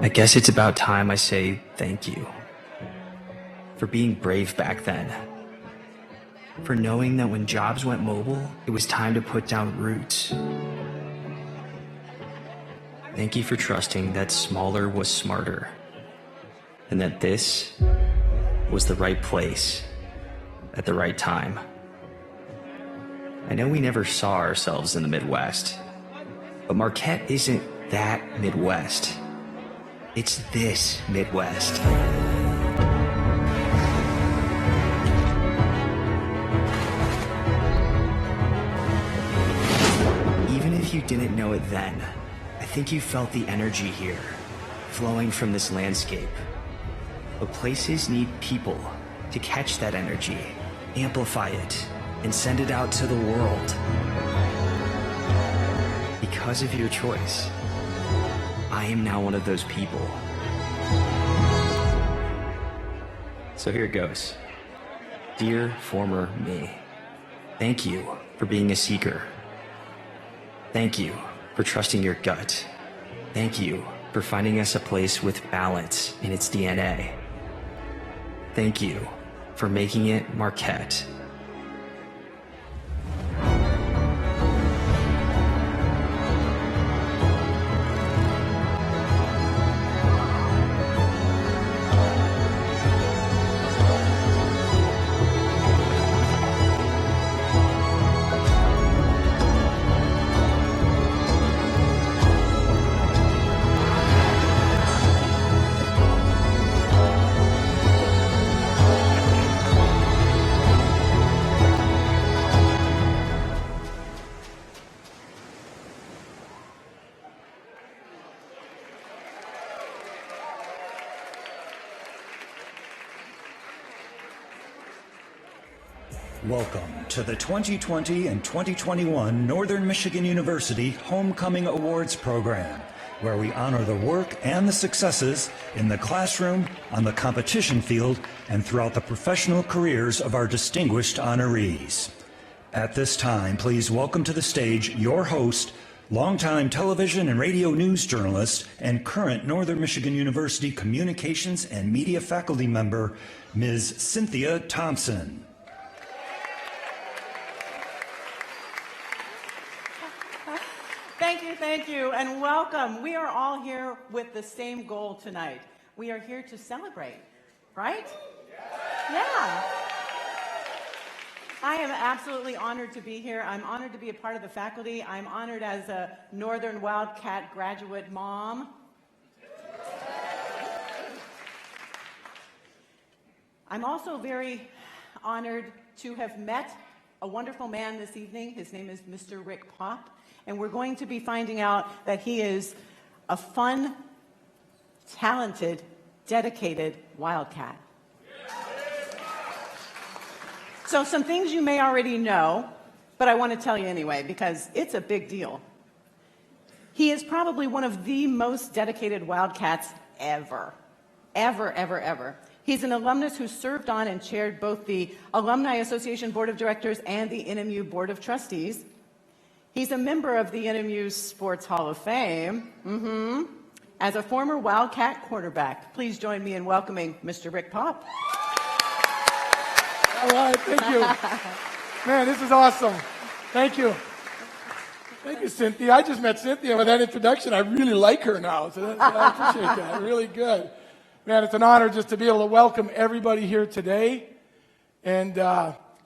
I guess it's about time I say thank you for being brave back then, for knowing that when jobs went mobile, it was time to put down roots. Thank you for trusting that smaller was smarter, and that this was the right place at the right time. I know we never saw ourselves in the Midwest, but Marquette isn't that Midwest. It's this Midwest. Even if you didn't know it then, I think you felt the energy here, flowing from this landscape. But places need people to catch that energy, amplify it, and send it out to the world. Because of your choice, I am now one of those people. So here it goes. Dear former me, thank you for being a seeker. Thank you for trusting your gut. Thank you for finding us a place with balance in its DNA. Thank you for making it Marquette. Welcome to the 2020 and 2021 Northern Michigan University Homecoming Awards program, where we honor the work and the successes in the classroom, on the competition field, and throughout the professional careers of our distinguished honorees. At this time, please welcome to the stage your host, longtime television and radio news journalist, and current Northern Michigan University Communications and Media faculty member, Ms. Cynthia Thompson. Thank you, and welcome. We are all here with the same goal tonight. We are here to celebrate, right? Yeah. I am absolutely honored to be here. I'm honored to be a part of the faculty. I'm honored as a Northern Wildcat graduate mom. I'm also very honored to have met a wonderful man this evening. His name is Mr. Rick Pop. And we're going to be finding out that he is a fun, talented, dedicated Wildcat. So some things you may already know, but I want to tell you anyway, because it's a big deal. He is probably one of the most dedicated Wildcats ever. Ever. He's an alumnus who served on and chaired both the Alumni Association Board of Directors and the NMU Board of Trustees. He's a member of the NMU Sports Hall of Fame. As a former Wildcat quarterback, please join me in welcoming Mr. Rick Pop. All right, thank you. Man, this is awesome. Thank you. Thank you, Cynthia. I just met Cynthia with that introduction. I really like her now, so I appreciate that. Really good. Man, it's an honor just to be able to welcome everybody here today. And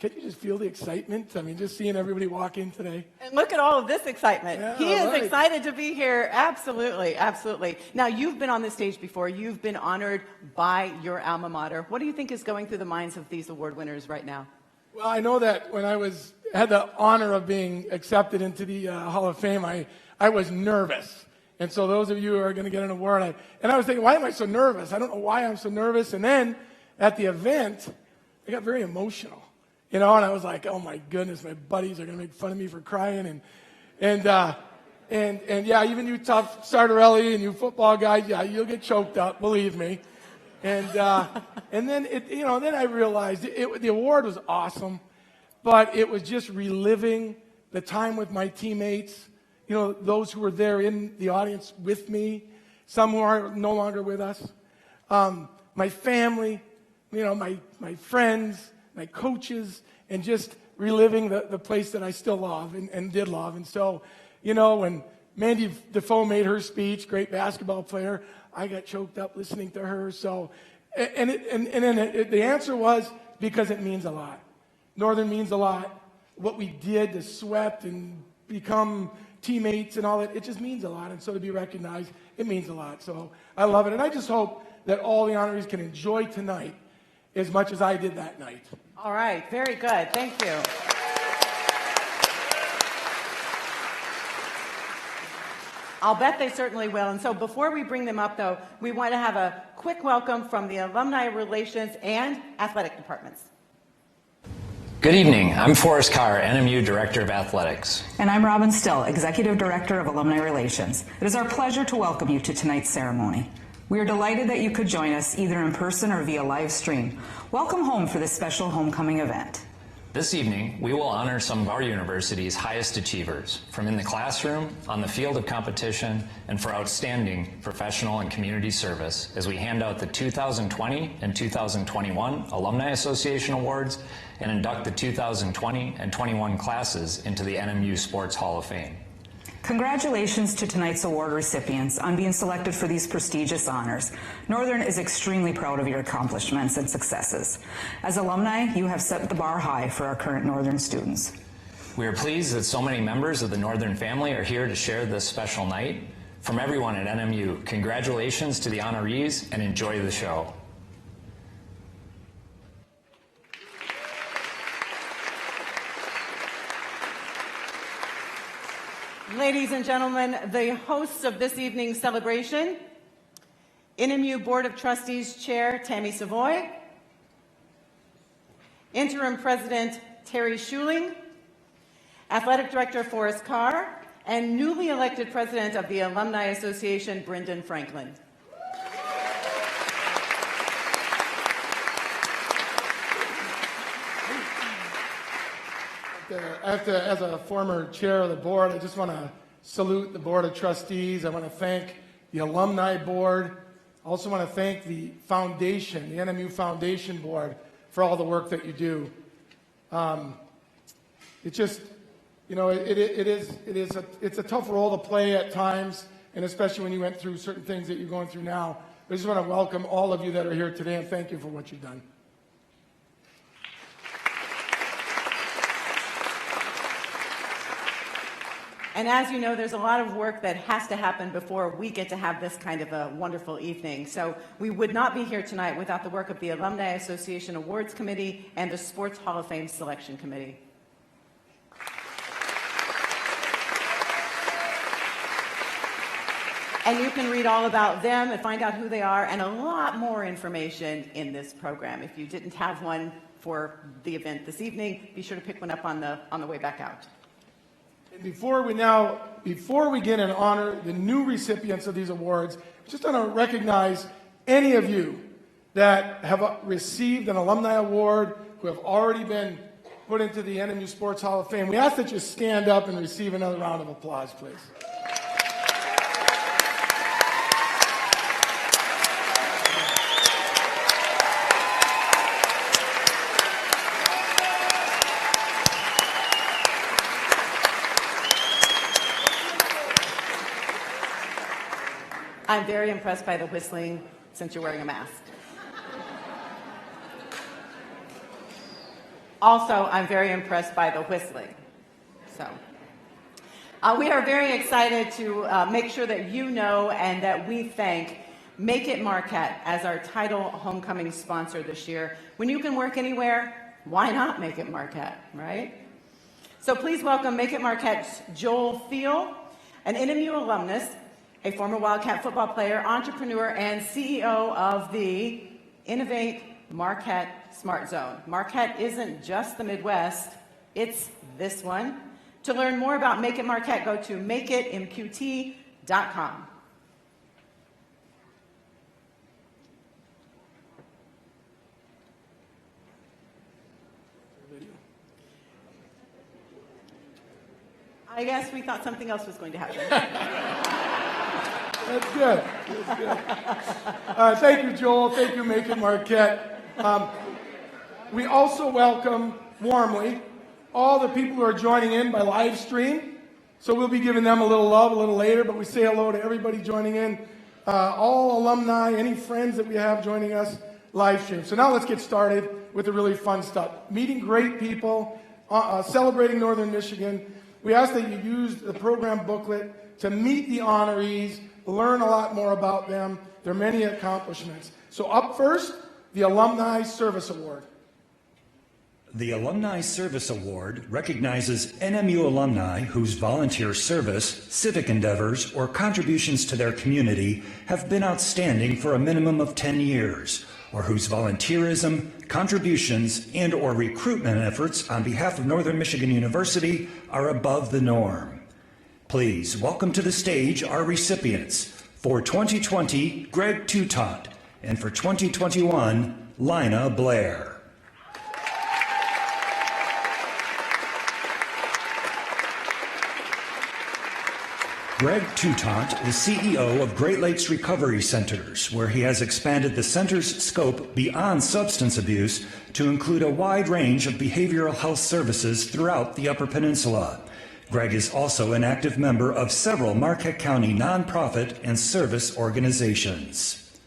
can you just feel the excitement? I mean, just seeing everybody walk in today. And look at all of this excitement. Yeah, he is right. excited to be here. Absolutely. Now, you've been on this stage before. You've been honored by your alma mater. What do you think is going through the minds of these award winners right now? Well, I know that when I had the honor of being accepted into the Hall of Fame, I was nervous. And so those of you who are going to get an award, and I was thinking, why am I so nervous? I don't know why I'm so nervous. And then at the event, I got very emotional. You know, and I was like, oh my goodness, my buddies are going to make fun of me for crying. And yeah, even you tough Sardarelli and you football guys, yeah, you'll get choked up, believe me. And then then I realized the award was awesome, but it was just reliving the time with my teammates, those who were there in the audience with me, some who are no longer with us, my family, my friends, my coaches, and just reliving the place that I still love and did love. And so, when Mandy Defoe made her speech, great basketball player, I got choked up listening to her. So, and then the answer was because it means a lot. Northern means a lot. What we did, the sweat and become teammates and all that, it just means a lot. And so to be recognized, it means a lot. So I love it. And I just hope that all the honorees can enjoy tonight as much as I did that night. All right, very good. Thank you. I'll bet they certainly will. And so before we bring them up, though, we want to have a quick welcome from the Alumni Relations and Athletic Departments. Good evening. I'm Forrest Carr, NMU Director of Athletics. And I'm Robin Still, Executive Director of Alumni Relations. It is our pleasure to welcome you to tonight's ceremony. We are delighted that you could join us either in person or via live stream. Welcome home for this special homecoming event. This evening, we will honor some of our university's highest achievers, from in the classroom, on the field of competition, and for outstanding professional and community service as we hand out the 2020 and 2021 Alumni Association Awards and induct the 2020 and 21 classes into the NMU Sports Hall of Fame. Congratulations to tonight's award recipients on being selected for these prestigious honors. Northern is extremely proud of your accomplishments and successes. As alumni, you have set the bar high for our current Northern students. We are pleased that so many members of the Northern family are here to share this special night. From everyone at NMU, congratulations to the honorees and enjoy the show. Ladies and gentlemen, the hosts of this evening's celebration, NMU Board of Trustees Chair Tammy Savoy, Interim President Terry Schuling, Athletic Director Forrest Carr, and newly elected President of the Alumni Association, Brendan Franklin. As a former chair of the board, I just want to salute the Board of Trustees. I want to thank the Alumni Board. I also want to thank the foundation, the NMU Foundation Board, for all the work that you do. It's just, it's a tough role to play at times, and especially when you went through certain things that you're going through now. I just want to welcome all of you that are here today and thank you for what you've done. And as you know, there's a lot of work that has to happen before we get to have this kind of a wonderful evening. So we would not be here tonight without the work of the Alumni Association Awards Committee and the Sports Hall of Fame Selection Committee. And you can read all about them and find out who they are and a lot more information in this program. If you didn't have one for the event this evening, be sure to pick one up on the way back out. Before we get and honor the new recipients of these awards, just want to recognize any of you that have received an alumni award, who have already been put into the NMU Sports Hall of Fame. We ask that you stand up and receive another round of applause, please. I'm very impressed by the whistling since you're wearing a mask. Also, I'm very impressed by the whistling. So, we are very excited to make sure that you know and that we thank Make It Marquette as our title homecoming sponsor this year. When you can work anywhere, why not Make It Marquette, right? So please welcome Make It Marquette's Joel Thiel, an NMU alumnus, a former Wildcat football player, entrepreneur, and CEO of the Innovate Marquette Smart Zone. Marquette isn't just the Midwest, it's this one. To learn more about Make It Marquette, go to makeitmqt.com. I guess we thought something else was going to happen. That's good. That's good. Thank you, Joel. Thank you, Macon Marquette. We also welcome warmly all the people who are joining in by live stream. So we'll be giving them a little love a little later, but we say hello to everybody joining in, all alumni, any friends that we have joining us live stream. So now let's get started with the really fun stuff. Meeting great people, celebrating Northern Michigan. We ask that you use the program booklet to meet the honorees, learn a lot more about them, their many accomplishments. So up first, the Alumni Service Award. The Alumni Service Award recognizes NMU alumni whose volunteer service, civic endeavors, or contributions to their community have been outstanding for a minimum of 10 years, or whose volunteerism, contributions, and/or recruitment efforts on behalf of Northern Michigan University are above the norm. Please welcome to the stage our recipients. For 2020, Greg Toutant, and for 2021, Lina Blair. Greg Toutant is CEO of Great Lakes Recovery Centers, where he has expanded the center's scope beyond substance abuse to include a wide range of behavioral health services throughout the Upper Peninsula. Greg is also an active member of several Marquette County nonprofit and service organizations.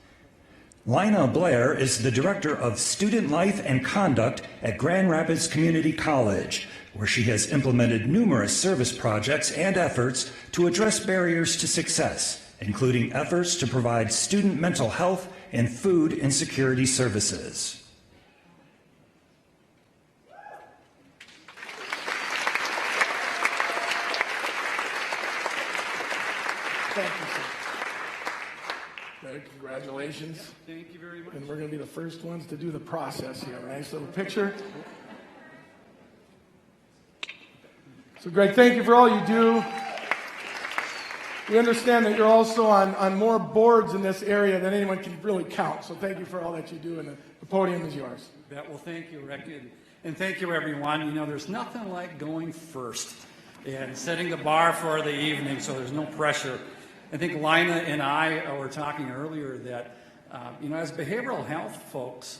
Lina Blair is the Director of Student Life and Conduct at Grand Rapids Community College, where she has implemented numerous service projects and efforts to address barriers to success, including efforts to provide student mental health and food insecurity services. Thank you, sir. Congratulations. Thank you very much. And we're going to be the first ones to do the process here. Nice little picture. So, Greg, thank you for all you do. We understand that you're also on more boards in this area than anyone can really count. So thank you for all that you do, and the podium is yours. Well, thank you, Rick. And thank you, everyone. You know, there's nothing like going first and setting the bar for the evening, so there's no pressure. I think Lina and I were talking earlier that, as behavioral health folks,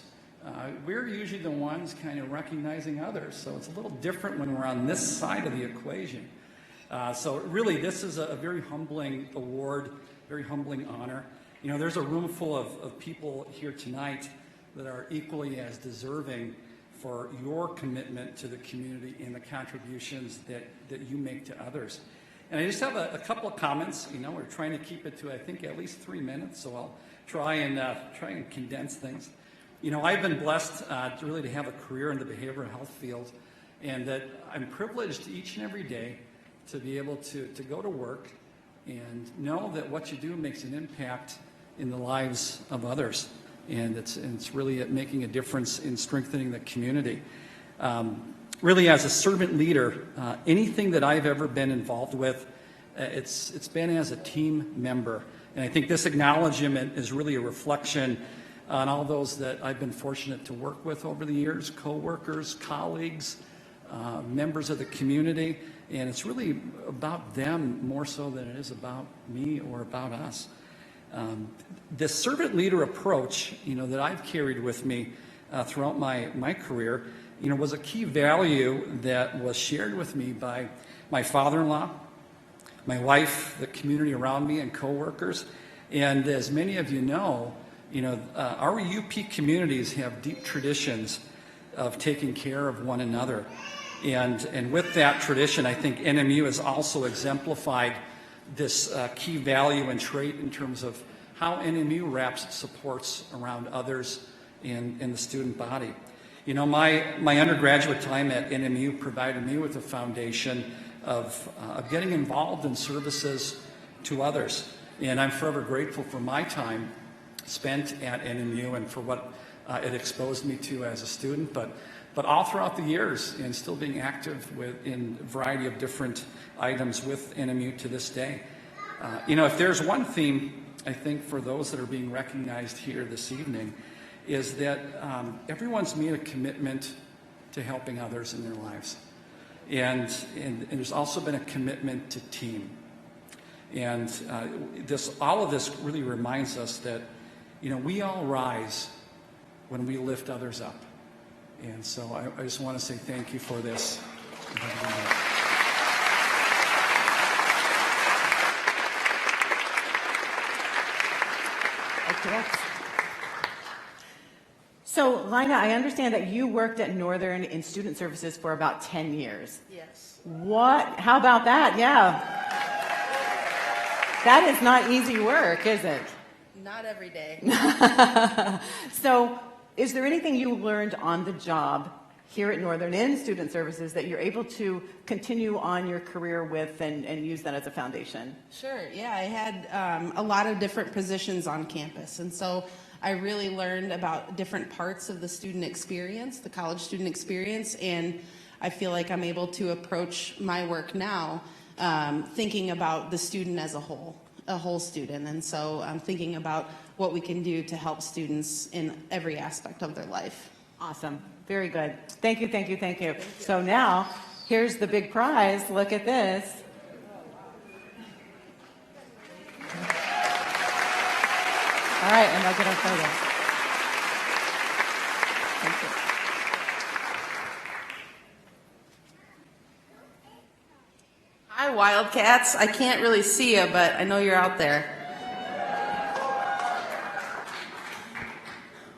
we're usually the ones kind of recognizing others. So it's a little different when we're on this side of the equation. So really, this is a very humbling award, very humbling honor. You know, there's a room full of people here tonight that are equally as deserving for your commitment to the community and the contributions that you make to others. And I just have a couple of comments. You know, we're trying to keep it to, I think, at least 3 minutes, so I'll try and condense things. You know, I've been blessed to have a career in the behavioral health field, and that I'm privileged each and every day to be able to go to work and know that what you do makes an impact in the lives of others. And it's really making a difference in strengthening the community. Really, as a servant leader, anything that I've ever been involved with, it's been as a team member. And I think this acknowledgement is really a reflection on all those that I've been fortunate to work with over the years, co-workers, colleagues, members of the community. And it's really about them more so than it is about me or about us. This servant leader approach, that I've carried with me throughout my career, was a key value that was shared with me by my father-in-law, my wife, the community around me, and coworkers. And as many of you know, our UP communities have deep traditions of taking care of one another. And with that tradition, I think NMU has also exemplified this key value and trait in terms of how NMU wraps supports around others in the student body. My undergraduate time at NMU provided me with a foundation of getting involved in services to others. And I'm forever grateful for my time spent at NMU and for what it exposed me to as a student, but all throughout the years, and still being active in a variety of different items with NMU to this day. If there's one theme, I think, for those that are being recognized here this evening, is that everyone's made a commitment to helping others in their lives. And there's also been a commitment to team. And all of this really reminds us that, we all rise when we lift others up. And so I just want to say thank you for this. So, Lina, I understand that you worked at Northern in student services for about 10 years. Yes. How about that? Yeah. That is not easy work, is it? Not every day. So, is there anything you learned on the job here at Northern in student services that you're able to continue on your career with and use that as a foundation? Sure, yeah. I had a lot of different positions on campus, and so I really learned about different parts of the student experience, the college student experience, and I feel like I'm able to approach my work now thinking about the student as a whole student. And so I'm thinking about what we can do to help students in every aspect of their life. Awesome. Very good. Thank you, thank you, thank you. So now, here's the big prize. Look at this. All right, and they'll get our photo. Thank you. Hi, Wildcats. I can't really see you, but I know you're out there.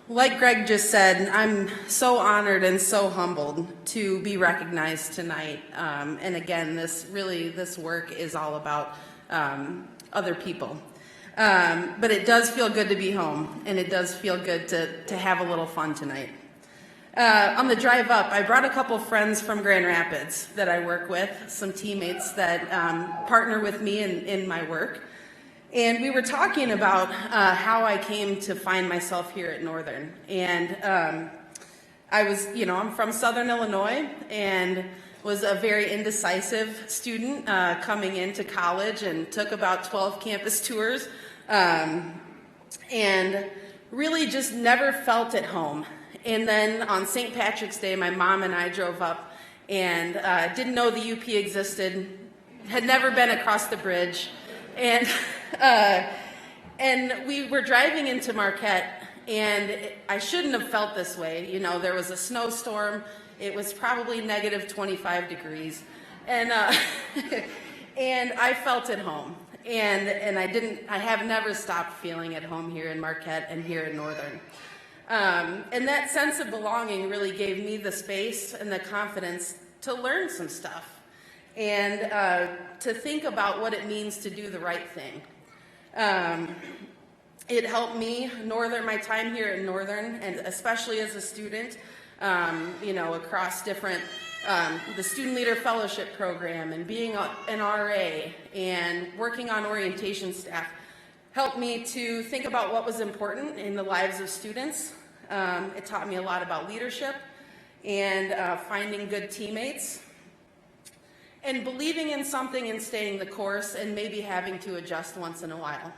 Like Greg just said, I'm so honored and so humbled to be recognized tonight. And again, this work is all about other people. But it does feel good to be home, and it does feel good to have a little fun tonight. On the drive up, I brought a couple friends from Grand Rapids that I work with, some teammates that partner with me in my work. And we were talking about how I came to find myself here at Northern. And I'm from Southern Illinois and was a very indecisive student coming into college and took about 12 campus tours and really just never felt at home. And then on St. Patrick's Day, my mom and I drove up and didn't know the UP existed, had never been across the bridge. And we were driving into Marquette, and I shouldn't have felt this way. There was a snowstorm. It was probably negative 25 degrees, and and I felt at home. And I have never stopped feeling at home here in Marquette and here in Northern. And that sense of belonging really gave me the space and the confidence to learn some stuff and to think about what it means to do the right thing. It helped me, my time here at Northern, and especially as a student, across different, the Student Leader Fellowship Program and being an RA and working on orientation staff, helped me to think about what was important in the lives of students. It taught me a lot about leadership and finding good teammates and believing in something and staying the course and maybe having to adjust once in a while.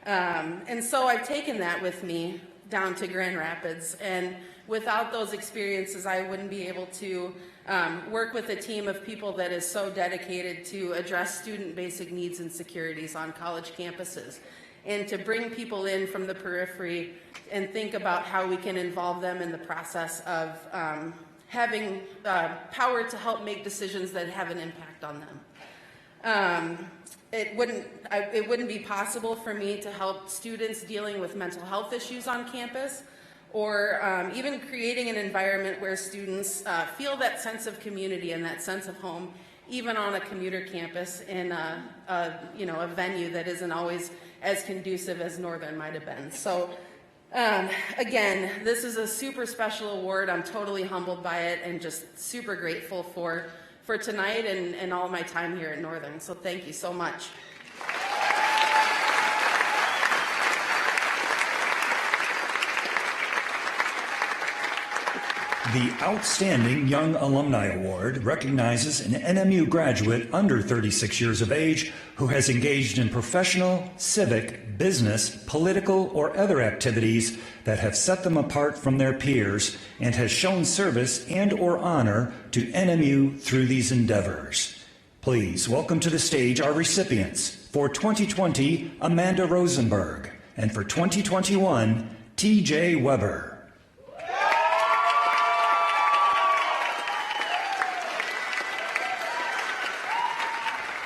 And so I've taken that with me down to Grand Rapids, and without those experiences, I wouldn't be able to work with a team of people that is so dedicated to address student basic needs and securities on college campuses, and to bring people in from the periphery and think about how we can involve them in the process of having power to help make decisions that have an impact on them. It wouldn't be possible for me to help students dealing with mental health issues on campus, or even creating an environment where students feel that sense of community and that sense of home, even on a commuter campus in a venue that isn't always as conducive as Northern might have been. So again, this is a super special award. I'm totally humbled by it and just super grateful for tonight and all my time here at Northern. So thank you so much. The Outstanding Young Alumni Award recognizes an NMU graduate under 36 years of age who has engaged in professional, civic, business, political, or other activities that have set them apart from their peers and has shown service and or honor to NMU through these endeavors. Please welcome to the stage our recipients. For 2020, Amanda Rosenberg, and for 2021, T.J. Weber.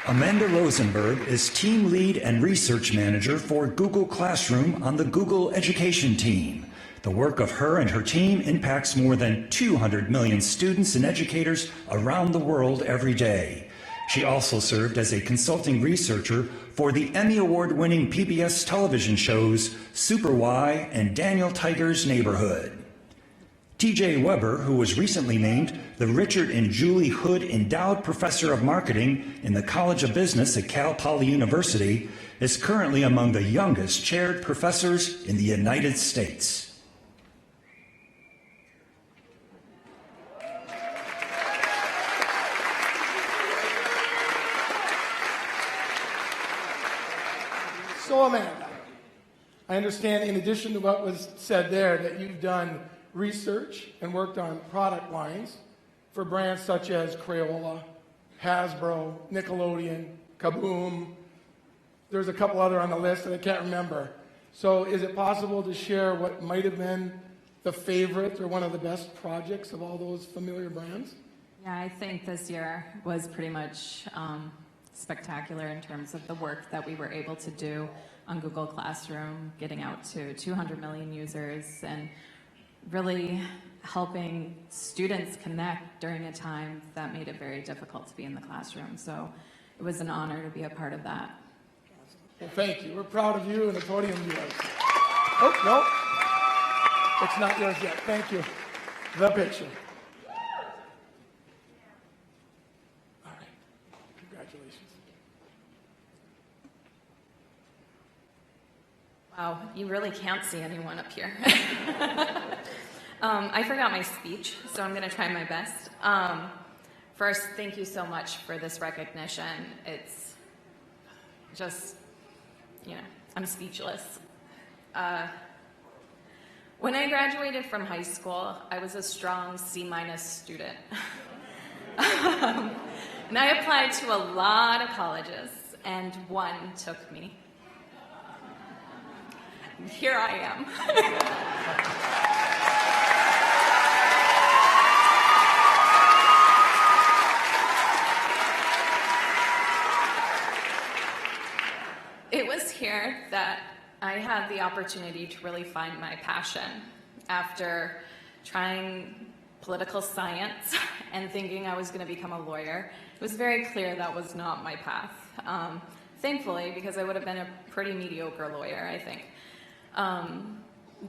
Amanda Rosenberg is Team Lead and Research Manager for Google Classroom on the Google Education Team. The work of her and her team impacts more than 200 million students and educators around the world every day. She also served as a consulting researcher for the Emmy Award-winning PBS television shows Super Why and Daniel Tiger's Neighborhood. T.J. Weber, who was recently named the Richard and Julie Hood Endowed Professor of Marketing in the College of Business at Cal Poly University, is currently among the youngest chaired professors in the United States. So Amanda, I understand in addition to what was said there that you've done research and worked on product lines for brands such as Crayola, Hasbro, Nickelodeon, Kaboom. There's a couple other on the list that I can't remember. So is it possible to share what might have been the favorite or one of the best projects of all those familiar brands? Yeah, I think this year was pretty much spectacular in terms of the work that we were able to do on Google Classroom, getting out to 200 million users and really helping students connect during a time that made it very difficult to be in the classroom. So it was an honor to be a part of that. Well, thank you. We're proud of you and the podium yours. Oh, no. It's not yours yet. Thank you. The picture. All right. Congratulations. Wow, you really can't see anyone up here. I forgot my speech, so I'm going to try my best. First, thank you so much for this recognition. It's just, I'm speechless. When I graduated from high school, I was a strong C- student. And I applied to a lot of colleges, and one took me. Here I am. It was here that I had the opportunity to really find my passion. After trying political science and thinking I was going to become a lawyer, it was very clear that was not my path. Thankfully, because I would have been a pretty mediocre lawyer, I think.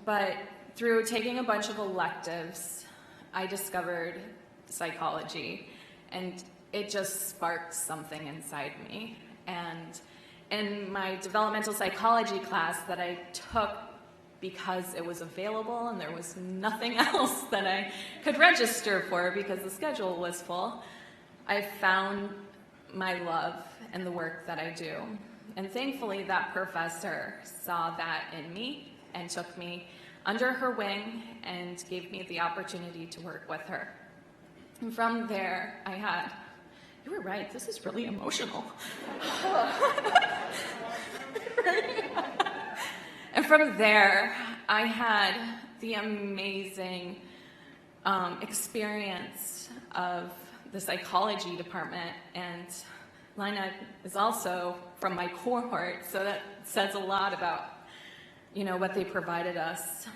But through taking a bunch of electives, I discovered psychology, and it just sparked something inside me. And in my developmental psychology class that I took because it was available and there was nothing else that I could register for because the schedule was full, I found my love in the work that I do. And thankfully, that professor saw that in me and took me under her wing and gave me the opportunity to work with her. And from there, you were right, this is really emotional. And from there, I had the amazing experience of the psychology department, and Lina is also from my cohort, so that says a lot about what they provided us.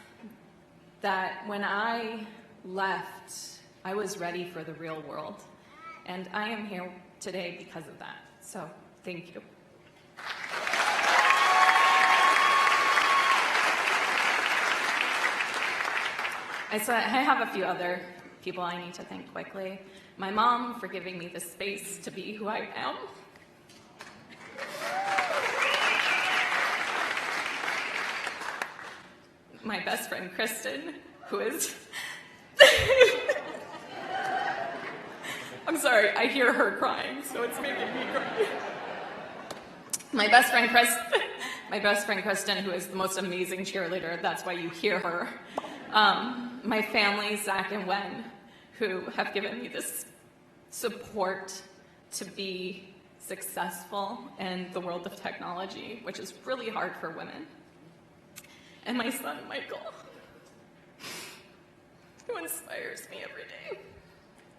That when I left, I was ready for the real world. And I am here today because of that. So, thank you. I have a few other people I need to thank quickly. My mom for giving me the space to be who I am. My best friend, Kristen, who is... I'm sorry, I hear her crying, so it's making me cry. My best friend Kristen, who is the most amazing cheerleader, that's why you hear her. My family, Zach and Wen, who have given me this support to be successful in the world of technology, which is really hard for women. And my son, Michael, who inspires me every day.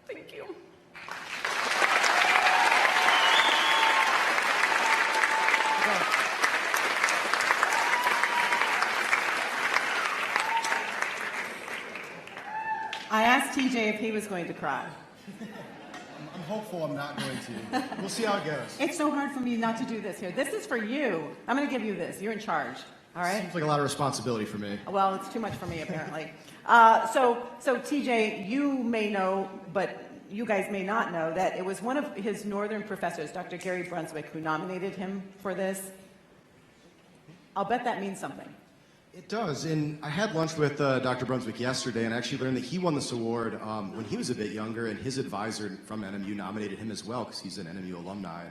Thank you. I asked TJ if he was going to cry. I'm hopeful I'm not going to. We'll see how it goes. It's so hard for me not to do this here. This is for you. I'm going to give you this. You're in charge. All right? Seems like a lot of responsibility for me. Well, it's too much for me, apparently. So TJ, you may know, but you guys may not know, that it was one of his Northern professors, Dr. Gary Brunswick, who nominated him for this. I'll bet that means something. It does, and I had lunch with Dr. Brunswick yesterday, and I actually learned that he won this award when he was a bit younger, and his advisor from NMU nominated him as well because he's an NMU alumni.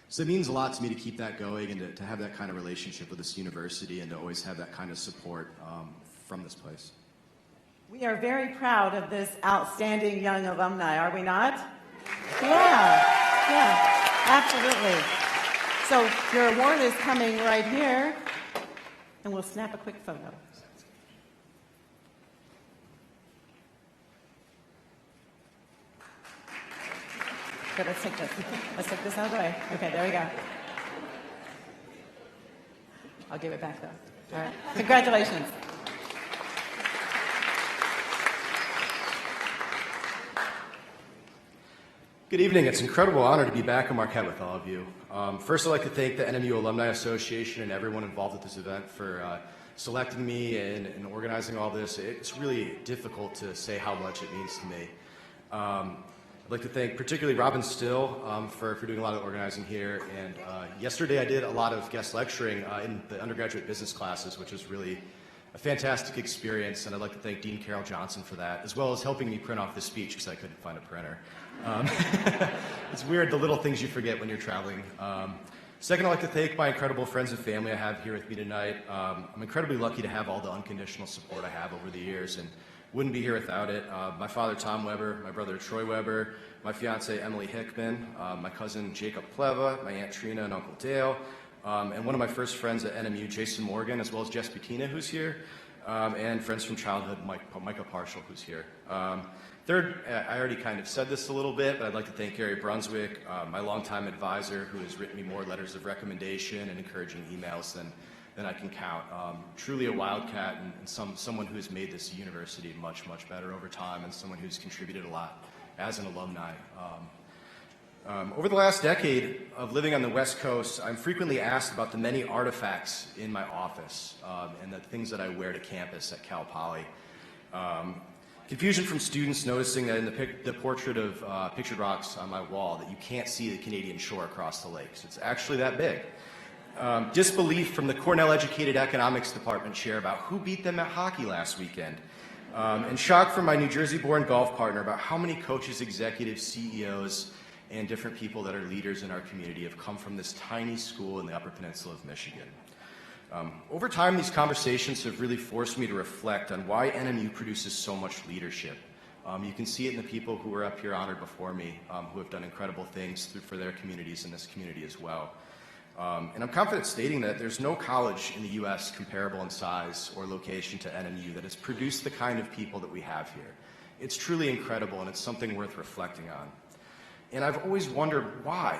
So it means a lot to me to keep that going and to have that kind of relationship with this university and to always have that kind of support from this place. We are very proud of this outstanding young alumni, are we not? Yeah, absolutely. So your award is coming right here, and we'll snap a quick photo. Good, let's take this. Let's take this out of the way. Okay, there we go. I'll give it back though. All right. Congratulations. Good evening. It's an incredible honor to be back in Marquette with all of you. First, I'd like to thank the NMU Alumni Association and everyone involved with this event for selecting me and organizing all this. It's really difficult to say how much it means to me. I'd like to thank particularly Robin Still for doing a lot of organizing here. And yesterday I did a lot of guest lecturing in the undergraduate business classes, which was really a fantastic experience, and I'd like to thank Dean Carol Johnson for that, as well as helping me print off the speech because I couldn't find a printer. It's weird, the little things you forget when you're traveling. Second, I'd like to thank my incredible friends and family I have here with me tonight. I'm incredibly lucky to have all the unconditional support I have over the years and wouldn't be here without it. My father, Tom Weber, my brother, Troy Weber, my fiance, Emily Hickman, my cousin, Jacob Pleva, my Aunt Trina and Uncle Dale, and one of my first friends at NMU, Jason Morgan, as well as Jess Bettina, who's here, and friends from childhood, Micah Parshall, who's here. Third, I already kind of said this a little bit, but I'd like to thank Gary Brunswick, my longtime advisor, who has written me more letters of recommendation and encouraging emails than I can count. Truly a wildcat and someone who has made this university much, much better over time, and someone who's contributed a lot as an alumni. Over the last decade of living on the West Coast, I'm frequently asked about the many artifacts in my office and the things that I wear to campus at Cal Poly. Confusion from students noticing that in the portrait of pictured rocks on my wall that you can't see the Canadian shore across the lakes. It's actually that big. Disbelief from the Cornell-educated economics department chair about who beat them at hockey last weekend. And shock from my New Jersey-born golf partner about how many coaches, executives, CEOs, and different people that are leaders in our community have come from this tiny school in the Upper Peninsula of Michigan. Over time, these conversations have really forced me to reflect on why NMU produces so much leadership. You can see it in the people who were up here honored before me, who have done incredible things for their communities and this community as well. And I'm confident stating that there's no college in the U.S. comparable in size or location to NMU that has produced the kind of people that we have here. It's truly incredible, and it's something worth reflecting on. And I've always wondered why.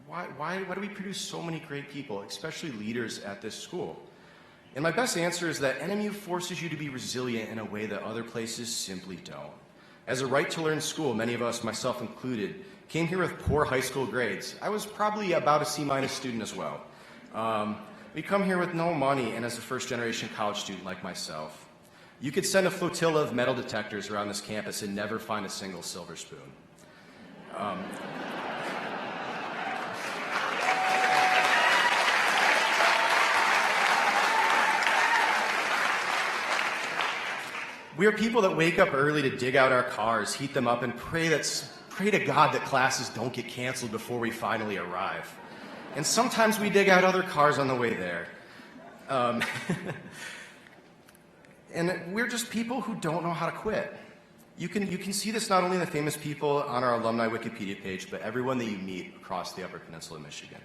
Why do we produce so many great people, especially leaders at this school? And my best answer is that NMU forces you to be resilient in a way that other places simply don't. As a right-to-learn school, many of us, myself included, came here with poor high school grades. I was probably about a C- student as well. We come here with no money and as a first-generation college student like myself. You could send a flotilla of metal detectors around this campus and never find a single silver spoon. We are people that wake up early to dig out our cars, heat them up, and pray to God that classes don't get canceled before we finally arrive. And sometimes we dig out other cars on the way there. And we're just people who don't know how to quit. You can see this not only in the famous people on our alumni Wikipedia page, but everyone that you meet across the Upper Peninsula of Michigan.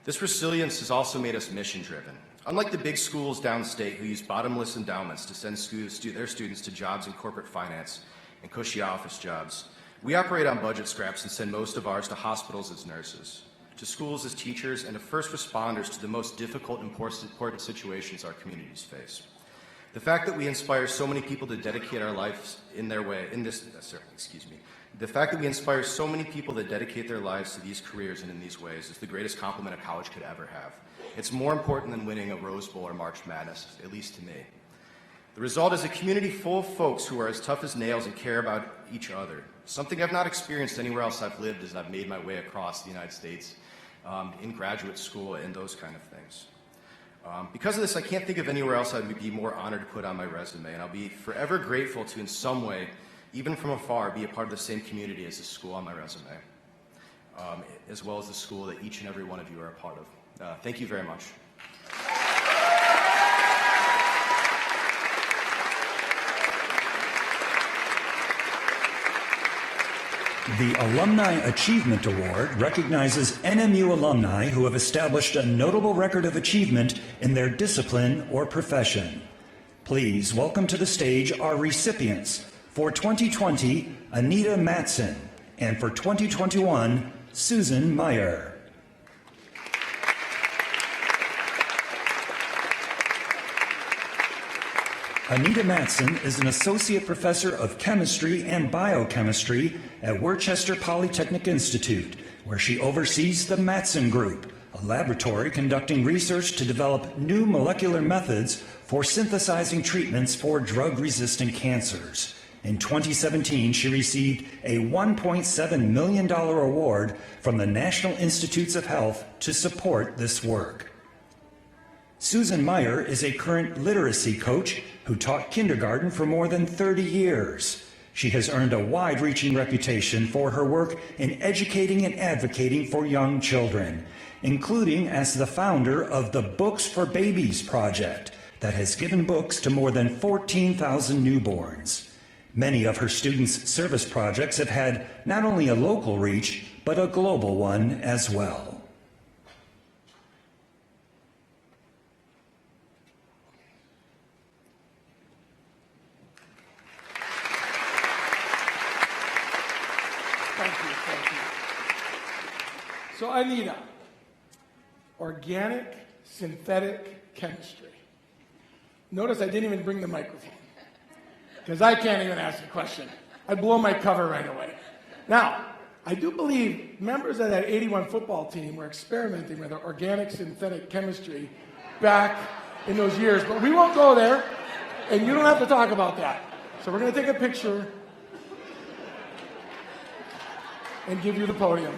This resilience has also made us mission-driven. Unlike the big schools downstate who use bottomless endowments to send their students to jobs in corporate finance and cushy office jobs, we operate on budget scraps and send most of ours to hospitals as nurses, to schools as teachers, and to first responders to the most difficult and important situations our communities face. The fact that we inspire so many people to dedicate our lives the fact that we inspire so many people to dedicate their lives to these careers and in these ways is the greatest compliment a college could ever have. It's more important than winning a Rose Bowl or March Madness, at least to me. The result is a community full of folks who are as tough as nails and care about each other, something I've not experienced anywhere else I've lived as I've made my way across the United States, in graduate school and those kind of things. Because of this, I can't think of anywhere else I'd be more honored to put on my resume, and I'll be forever grateful to, in some way, even from afar, be a part of the same community as the school on my resume, as well as the school that each and every one of you are a part of. Thank you very much. The Alumni Achievement Award recognizes NMU alumni who have established a notable record of achievement in their discipline or profession. Please welcome to the stage our recipients. For 2020, Anita Matson, and for 2021, Susan Meyer. Anita Matson is an associate professor of chemistry and biochemistry at Worcester Polytechnic Institute, where she oversees the Matson Group, a laboratory conducting research to develop new molecular methods for synthesizing treatments for drug-resistant cancers. In 2017, she received a $1.7 million award from the National Institutes of Health to support this work. Susan Meyer is a current literacy coach who taught kindergarten for more than 30 years. She has earned a wide-reaching reputation for her work in educating and advocating for young children, including as the founder of the Books for Babies project that has given books to more than 14,000 newborns. Many of her students' service projects have had not only a local reach, but a global one as well. So Anita, organic synthetic chemistry. Notice I didn't even bring the microphone because I can't even ask a question. I'd blow my cover right away. Now, I do believe members of that 81 football team were experimenting with organic synthetic chemistry back in those years, but we won't go there, and you don't have to talk about that. So we're going to take a picture and give you the podium.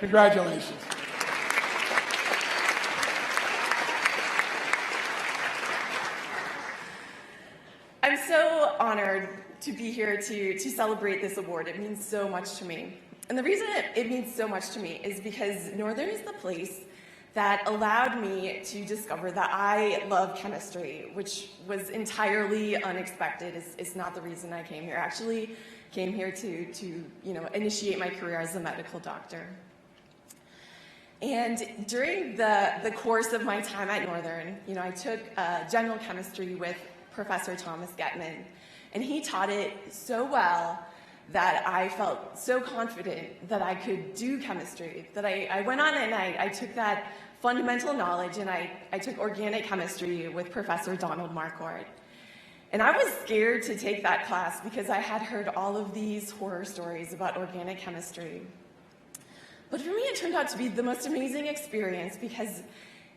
Congratulations. I'm so honored to be here to celebrate this award. It means so much to me. And the reason it means so much to me is because Northern is the place that allowed me to discover that I love chemistry, which was entirely unexpected. It's not the reason I came here. I actually came here to initiate my career as a medical doctor. And during the course of my time at Northern, I took general chemistry with Professor Thomas Getman, and he taught it so well that I felt so confident that I could do chemistry, that I went on and I took that fundamental knowledge and I took organic chemistry with Professor Donald Marquardt. And I was scared to take that class because I had heard all of these horror stories about organic chemistry. But for me, it turned out to be the most amazing experience because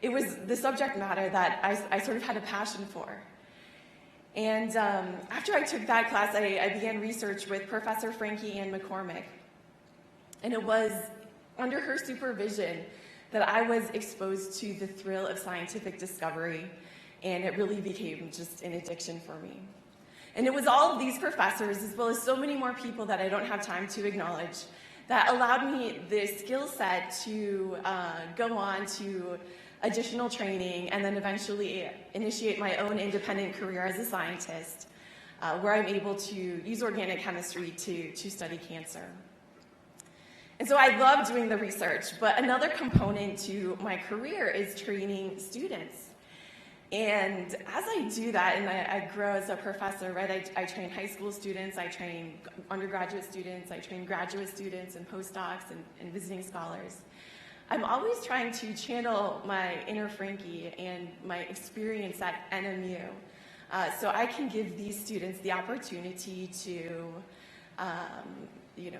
it was the subject matter that I sort of had a passion for. And after I took that class, I began research with Professor Frankie Ann McCormick. And it was under her supervision that I was exposed to the thrill of scientific discovery, and it really became just an addiction for me. And it was all of these professors, as well as so many more people that I don't have time to acknowledge, that allowed me the skill set to go on to additional training and then eventually initiate my own independent career as a scientist where I'm able to use organic chemistry to study cancer. And so I love doing the research, but another component to my career is training students. And as I do that, and I grow as a professor, right, I train high school students, I train undergraduate students, I train graduate students and postdocs and visiting scholars. I'm always trying to channel my inner Frankie and my experience at NMU, so I can give these students the opportunity to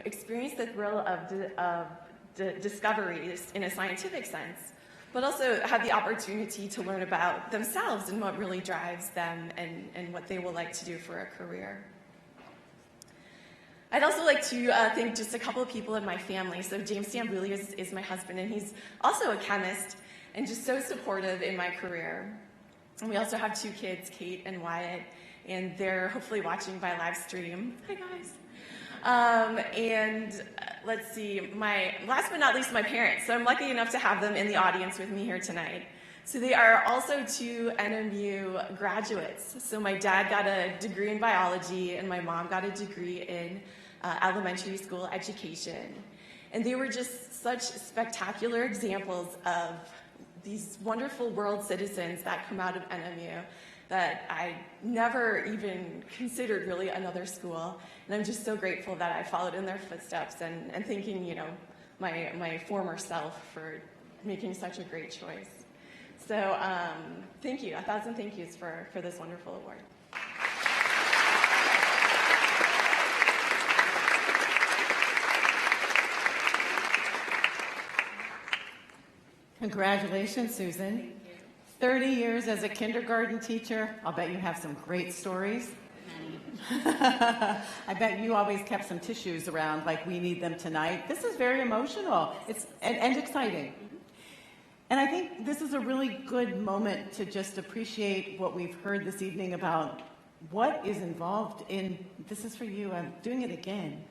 experience the thrill of discoveries in a scientific sense, but also have the opportunity to learn about themselves and what really drives them and what they will like to do for a career. I'd also like to thank just a couple of people in my family. So James Stambuli is my husband, and he's also a chemist and just so supportive in my career. And we also have two kids, Kate and Wyatt, and they're hopefully watching by live stream. Hi, guys. Let's see, last but not least, my parents. So I'm lucky enough to have them in the audience with me here tonight. So they are also two NMU graduates. So my dad got a degree in biology, and my mom got a degree in elementary school education. And they were just such spectacular examples of these wonderful world citizens that come out of NMU that I never even considered really another school. And I'm just so grateful that I followed in their footsteps and thanking, my former self for making such a great choice. So thank you, 1,000 thank yous for this wonderful award. Congratulations, Susan. 30 years as a kindergarten teacher. I'll bet you have some great stories. I bet you always kept some tissues around like we need them tonight. This is very emotional and exciting. And I think this is a really good moment to just appreciate what we've heard this evening about what is involved in, this is for you, I'm doing it again.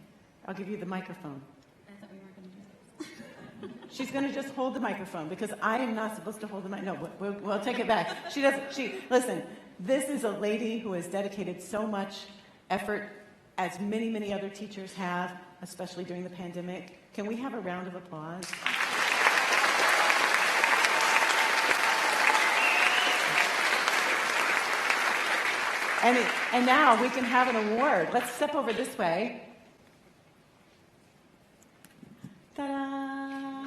I'll give you the microphone. I thought we weren't going to do this. She's going to just hold the microphone because I am not supposed to hold the mic. No, we'll take it back. Listen, this is a lady who has dedicated so much effort, as many, many other teachers have, especially during the pandemic. Can we have a round of applause? And now we can have an award. Let's step over this way. Ta-da!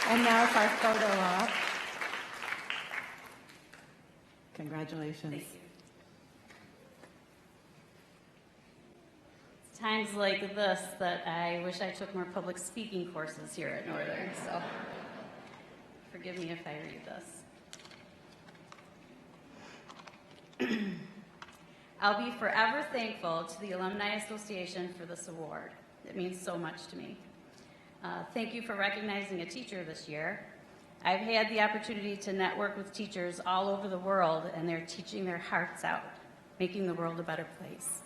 And now it's our photo op. Congratulations. Thank you. It's times like this that I wish I took more public speaking courses here at Northern, so forgive me if I read this. I'll be forever thankful to the Alumni Association for this award. It means so much to me. Thank you for recognizing a teacher this year. I've had the opportunity to network with teachers all over the world, and they're teaching their hearts out, making the world a better place.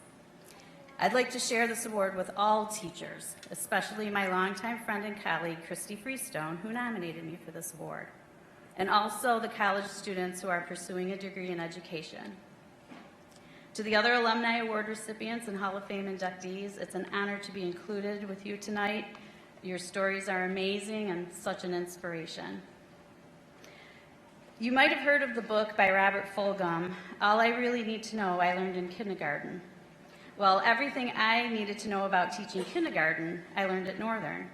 I'd like to share this award with all teachers, especially my longtime friend and colleague, Christy Freestone, who nominated me for this award, and also the college students who are pursuing a degree in education. To the other Alumni Award recipients and Hall of Fame inductees, it's an honor to be included with you tonight. Your stories are amazing and such an inspiration. You might have heard of the book by Robert Fulghum, All I Really Need to Know I Learned in Kindergarten. Well, everything I needed to know about teaching kindergarten, I learned at Northern.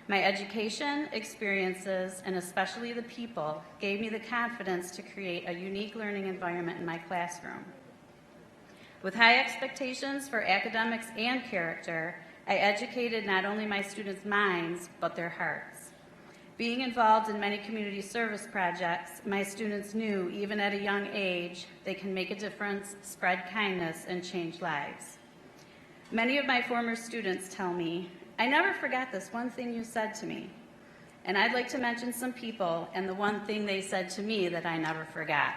My education, experiences, and especially the people gave me the confidence to create a unique learning environment in my classroom. With high expectations for academics and character, I educated not only my students' minds, but their hearts. Being involved in many community service projects, my students knew, even at a young age, they can make a difference, spread kindness, and change lives. Many of my former students tell me, I never forgot this one thing you said to me. And I'd like to mention some people and the one thing they said to me that I never forgot.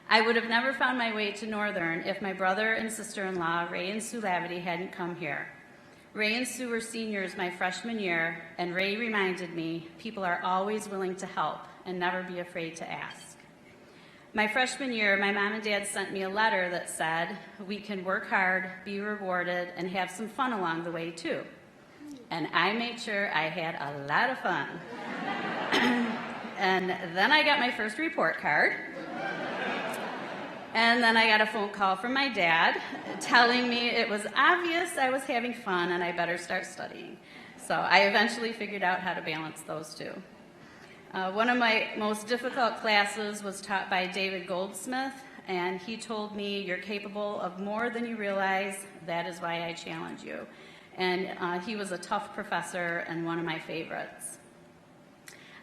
I would have never found my way to Northern if my brother and sister-in-law, Ray and Sue Lavity, hadn't come here. Ray and Sue were seniors my freshman year, and Ray reminded me people are always willing to help and never be afraid to ask. My freshman year, my mom and dad sent me a letter that said, "We can work hard, be rewarded, and have some fun along the way too." And I made sure I had a lot of fun. And then I got my first report card. And then I got a phone call from my dad telling me it was obvious I was having fun and I better start studying. So I eventually figured out how to balance those two. One of my most difficult classes was taught by David Goldsmith, and he told me, "You're capable of more than you realize. That is why I challenge you." And he was a tough professor and one of my favorites.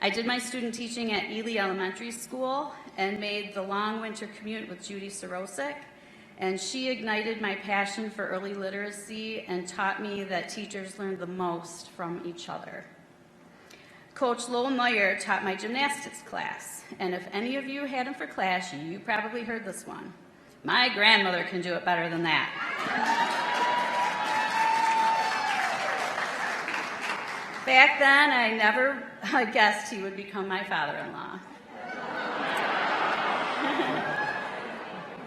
I did my student teaching at Ely Elementary School and made the long winter commute with Judy Sorosic, and she ignited my passion for early literacy and taught me that teachers learn the most from each other. Coach Lowell Meyer taught my gymnastics class, and if any of you had him for class, you probably heard this one. "My grandmother can do it better than that." Back then, I never guessed he would become my father-in-law.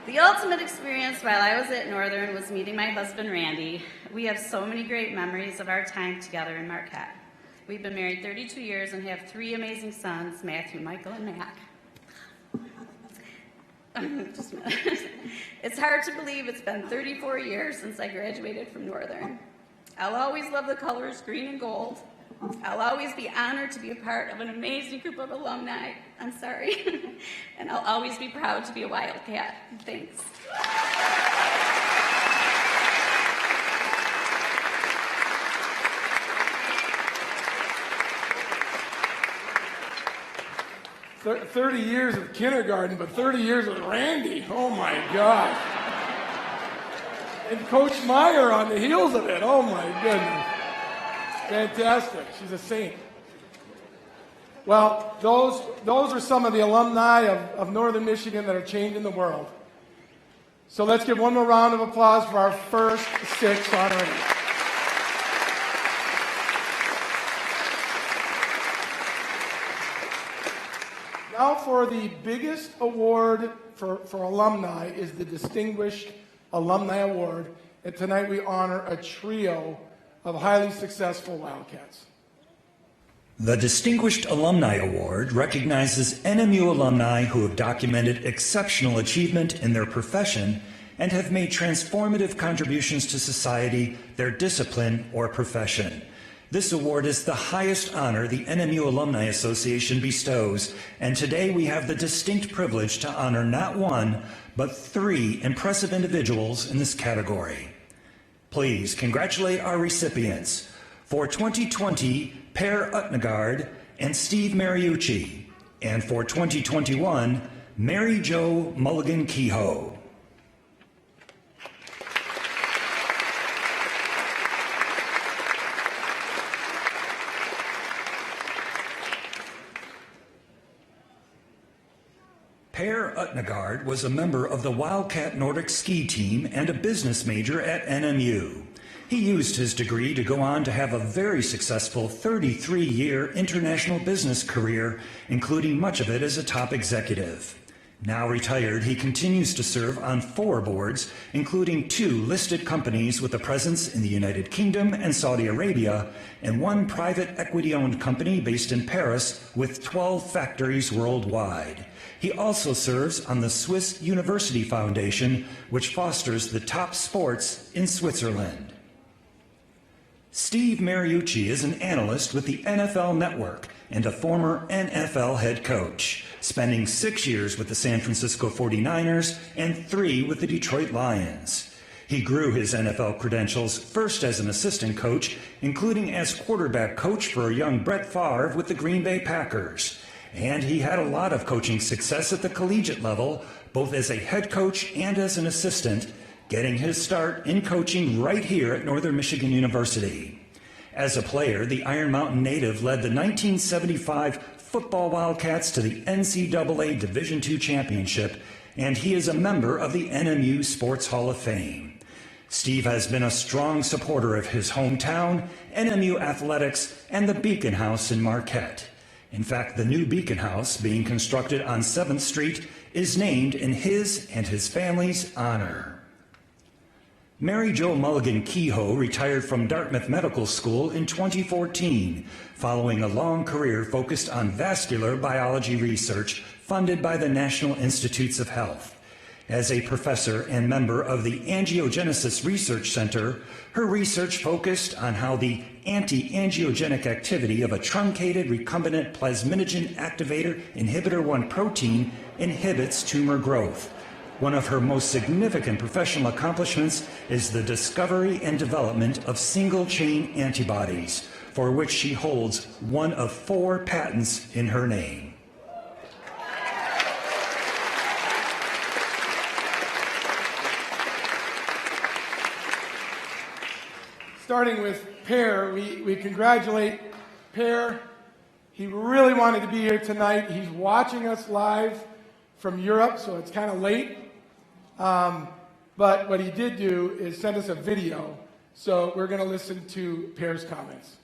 The ultimate experience while I was at Northern was meeting my husband, Randy. We have so many great memories of our time together in Marquette. We've been married 32 years and have 3 amazing sons, Matthew, Michael, and Mac. Just a minute. It's hard to believe it's been 34 years since I graduated from Northern. I'll always love the colors green and gold. I'll always be honored to be a part of an amazing group of alumni. I'm sorry. And I'll always be proud to be a Wildcat. Thanks. 30 years of kindergarten, but 30 years with Randy. Oh my gosh. And Coach Meyer on the heels of it. Oh my goodness. Fantastic. She's a saint. Well, those are some of the alumni of Northern Michigan that are changing the world. So let's give one more round of applause for our first 6 honorees. Now for the biggest award for alumni is the Distinguished Alumni Award. And tonight we honor a trio of highly successful Wildcats. The Distinguished Alumni Award recognizes NMU alumni who have documented exceptional achievement in their profession and have made transformative contributions to society, their discipline, or profession. This award is the highest honor the NMU Alumni Association bestows, and today we have the distinct privilege to honor not one, but 3 impressive individuals in this category. Please congratulate our recipients. For 2020, Per Utnegard and Steve Mariucci, and for 2021, Mary Jo Mulligan-Kehoe. Per Utnegard was a member of the Wildcat Nordic ski team and a business major at NMU. He used his degree to go on to have a very successful 33-year international business career, including much of it as a top executive. Now retired, he continues to serve on 4 boards, including 2 listed companies with a presence in the United Kingdom and Saudi Arabia, and 1 private equity-owned company based in Paris with 12 factories worldwide. He also serves on the Swiss University Foundation, which fosters the top sports in Switzerland. Steve Mariucci is an analyst with the NFL Network and a former NFL head coach, spending 6 years with the San Francisco 49ers and 3 with the Detroit Lions. He grew his NFL credentials first as an assistant coach, including as quarterback coach for a young Brett Favre with the Green Bay Packers. And he had a lot of coaching success at the collegiate level, both as a head coach and as an assistant, getting his start in coaching right here at Northern Michigan University. As a player, the Iron Mountain native led the 1975 football Wildcats to the NCAA Division II championship, and he is a member of the NMU Sports Hall of Fame. Steve has been a strong supporter of his hometown, NMU athletics, and the Beacon House in Marquette. In fact, the new Beacon House, being constructed on 7th Street, is named in his and his family's honor. Mary Jo Mulligan Kehoe retired from Dartmouth Medical School in 2014, following a long career focused on vascular biology research funded by the National Institutes of Health. As a professor and member of the Angiogenesis Research Center, her research focused on how the anti-angiogenic activity of a truncated recombinant plasminogen activator inhibitor 1 protein inhibits tumor growth. One of her most significant professional accomplishments is the discovery and development of single-chain antibodies, for which she holds one of 4 patents in her name. Starting with Per, we congratulate Per. He really wanted to be here tonight. He's watching us live from Europe, so it's kind of late. But what he did do is send us a video, so we're going to listen to Per's comments.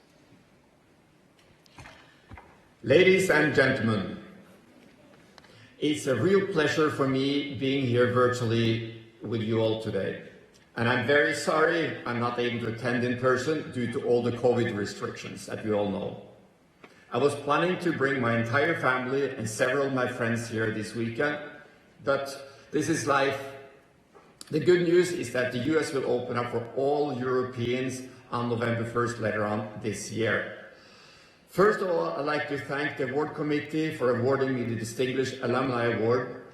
Ladies and gentlemen, it's a real pleasure for me being here virtually with you all today. And I'm very sorry I'm not able to attend in person due to all the COVID restrictions that we all know. I was planning to bring my entire family and several of my friends here this weekend, but this is life. The good news is that the US will open up for all Europeans on November 1st later on this year. First of all, I'd like to thank the award committee for awarding me the Distinguished Alumni Award,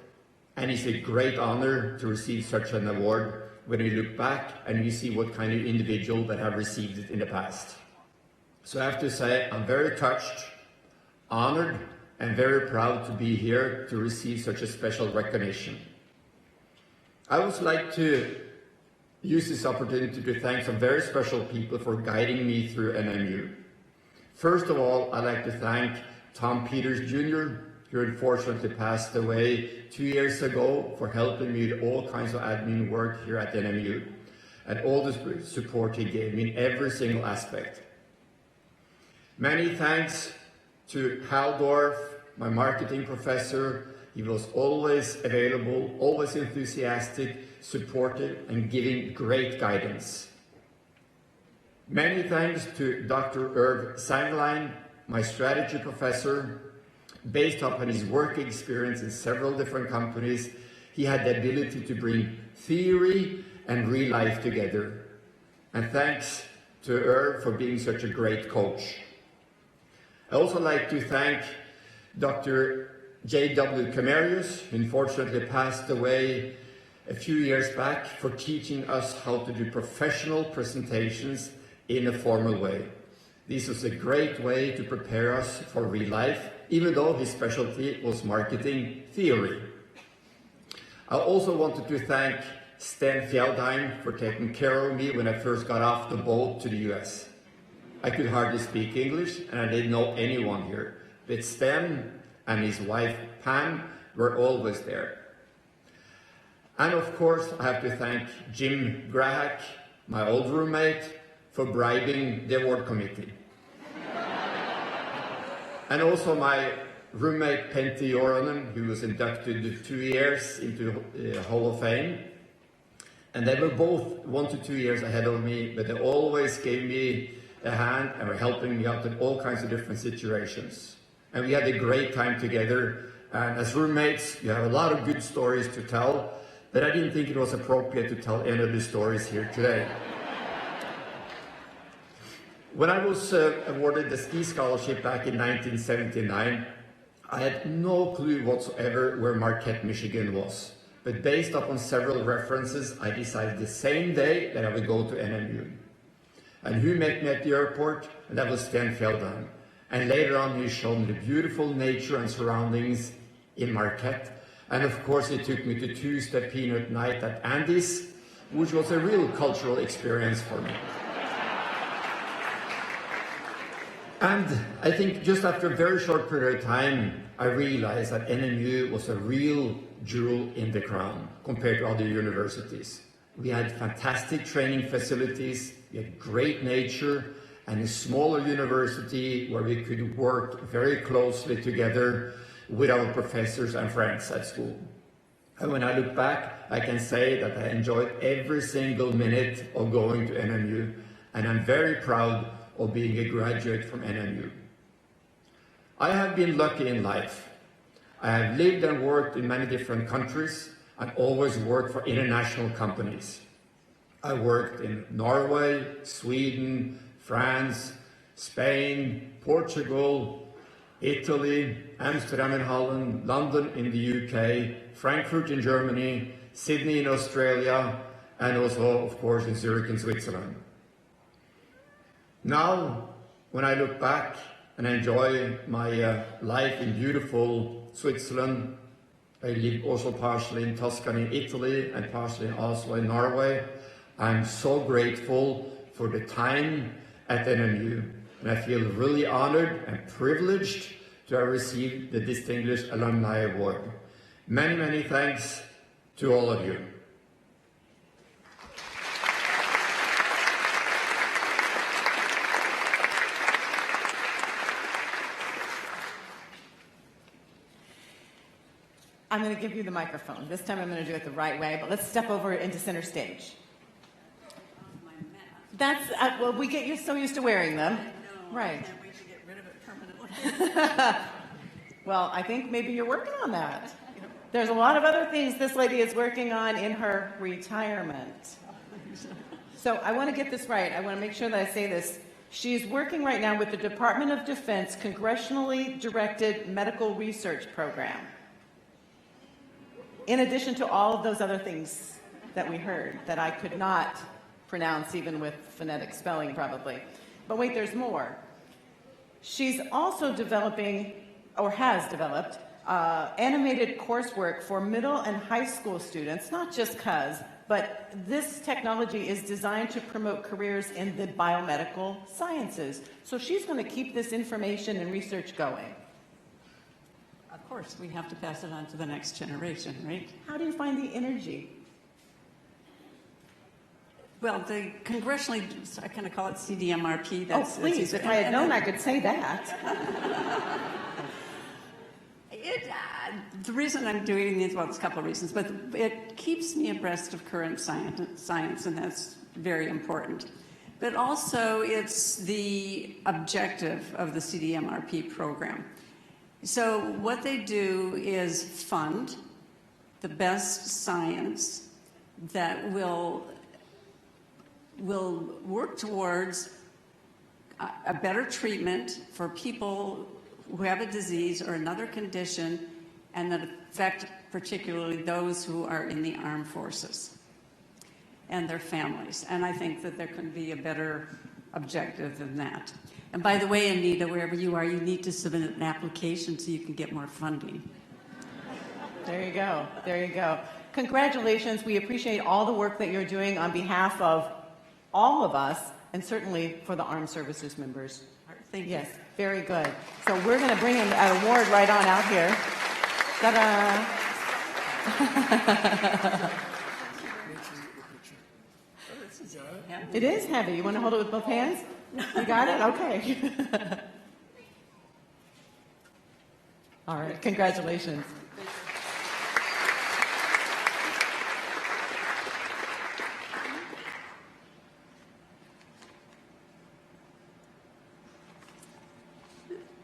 and it's a great honor to receive such an award when we look back and we see what kind of individual that have received it in the past. So I have to say, I'm very touched, honored, and very proud to be here to receive such a special recognition. I would like to use this opportunity to thank some very special people for guiding me through NMU. First of all, I'd like to thank Tom Peters Jr., who unfortunately passed away 2 years ago, for helping me with all kinds of admin work here at NMU, and all the support he gave me in every single aspect. Many thanks to Hal Dorf, my marketing professor. He was always available, always enthusiastic, supportive, and giving great guidance. Many thanks to Dr. Irv Sanglein, my strategy professor. Based upon his work experience in several different companies, he had the ability to bring theory and real life together. And thanks to Irv for being such a great coach. I also like to thank Dr. J.W. Camarius, who unfortunately passed away a few years back, for teaching us how to do professional presentations in a formal way. This was a great way to prepare us for real life, even though his specialty was marketing theory. I also wanted to thank Sten Fjeldheim for taking care of me when I first got off the boat to the US. I could hardly speak English and I didn't know anyone here, but Sten and his wife Pam were always there. And of course, I have to thank Jim Grahak, my old roommate, for bribing the award committee. And also my roommate Pentti Joronen, who was inducted 2 years into the Hall of Fame. And they were both 1 to 2 years ahead of me, but they always gave me a hand and were helping me out in all kinds of different situations. And we had a great time together. And as roommates, you have a lot of good stories to tell, but I didn't think it was appropriate to tell any of the stories here today. When I was awarded the ski scholarship back in 1979, I had no clue whatsoever where Marquette, Michigan was. But based upon several references, I decided the same day that I would go to NMU. And who met me at the airport? And that was Sten Fjeldheim. And later on, he showed me the beautiful nature and surroundings in Marquette. And of course, he took me to Tuesday Peanut Night at Andy's, which was a real cultural experience for me. And I think just after a very short period of time, I realized that NMU was a real jewel in the crown compared to other universities. We had fantastic training facilities, we had great nature, and a smaller university where we could work very closely together with our professors and friends at school. And when I look back, I can say that I enjoyed every single minute of going to NMU, and I'm very proud of being a graduate from NMU. I have been lucky in life. I have lived and worked in many different countries and always worked for international companies. I worked in Norway, Sweden, France, Spain, Portugal, Italy, Amsterdam in Holland, London in the UK, Frankfurt in Germany, Sydney in Australia, and also, of course, in Zurich in Switzerland. Now, when I look back and enjoy my life in beautiful Switzerland, I live also partially in Tuscany, Italy, and partially also in Norway. I'm so grateful for the time at NMU, and I feel really honored and privileged to have received the Distinguished Alumni Award. Many, many thanks to all of you. I'm going to give you the microphone. This time I'm going to do it the right way, but let's step over into center stage. That's, well, we get so used to wearing them. Right. Can't wait to get rid of it permanently. Well, I think maybe you're working on that. There's a lot of other things this lady is working on in her retirement. So I want to get this right. I want to make sure that I say this. She's working right now with the Department of Defense Congressionally Directed Medical Research Program. In addition to all of those other things that we heard that I could not pronounce even with phonetic spelling probably. But wait, there's more. She's also developing, or has developed, animated coursework for middle and high school students, not just cuz, but this technology is designed to promote careers in the biomedical sciences. So she's going to keep this information and research going. Of course, we have to pass it on to the next generation, right? How do you find the energy? Well, the congressionally, I kind of call it CDMRP. That's, oh, please, if I had known I could say that. The reason I'm doing this, well, it's a couple of reasons, but it keeps me abreast of current science, and that's very important. But also, it's the objective of the CDMRP program. So what they do is fund the best science that will work towards a better treatment for people who have a disease or another condition and that affect particularly those who are in the armed forces and their families. And I think that there can be a better objective than that. And by the way, Anita, wherever you are, you need to submit an application so you can get more funding. There you go. There you go. Congratulations. We appreciate all the work that you're doing on behalf of all of us, and certainly for the armed services members. Thank you. Yes, very good. So we're going to bring an award right on out here. Ta-da! It is heavy. You want to hold it with both hands? You got it? Okay. All right. Congratulations.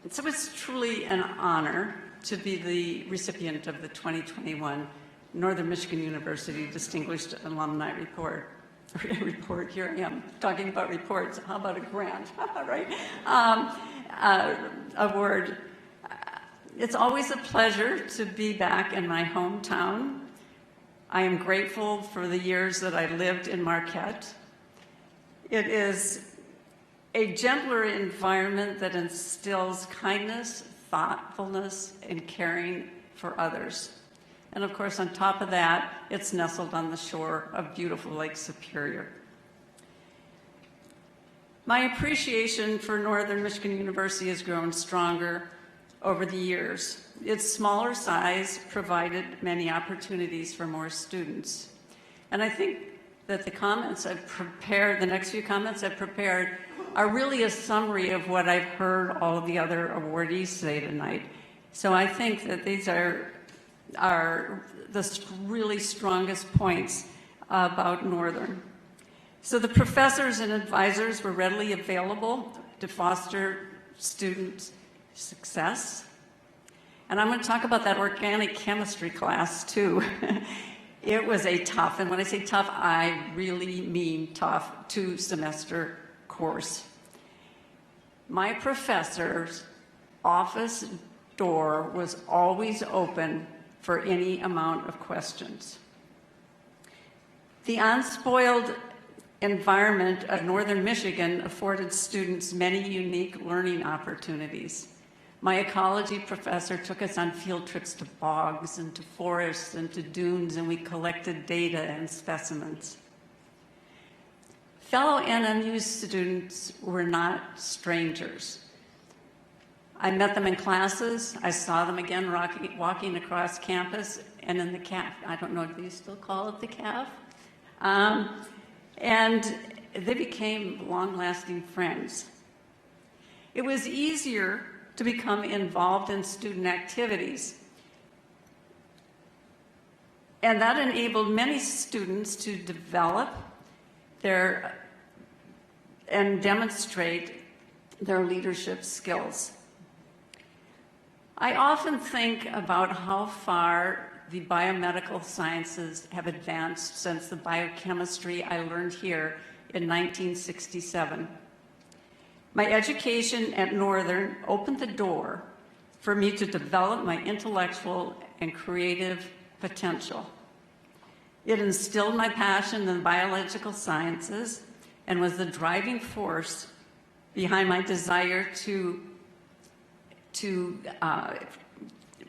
So it's truly an honor to be the recipient of the 2021 Northern Michigan University Distinguished Alumni Report. Here I am talking about reports. How about a grant? Right? Award. It's always a pleasure to be back in my hometown. I am grateful for the years that I lived in Marquette. It is a gentler environment that instills kindness, thoughtfulness, and caring for others. And of course, on top of that, it's nestled on the shore of beautiful Lake Superior. My appreciation for Northern Michigan University has grown stronger over the years. Its smaller size provided many opportunities for more students. And I think that the comments I've prepared, the next few comments I've prepared, are really a summary of what I've heard all of the other awardees say tonight. So I think that these are are the really strongest points about Northern. So the professors and advisors were readily available to foster student success. And I'm going to talk about that organic chemistry class too. It was a tough, and when I say tough, I really mean tough, 2-semester course. My professor's office door was always open for any amount of questions. The unspoiled environment of Northern Michigan afforded students many unique learning opportunities. My ecology professor took us on field trips to bogs and to forests and to dunes, and we collected data and specimens. Fellow NMU students were not strangers. I met them in classes. I saw them again walking across campus and in the CAF. I don't know, do you still call it the CAF? And they became long-lasting friends. It was easier to become involved in student activities. And that enabled many students to develop and demonstrate their leadership skills. I often think about how far the biomedical sciences have advanced since the biochemistry I learned here in 1967. My education at Northern opened the door for me to develop my intellectual and creative potential. It instilled my passion in the biological sciences and was the driving force behind my desire to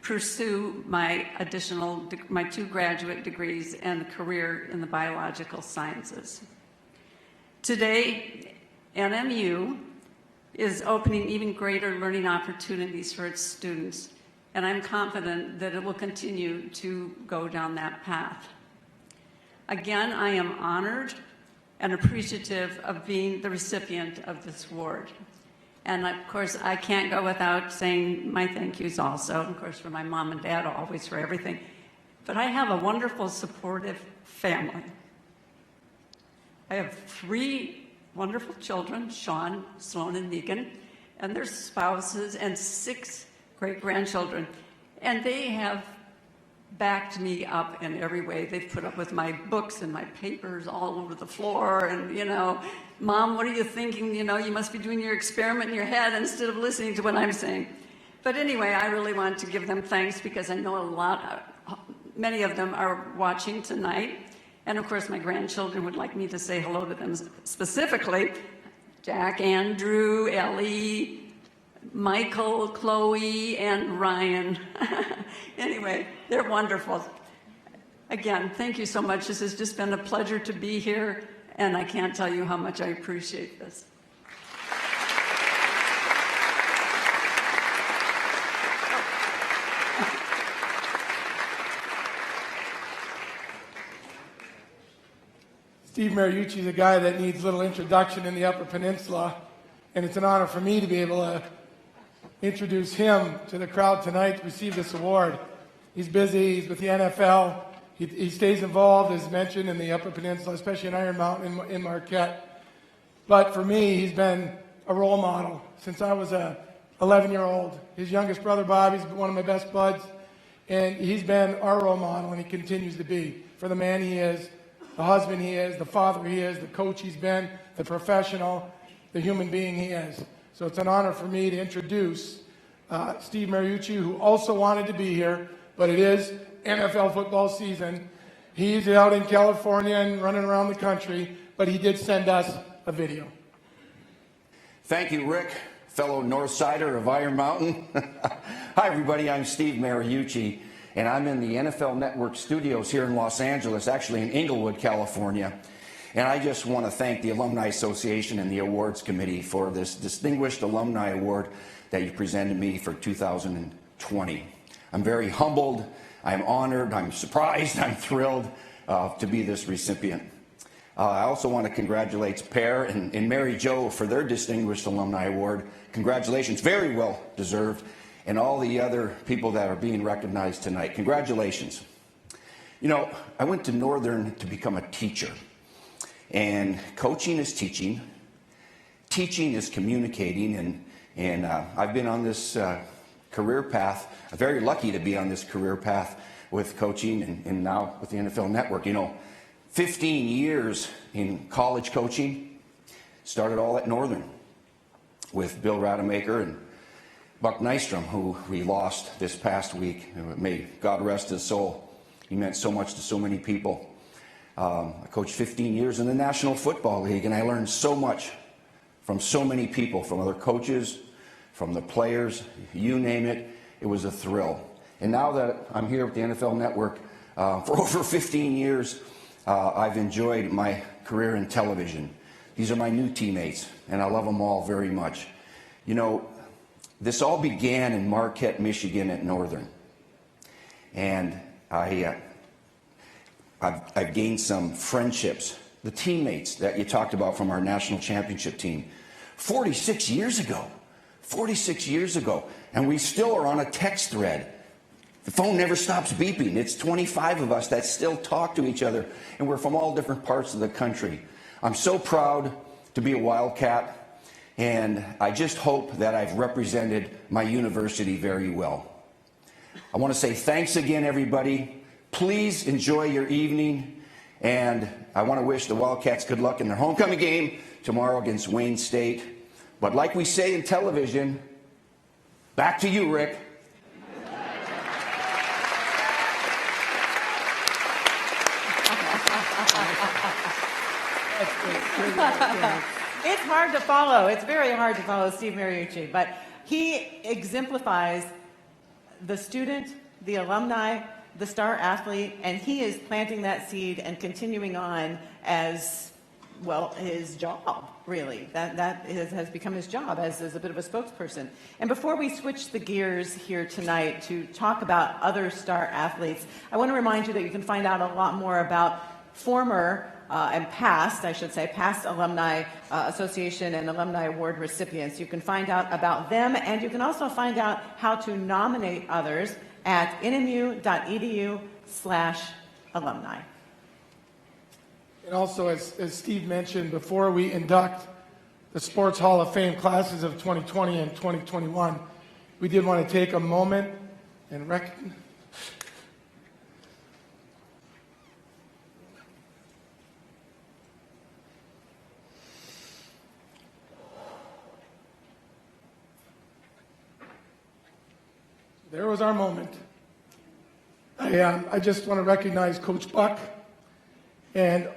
pursue my 2 graduate degrees and career in the biological sciences. Today, NMU is opening even greater learning opportunities for its students, and I'm confident that it will continue to go down that path. Again, I am honored and appreciative of being the recipient of this award. And of course, I can't go without saying my thank yous also, of course, for my mom and dad, always for everything. But I have a wonderful, supportive family. I have 3 wonderful children, Sean, Sloan, and Negan, and their spouses, and 6 great-grandchildren. And they have backed me up in every way. They've put up with my books and my papers all over the floor, and, Mom, what are you thinking? You must be doing your experiment in your head instead of listening to what I'm saying. But anyway, I really want to give them thanks because I know many of them are watching tonight. And of course, my grandchildren would like me to say hello to them specifically. Jack, Andrew, Ellie, Michael, Chloe, and Ryan. Anyway, they're wonderful. Again, thank you so much. This has just been a pleasure to be here, and I can't tell you how much I appreciate this. Steve Mariucci is a guy that needs little introduction in the Upper Peninsula, and it's an honor for me to be able to introduce him to the crowd tonight to receive this award. He's busy, he's with the NFL, he stays involved, as mentioned, in the Upper Peninsula, especially in Iron Mountain in Marquette. But for me, he's been a role model since I was a 11-year-old. His youngest brother, Bobby's one of my best buds, and he's been our role model, and he continues to be, for the man he is, the husband he is, the father he is, the coach he's been, the professional, the human being he is. So it's an honor for me to introduce Steve Mariucci, who also wanted to be here, but it is NFL football season. He's out in California and running around the country, but he did send us a video. Thank you, Rick, fellow Northsider of Iron Mountain. Hi, everybody. I'm Steve Mariucci, and I'm in the NFL Network studios here in Los Angeles, actually in Inglewood, California. And I just want to thank the Alumni Association and the Awards Committee for this Distinguished Alumni Award that you presented me for 2020. I'm very humbled, I'm honored, I'm surprised, I'm thrilled to be this recipient. I also want to congratulate Per and Mary Jo for their Distinguished Alumni Award. Congratulations, very well deserved. and all the other people that are being recognized tonight. Congratulations. You know, I went to Northern to become a teacher, and coaching is teaching. Teaching is communicating, and I've been on this career path. I'm very lucky to be on this career path with coaching and now with the NFL Network. You know, 15 years in college coaching, started all at Northern with Bill Rademacher and Buck Nystrom, who we lost this past week. May God rest his soul. He meant so much to so many people. I coached 15 years in the National Football League, and I learned so much from so many people, from other coaches, from the players, you name it. It was a thrill. And now that I'm here with the NFL Network for over 15 years, I've enjoyed my career in television. These are my new teammates, and I love them all very much. You know, this all began in Marquette, Michigan at Northern. And I've gained some friendships. The teammates that you talked about from our national championship team, 46 years ago, and we still are on a text thread. The phone never stops beeping. It's 25 of us that still talk to each other, and we're from all different parts of the country. I'm so proud to be a Wildcat, and I just hope that I've represented my university very well. I want to say thanks again, everybody. Please enjoy your evening, and I want to wish the Wildcats good luck in their homecoming game tomorrow against Wayne State. But like we say in television, back to you, Rick. It's hard to follow. It's very hard to follow Steve Mariucci, but he exemplifies the student, the alumni, the star athlete, and he is planting that seed and continuing on as, well, his job, really. That has become his job as a bit of a spokesperson. And before we switch the gears here tonight to talk about other star athletes, I want to remind you that you can find out a lot more about former and past, I should say, past Alumni Association and Alumni Award recipients. You can find out about them, and you can also find out how to nominate others at nmu.edu/alumni. And also, as Steve mentioned, before we induct the Sports Hall of Fame classes of 2020 and 2021, we did want to take a moment and recognize. There was our moment. I just want to recognize Coach Buck and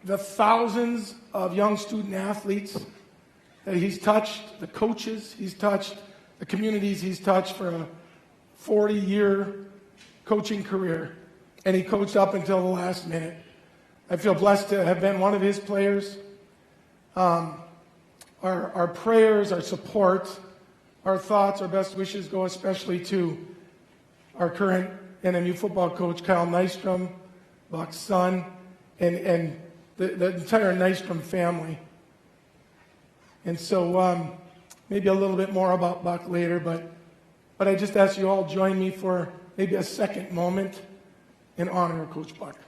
the thousands of young student athletes that he's touched, the coaches he's touched, the communities he's touched for a 40-year coaching career. And he coached up until the last minute. I feel blessed to have been one of his players. Our prayers, our support, our thoughts, our best wishes go especially to our current NMU football coach, Kyle Nystrom, Buck's son, and the entire Nystrom family. And so maybe a little bit more about Buck later, but I just ask you all join me for maybe a second moment in honor of Coach Buck.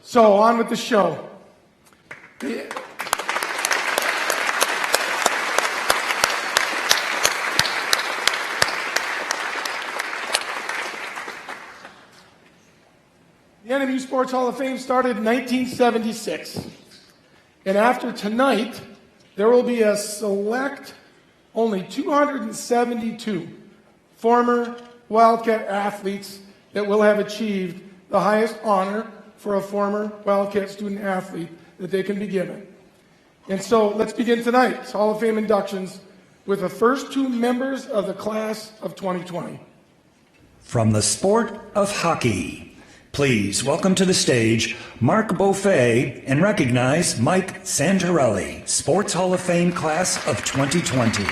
So on with the show. The NMU Sports Hall of Fame started in 1976. And after tonight, there will be a select, only 272 former Wildcat athletes that will have achieved the highest honor for a former Wildcat student athlete that they can be given. And so let's begin tonight's Hall of Fame inductions with the first two members of the class of 2020. From the sport of hockey, please welcome to the stage Mark Beaufet and recognize Mike Santarelli, Sports Hall of Fame class of 2020.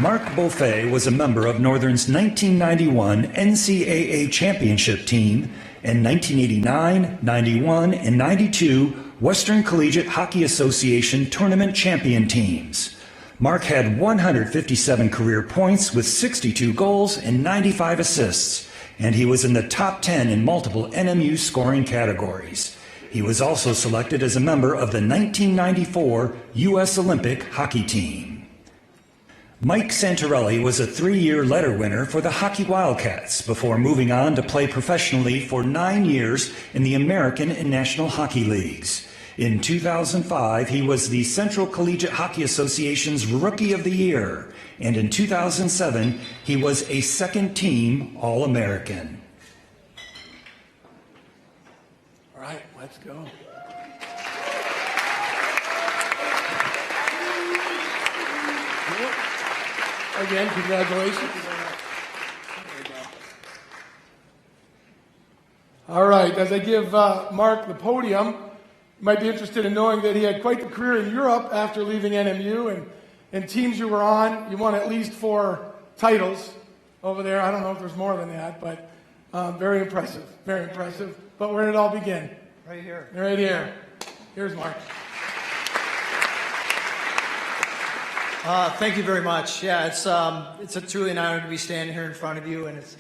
Mark Beaufet was a member of Northern's 1991 NCAA championship team and 1989, 91, and 92 Western Collegiate Hockey Association tournament champion teams. Mark had 157 career points with 62 goals and 95 assists, and he was in the top 10 in multiple NMU scoring categories. He was also selected as a member of the 1994 U.S. Olympic hockey team. Mike Santorelli was a 3-year letter winner for the Hockey Wildcats before moving on to play professionally for 9 years in the American and National Hockey Leagues. In 2005, he was the Central Collegiate Hockey Association's Rookie of the Year, and in 2007, he was a second-team All-American. All right, let's go. Again, congratulations. All right, as I give Mark the podium, you might be interested in knowing that he had quite the career in Europe after leaving NMU, and teams you were on, you won at least 4 titles over there. I don't know if there's more than that, but very impressive, very impressive. But where did it all begin? Right here. Right here. Here's Mark. Thank you very much. Yeah, it's truly an honor to be standing here in front of you, and it's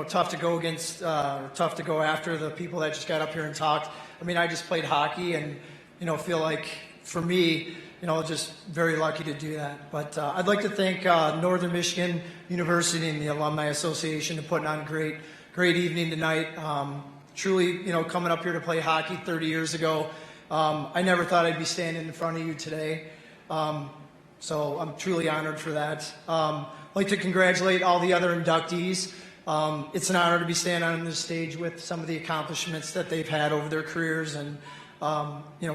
tough to go against, tough to go after the people that just got up here and talked. I mean, I just played hockey, and feel like for me, just very lucky to do that. But I'd like to thank Northern Michigan University and the Alumni Association for putting on a great evening tonight. Truly, coming up here to play hockey 30 years ago, I never thought I'd be standing in front of you today. So I'm truly honored for that. I'd like to congratulate all the other inductees. It's an honor to be standing on this stage with some of the accomplishments that they've had over their careers, and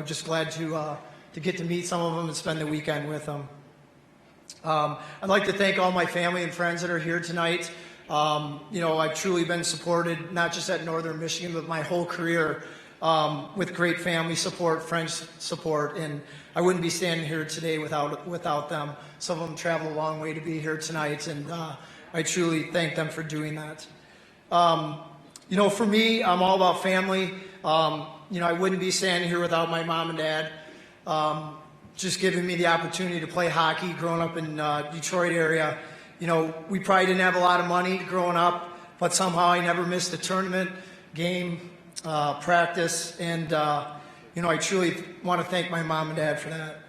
just glad to get to meet some of them and spend the weekend with them. I'd like to thank all my family and friends that are here tonight. I've truly been supported, not just at Northern Michigan, but my whole career, with great family support, friends support, and I wouldn't be standing here today without them. Some of them traveled a long way to be here tonight, and I truly thank them for doing that. For me, I'm all about family. I wouldn't be standing here without my mom and dad, just giving me the opportunity to play hockey growing up in Detroit area. We probably didn't have a lot of money growing up, but somehow I never missed a tournament, game, practice, and I truly want to thank my mom and dad for that.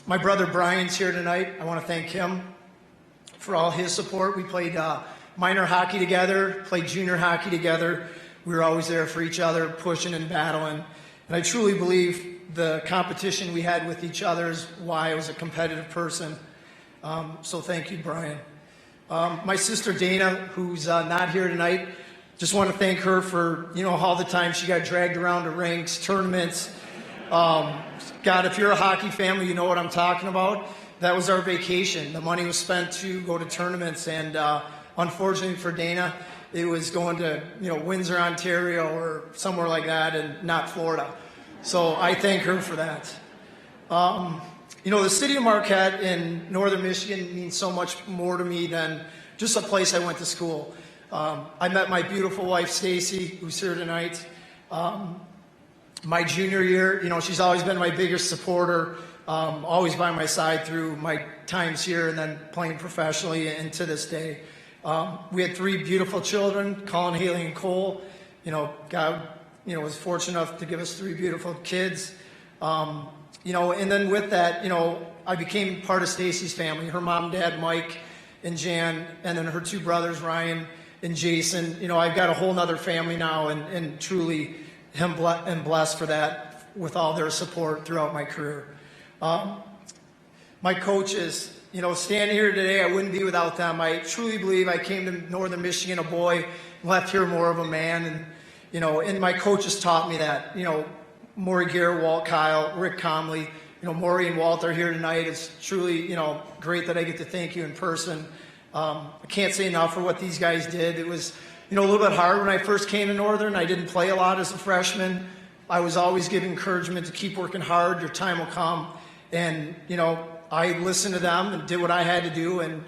My brother Brian's here tonight. I want to thank him for all his support. We played minor hockey together, played junior hockey together. We were always there for each other, pushing and battling. And I truly believe the competition we had with each other is why I was a competitive person. So thank you, Brian. My sister Dana, who's not here tonight, just want to thank her for, all the time she got dragged around to rinks, tournaments. God, if you're a hockey family, you know what I'm talking about. That was our vacation. The money was spent to go to tournaments, and unfortunately for Dana, it was going to, Windsor, Ontario, or somewhere like that, and not Florida. So I thank her for that. The city of Marquette in Northern Michigan means so much more to me than just a place I went to school. I met my beautiful wife, Stacy, who's here tonight. My junior year, she's always been my biggest supporter, always by my side through my times here and then playing professionally and to this day. We had 3 beautiful children, Colin, Haley, and Cole. God, was fortunate enough to give us 3 beautiful kids. And then with that, I became part of Stacy's family, her mom, dad, Mike, and Jan, and then her 2 brothers, Ryan and Jason. I've got a whole nother family now, and truly am blessed for that with all their support throughout my career. My coaches, standing here today, I wouldn't be without them. I truly believe I came to Northern Michigan a boy, left here more of a man, and my coaches taught me that. Maury Gear, Walt Kyle, Rick Comley, Maury and Walt are here tonight. It's truly, great that I get to thank you in person. I can't say enough for what these guys did. It was, a little bit hard when I first came to Northern. I didn't play a lot as a freshman. I was always given encouragement to keep working hard. Your time will come. And, I listened to them and did what I had to do, and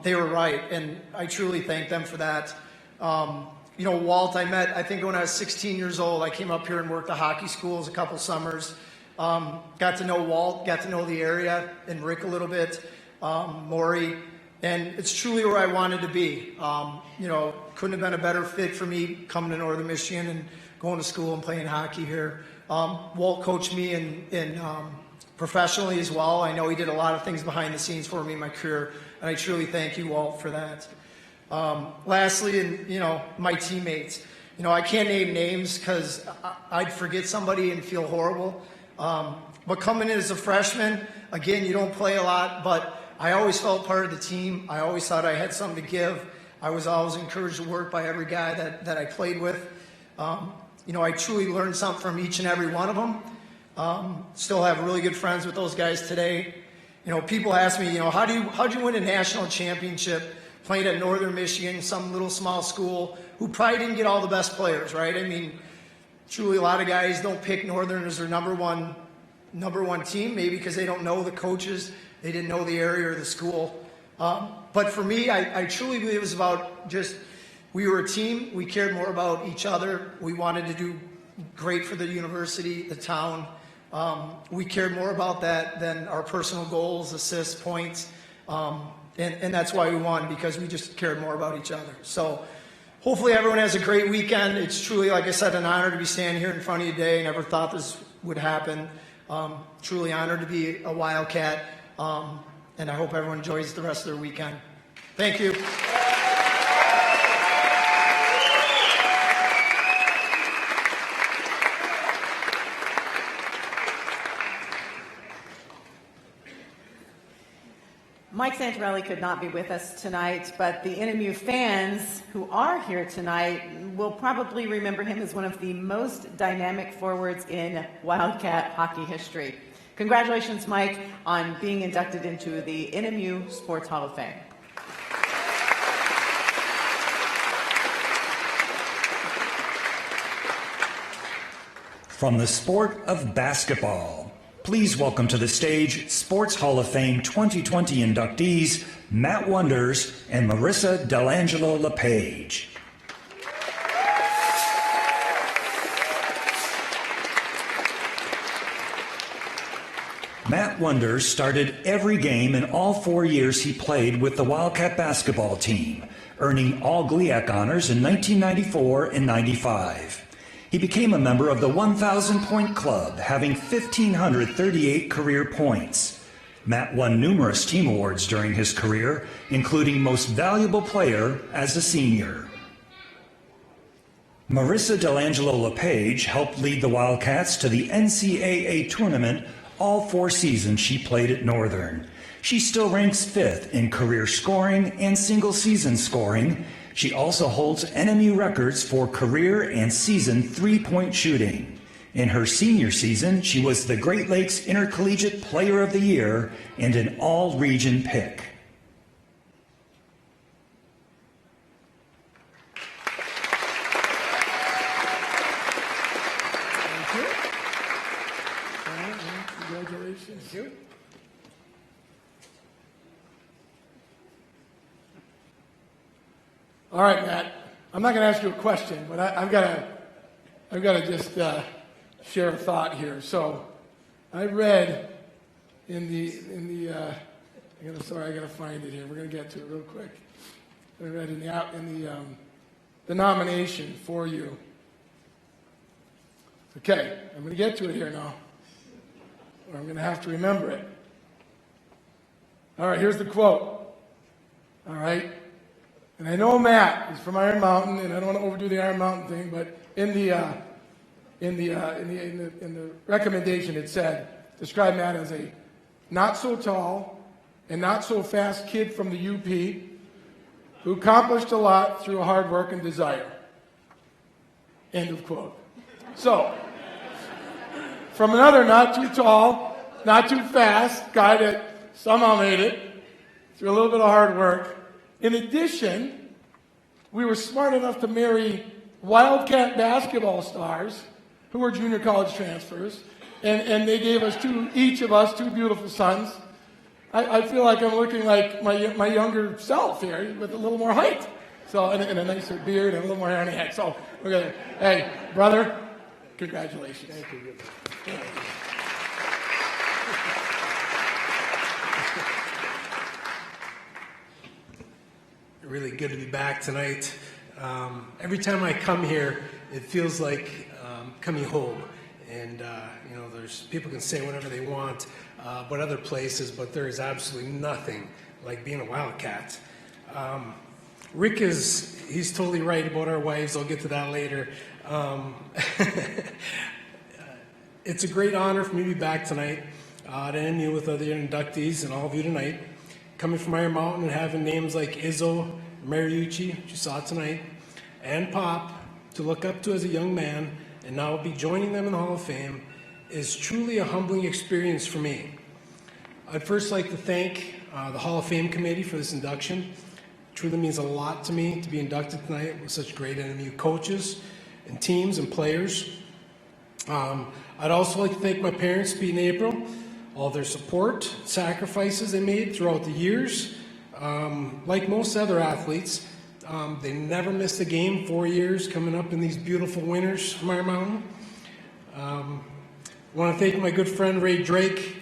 they were right. And I truly thank them for that. Walt, I think when I was 16 years old, I came up here and worked at hockey schools a couple summers. Got to know Walt, got to know the area, and Rick a little bit, Maury. And it's truly where I wanted to be. Couldn't have been a better fit for me coming to Northern Michigan and going to school and playing hockey here. Walt coached me in professionally as well. I know he did a lot of things behind the scenes for me in my career, and I truly thank you, Walt, for that. Lastly, and my teammates. I can't name names because I'd forget somebody and feel horrible. But coming in as a freshman, again, you don't play a lot, but I always felt part of the team. I always thought I had something to give. I was always encouraged to work by every guy that I played with. I truly learned something from each and every one of them. Still have really good friends with those guys today. People ask me, how'd you win a national championship playing at Northern Michigan, some little small school who probably didn't get all the best players, right? I mean, truly a lot of guys don't pick Northern as their number one team, maybe because they don't know the coaches, they didn't know the area or the school. But for me, I truly believe it was about just, we were a team, we cared more about each other, we wanted to do great for the university, the town. We cared more about that than our personal goals, assists, points, and that's why we won, because we just cared more about each other. So hopefully everyone has a great weekend. It's truly, like I said, an honor to be standing here in front of you today. Never thought this would happen. Truly honored to be a Wildcat, and I hope everyone enjoys the rest of their weekend. Thank you. Mike Santorelli could not be with us tonight, but the NMU fans who are here tonight will probably remember him as one of the most dynamic forwards in Wildcat hockey history. Congratulations, Mike, on being inducted into the NMU Sports Hall of Fame. From the sport of basketball, please welcome to the stage Sports Hall of Fame 2020 inductees Matt Wonders and Marissa Delangelo LePage. Matt Wonders started every game in all 4 years he played with the Wildcat basketball team, earning all GLIAC honors in 1994 and 95. He became a member of the 1,000-point club, having 1,538 career points. Matt won numerous team awards during his career, including Most Valuable Player as a senior. Marissa Delangelo LePage helped lead the Wildcats to the NCAA tournament all 4 seasons she played at Northern. She still ranks 5th in career scoring and single-season scoring. She also holds NMU records for career and season three-point shooting. In her senior season, she was the Great Lakes Intercollegiate Player of the Year and an all-region pick. Congratulations. Thank you. All right, Matt. I'm not going to ask you a question, but I've got to just share a thought here. So, I read I got to find it here. We're going to get to it real quick. I read in the nomination for you. Okay, I'm going to get to it here now, or I'm going to have to remember it. All right, here's the quote. All right. And I know Matt is from Iron Mountain, and I don't want to overdo the Iron Mountain thing, but in the recommendation it said, describe Matt as a not so tall and not so fast kid from the UP who accomplished a lot through hard work and desire. End of quote. So, from another not too tall, not too fast guy that somehow made it through a little bit of hard work. In addition, we were smart enough to marry Wildcat basketball stars who were junior college transfers and they gave us each of us two beautiful sons. I feel like I'm looking like my younger self here with a little more height. So, and a nicer beard and a little more hair on the head. So, okay. Hey, brother, congratulations. Thank you. Really good to be back tonight. Every time I come here, it feels like coming home. And you know, there's people can say whatever they want, but other places, but there is absolutely nothing like being a Wildcat. Rick he's totally right about our wives. I'll get to that later. It's a great honor for me to be back tonight at NMU with other inductees and all of you tonight. Coming from Iron Mountain and having names like Izzo, Mariucci, which you saw tonight, and Pop to look up to as a young man, and now be joining them in the Hall of Fame is truly a humbling experience for me. I'd first like to thank the Hall of Fame committee for this induction. It truly means a lot to me to be inducted tonight with such great NMU coaches and teams and players. I'd also like to thank my parents, Pete and April, all their support, sacrifices they made throughout the years. Like most other athletes, they never missed a game, 4 years coming up in these beautiful winters from Iron Mountain. I want to thank my good friend Ray Drake,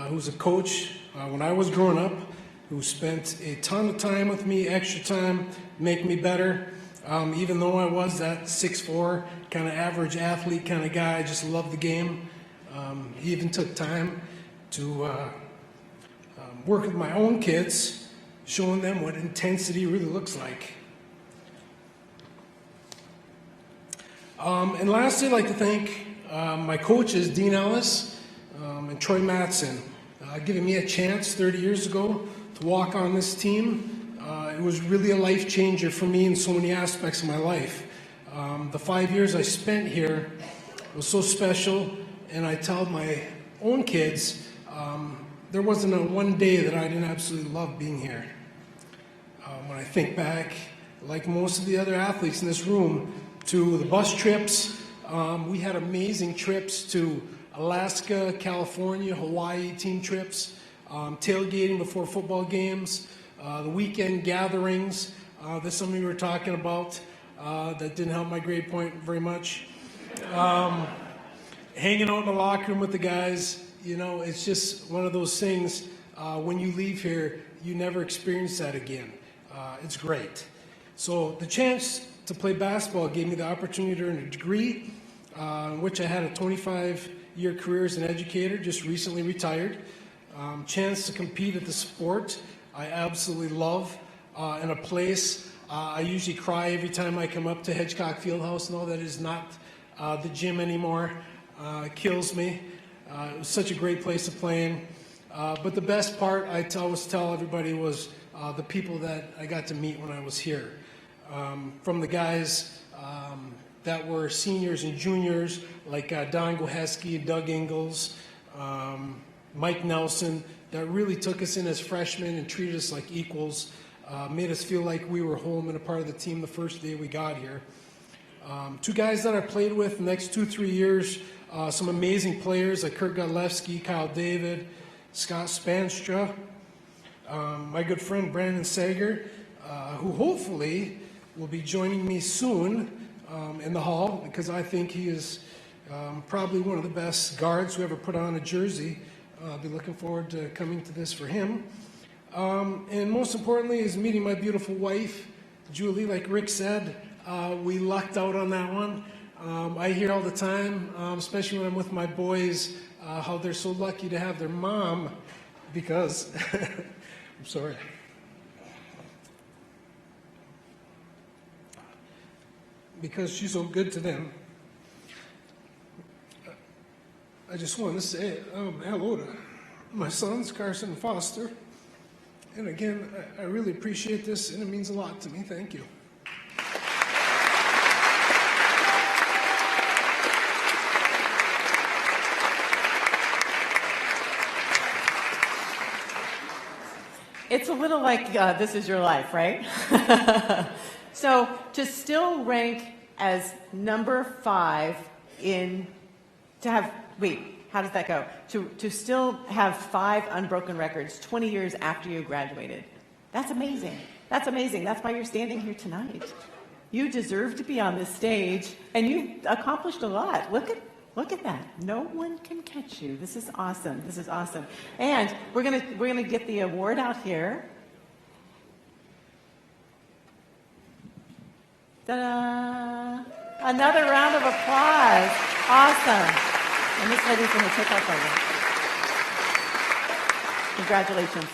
who's a coach when I was growing up, who spent a ton of time with me, extra time, making me better. Even though I was that 6'4", kind of average athlete kind of guy, I just loved the game. He even took time to work with my own kids, showing them what intensity really looks like. And lastly, I'd like to thank my coaches, Dean Ellis and Troy Mattson, giving me a chance 30 years ago to walk on this team. It was really a life changer for me in so many aspects of my life. The 5 years I spent here was so special, and I tell my own kids, there wasn't a one day that I didn't absolutely love being here. When I think back, like most of the other athletes in this room, to the bus trips, we had amazing trips to Alaska, California, Hawaii team trips, tailgating before football games, the weekend gatherings that some of you were talking about that didn't help my grade point very much. Hanging out in the locker room with the guys, you know, it's just one of those things, when you leave here, you never experience that again. It's great. So the chance to play basketball gave me the opportunity to earn a degree, in which I had a 25-year career as an educator, just recently retired. Chance to compete at the sport I absolutely love, in a place I usually cry every time I come up to Hedgecock Fieldhouse. No, that is not the gym anymore. It kills me. It was such a great place to play in. But the best part, I always tell everybody, was the people that I got to meet when I was here. From the guys that were seniors and juniors, like Don Goheski, Doug Ingalls, Mike Nelson, that really took us in as freshmen and treated us like equals, made us feel like we were home and a part of the team the first day we got here. Two guys that I played with the next 2-3 years, some amazing players like Kurt Godlewski, Kyle David, Scott Spanstra, my good friend Brandon Sager, who hopefully will be joining me soon in the Hall, because I think he is probably one of the best guards who ever put on a jersey. I'll be looking forward to coming to this for him. And most importantly is meeting my beautiful wife, Julie. Like Rick said, we lucked out on that one. I hear all the time, especially when I'm with my boys, how they're so lucky to have their mom, because, I'm sorry. Because she's so good to them. I just want to say hello to my sons, Carson and Foster. And again, I really appreciate this, and it means a lot to me. Thank you. It's a little like This Is Your Life, right? So to still rank as number 5 in, to have, wait, How does that go? To still have 5 unbroken records 20 years after you graduated. That's amazing. That's amazing. That's why you're standing here tonight. You deserve to be on this stage, and you've accomplished a lot. Look at that. No one can catch you. This is awesome. This is awesome. And we're gonna get the award out here. Ta-da! Another round of applause. Awesome. And this lady's going to take our photo. Congratulations.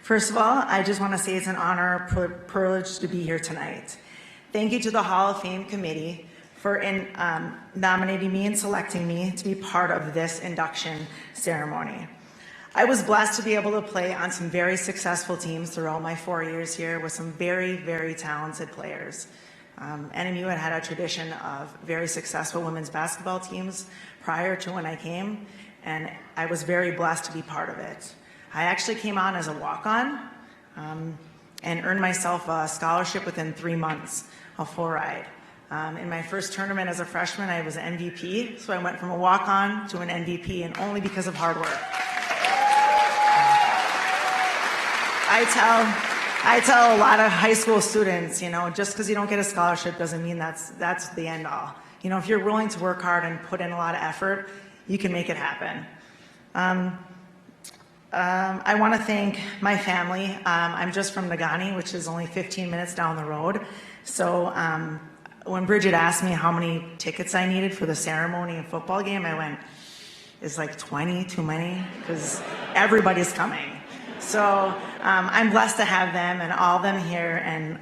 First of all, I just want to say it's an honor, privilege to be here tonight. Thank you to the Hall of Fame committee for nominating me and selecting me to be part of this induction ceremony. I was blessed to be able to play on some very successful teams throughout my 4 years here with some very, very talented players. NMU had a tradition of very successful women's basketball teams prior to when I came, and I was very blessed to be part of it. I actually came on as a walk-on and earned myself a scholarship within 3 months of full ride. In my first tournament as a freshman, I was an MVP, so I went from a walk-on to an MVP, and only because of hard work. I tell a lot of high school students, just because you don't get a scholarship doesn't mean that's the end all. If you're willing to work hard and put in a lot of effort, you can make it happen. I want to thank my family. I'm just from Nagani, which is only 15 minutes down the road. So when Bridget asked me how many tickets I needed for the ceremony and football game, I went, it's like 20 too many, because everybody's coming. So I'm blessed to have them and all of them here, and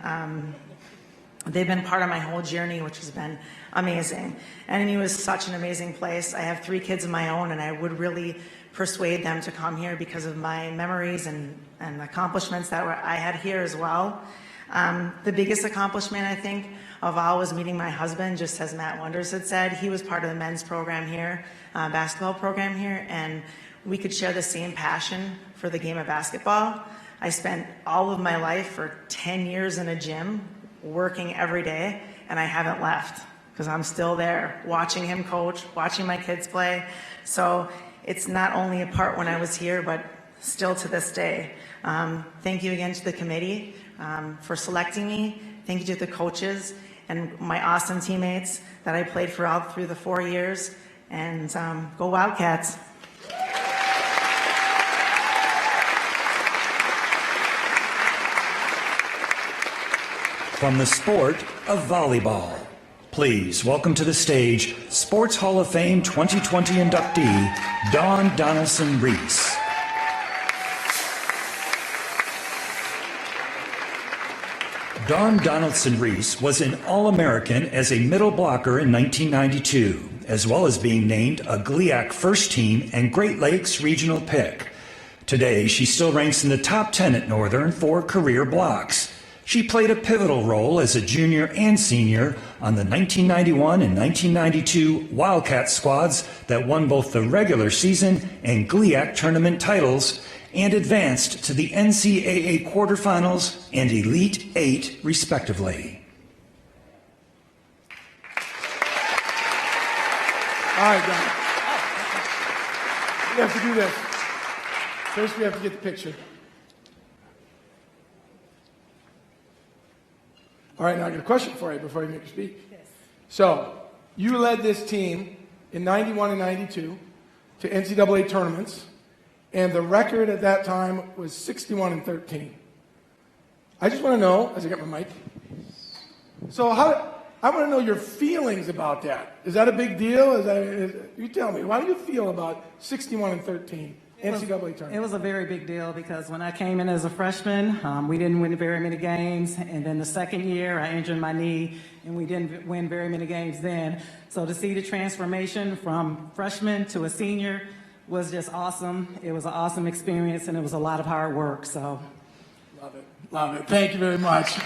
they've been part of my whole journey, which has been amazing. NMU is such an amazing place. I have 3 kids of my own, and I would really persuade them to come here because of my memories and accomplishments that I had here as well. The biggest accomplishment, I think, of all was meeting my husband, just as Matt Wonders had said. He was part of the men's program here, basketball program here, and we could share the same passion for the game of basketball. I spent all of my life for 10 years in a gym, working every day, and I haven't left because I'm still there, watching him coach, watching my kids play. So it's not only a part when I was here, but still to this day. Thank you again to the committee for selecting me. Thank you to the coaches and my awesome teammates that I played for all through the 4 years. And go Wildcats. From the sport of volleyball, please welcome to the stage Sports Hall of Fame 2020 inductee, Dawn Donaldson-Reese. Dawn Donaldson-Reese was an All-American as a middle blocker in 1992, as well as being named a GLIAC First Team and Great Lakes Regional Pick. Today, she still ranks in the top 10 at Northern for career blocks. She played a pivotal role as a junior and senior on the 1991 and 1992 Wildcat squads that won both the regular season and GLIAC tournament titles and advanced to the NCAA quarterfinals and Elite Eight, respectively. All right, Don. We have to do this. First, we have to get the picture. All right, now I got a question for you before you make your speech. Yes. So, you led this team in 91 and 92 to NCAA tournaments, and the record at that time was 61 and 13. I just want to know, as I get my mic, so I want to know your feelings about that. Is that a big deal? You tell me, how do you feel about 61 and 13? NCAA tournament. It was a very big deal because when I came in as a freshman, we didn't win very many games. And then the second year, I injured my knee, and we didn't win very many games then. So to see the transformation from freshman to a senior was just awesome. It was an awesome experience, and it was a lot of hard work. So, love it, love it. Thank you very much.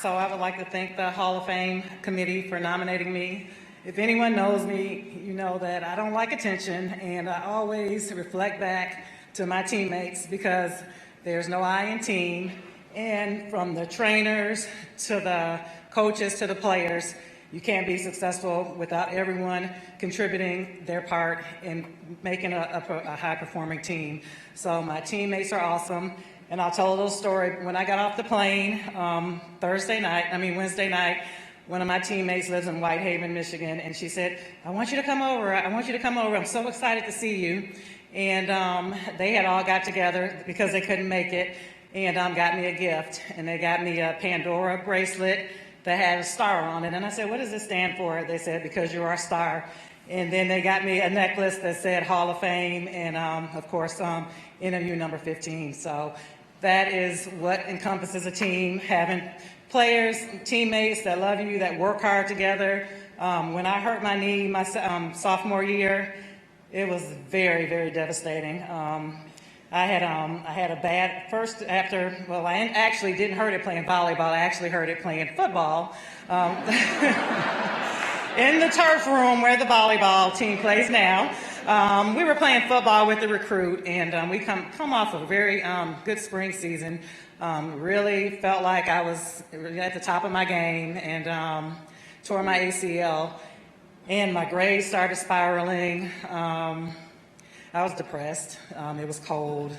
So I would like to thank the Hall of Fame committee for nominating me If anyone knows me, you know that I don't like attention, and I always reflect back to my teammates because there's no I in team. And from the trainers to the coaches to the players, you can't be successful without everyone contributing their part in making a high-performing team. So my teammates are awesome, and I'll tell a little story. When I got off the plane Wednesday night, one of my teammates lives in Whitehaven, Michigan, and she said, I want you to come over. I want you to come over. I'm so excited to see you. And they had all got together because they couldn't make it and got me a gift. And they got me a Pandora bracelet that had a star on it. And I said, what does this stand for? They said, because you're our star. And then they got me a necklace that said Hall of Fame and, of course, NMU number 15. So that is what encompasses a team, having players, teammates that love you, that work hard together. When I hurt my knee my sophomore year, it was very, very devastating. I had a bad first after, well, I actually didn't hurt it playing volleyball. I actually hurt it playing football. In the turf room where the volleyball team plays now. We were playing football with the recruit, and we come off of a very good spring season. Really felt like I was at the top of my game, and tore my ACL, and my grades started spiraling. I was depressed. It was cold.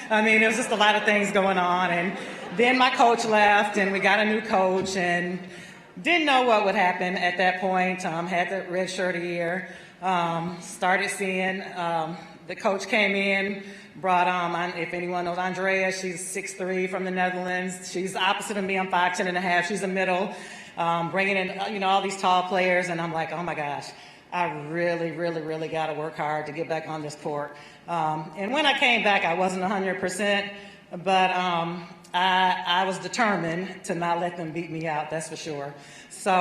I mean, there was just a lot of things going on. And then my coach left, and we got a new coach, and didn't know what would happen at that point. Had the redshirt a year. Started seeing the coach came in, brought if anyone knows Andrea, she's 6'3" from the Netherlands. She's opposite of me. I'm 5'10" and a half. She's a middle, bringing in all these tall players, and I'm like, oh my gosh. I really, really, really got to work hard to get back on this court. And when I came back, I wasn't 100%, but I was determined to not let them beat me out, that's for sure. So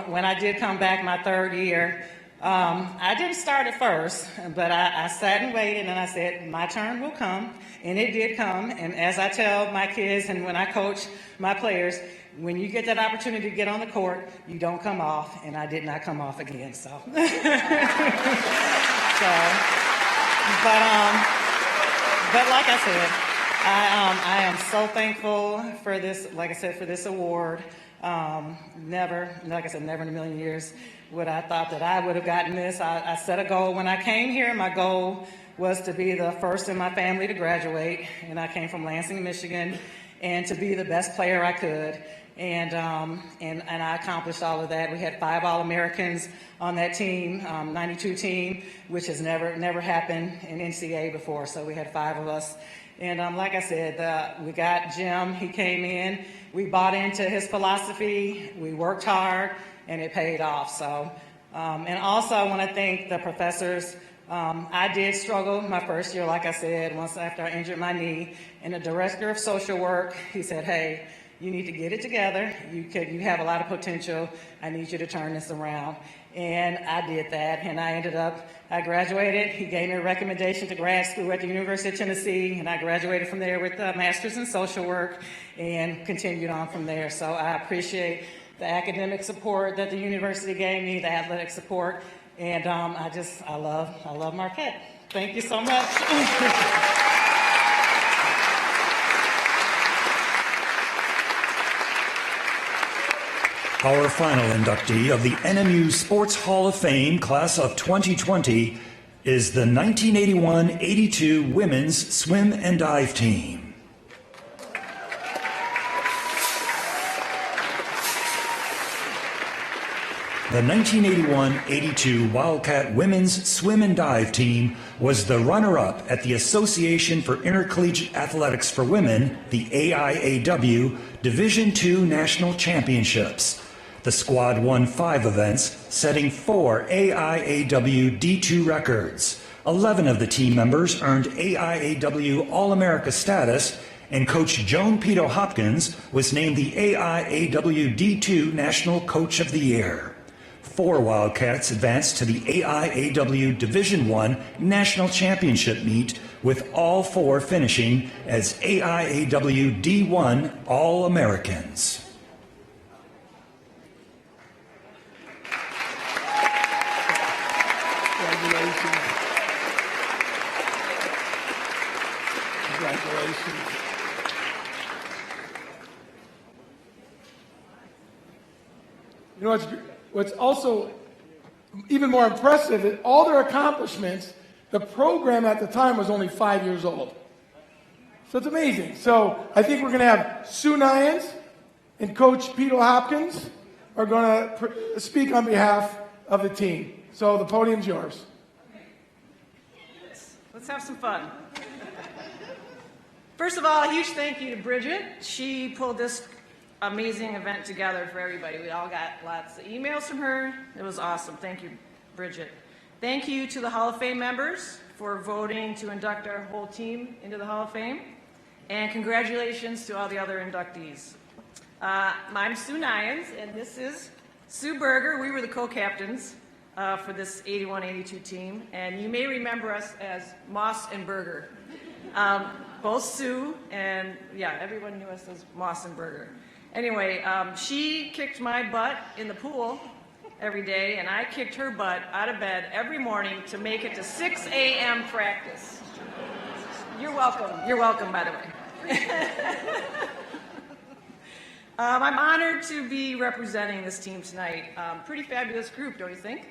when I did come back my third year, I didn't start at first, but I sat and waited, and I said, my turn will come, and it did come. And as I tell my kids and when I coach my players, when you get that opportunity to get on the court, you don't come off, and I did not come off again, so. But like I said, I am so thankful for this, like I said, for this award. Never in a million years would I thought that I would have gotten this. I set a goal when I came here. My goal was to be the first in my family to graduate, and I came from Lansing, Michigan, and to be the best player I could. And I accomplished all of that. We had 5 All-Americans on that team, 92 team, which has never happened in NCAA before. So we had 5 of us. And like I said, we got Jim. He came in. We bought into his philosophy. We worked hard, and it paid off. So, and also I want to thank the professors. I did struggle my first year, like I said, once after I injured my knee. And the director of social work, he said, hey, you need to get it together. You have a lot of potential. I need you to turn this around. And I did that, and I graduated. He gave me a recommendation to grad school at the University of Tennessee, and I graduated from there with a master's in social work and continued on from there. So I appreciate the academic support that the university gave me, the athletic support, and I love Marquette. Thank you so much. Our final inductee of the NMU Sports Hall of Fame class of 2020 is the 1981-82 Women's Swim and Dive Team. The 1981-82 Wildcat Women's Swim and Dive Team was the runner-up at the Association for Intercollegiate Athletics for Women, the AIAW, Division II National Championships. The squad won 5 events, setting 4 AIAW D2 records. 11 of the team members earned AIAW All-America status, and coach Joan Pito Hopkins was named the AIAW D2 National Coach of the Year. 4 Wildcats advanced to the AIAW Division I National Championship meet, with all 4 finishing as AIAW D1 All-Americans. Congratulations. You know what's also even more impressive is all their accomplishments. The program at the time was only 5 years old. So it's amazing. So I think we're going to have Sue Nyans and Coach Peter Hopkins are going to speak on behalf of the team. So the podium's yours. Let's have some fun. First of all, a huge thank you to Bridget. She pulled this amazing event together for everybody. We all got lots of emails from her. It was awesome. Thank you, Bridget. Thank you to the Hall of Fame members for voting to induct our whole team into the Hall of Fame. And congratulations to all the other inductees. I'm Sue Nyans, and this is Sue Berger. We were the co-captains for this 81-82 team, and you may remember us as Moss and Berger. Both Sue and, yeah, everyone knew us as Moss and Berger. Anyway, she kicked my butt in the pool every day, and I kicked her butt out of bed every morning to make it to 6 a.m. practice. You're welcome. You're welcome, by the way. I'm honored to be representing this team tonight. Pretty fabulous group, don't you think?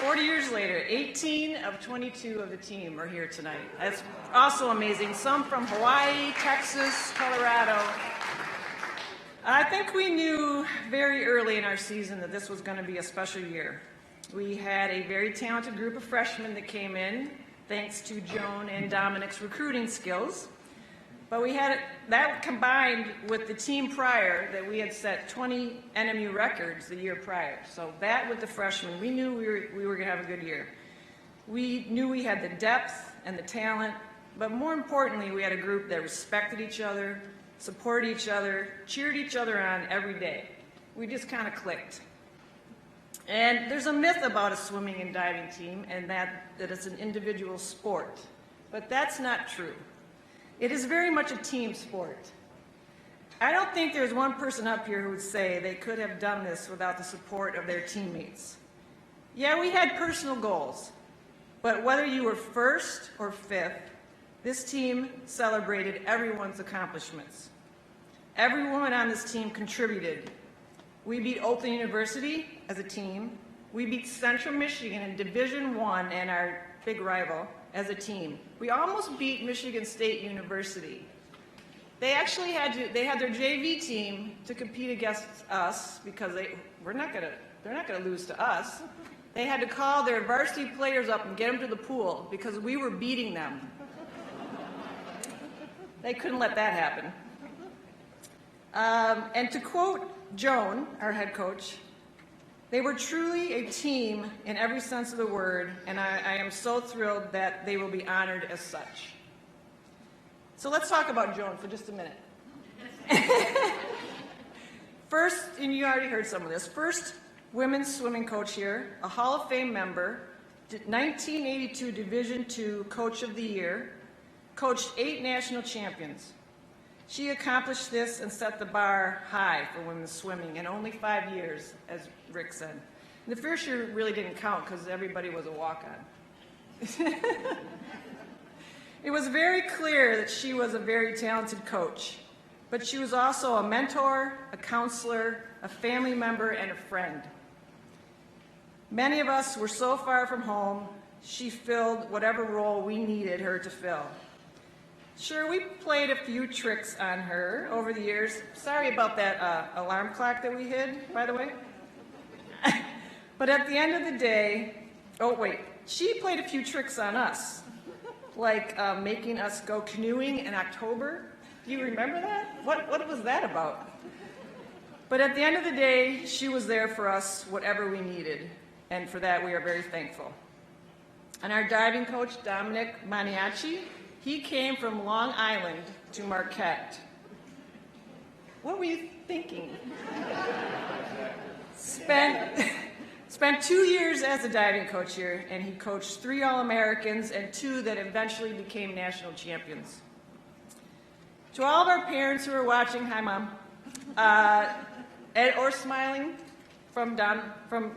40 years later, 18 of 22 of the team are here tonight. That's also amazing. Some from Hawaii, Texas, Colorado. I think we knew very early in our season that this was going to be a special year. We had a very talented group of freshmen that came in, thanks to Joan and Dominic's recruiting skills. But we had that combined with the team prior that we had set 20 NMU records the year prior. So that with the freshmen, we knew we were going to have a good year. We knew we had the depth and the talent, but more importantly, we had a group that respected each other, supported each other, cheered each other on every day. We just kind of clicked. And there's a myth about a swimming and diving team, and that it's an individual sport. But that's not true. It is very much a team sport. I don't think there's one person up here who would say they could have done this without the support of their teammates. Yeah, we had personal goals, but whether you were first or fifth, this team celebrated everyone's accomplishments. Every woman on this team contributed. We beat Oakland University as a team. We beat Central Michigan in Division I and our big rival as a team. We almost beat Michigan State University. They actually had their JV team to compete against us because they're not gonna lose to us. They had to call their varsity players up and get them to the pool because we were beating them. They couldn't let that happen. And to quote Joan, our head coach, they were truly a team in every sense of the word, and I am so thrilled that they will be honored as such. So let's talk about Joan for just a minute. First, and you already heard some of this, first women's swimming coach here, a Hall of Fame member, 1982 Division II Coach of the Year, coached 8 national champions. She accomplished this and set the bar high for women's swimming in only 5 years, as Rick said. And the first year really didn't count because everybody was a walk-on. It was very clear that she was a very talented coach, but she was also a mentor, a counselor, a family member, and a friend. Many of us were so far from home, she filled whatever role we needed her to fill. Sure, we played a few tricks on her over the years. Sorry about that alarm clock that we hid, by the way. But at the end of the day, oh wait, she played a few tricks on us, like making us go canoeing in October. Do you remember that? What was that about? But at the end of the day, she was there for us, whatever we needed, and for that we are very thankful. And our diving coach, Dominic Maniaci, he came from Long Island to Marquette. What were you thinking? Spent 2 years as a diving coach here, and he coached 3 All-Americans and 2 that eventually became national champions. To all of our parents who are watching, hi Mom, or smiling from down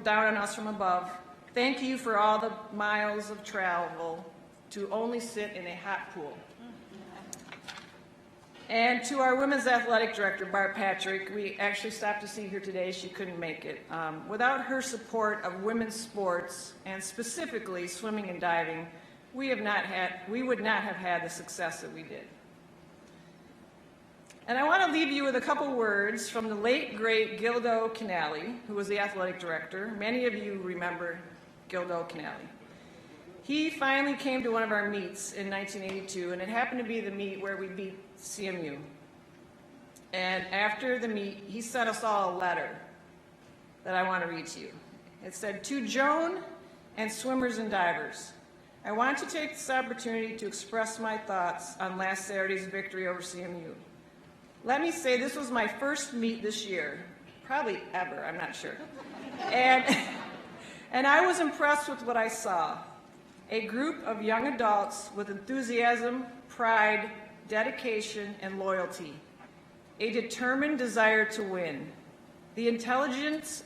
on us from above, Thank you for all the miles of travel to only sit in a hot pool. And to our women's athletic director, Barb Patrick, we actually stopped to see her today. She couldn't make it. Without her support of women's sports, and specifically swimming and diving, we would not have had the success that we did. And I want to leave you with a couple words from the late, great Gildo Canali, who was the athletic director. Many of you remember Gildo Canali. He finally came to one of our meets in 1982, and it happened to be the meet where we beat CMU. And after the meet, he sent us all a letter that I want to read to you. It said, "To Joan and swimmers and divers, I want to take this opportunity to express my thoughts on last Saturday's victory over CMU. Let me say this was my first meet this year, probably ever, I'm not sure. And I was impressed with what I saw. A group of young adults with enthusiasm, pride, dedication, and loyalty. A determined desire to win. The intelligence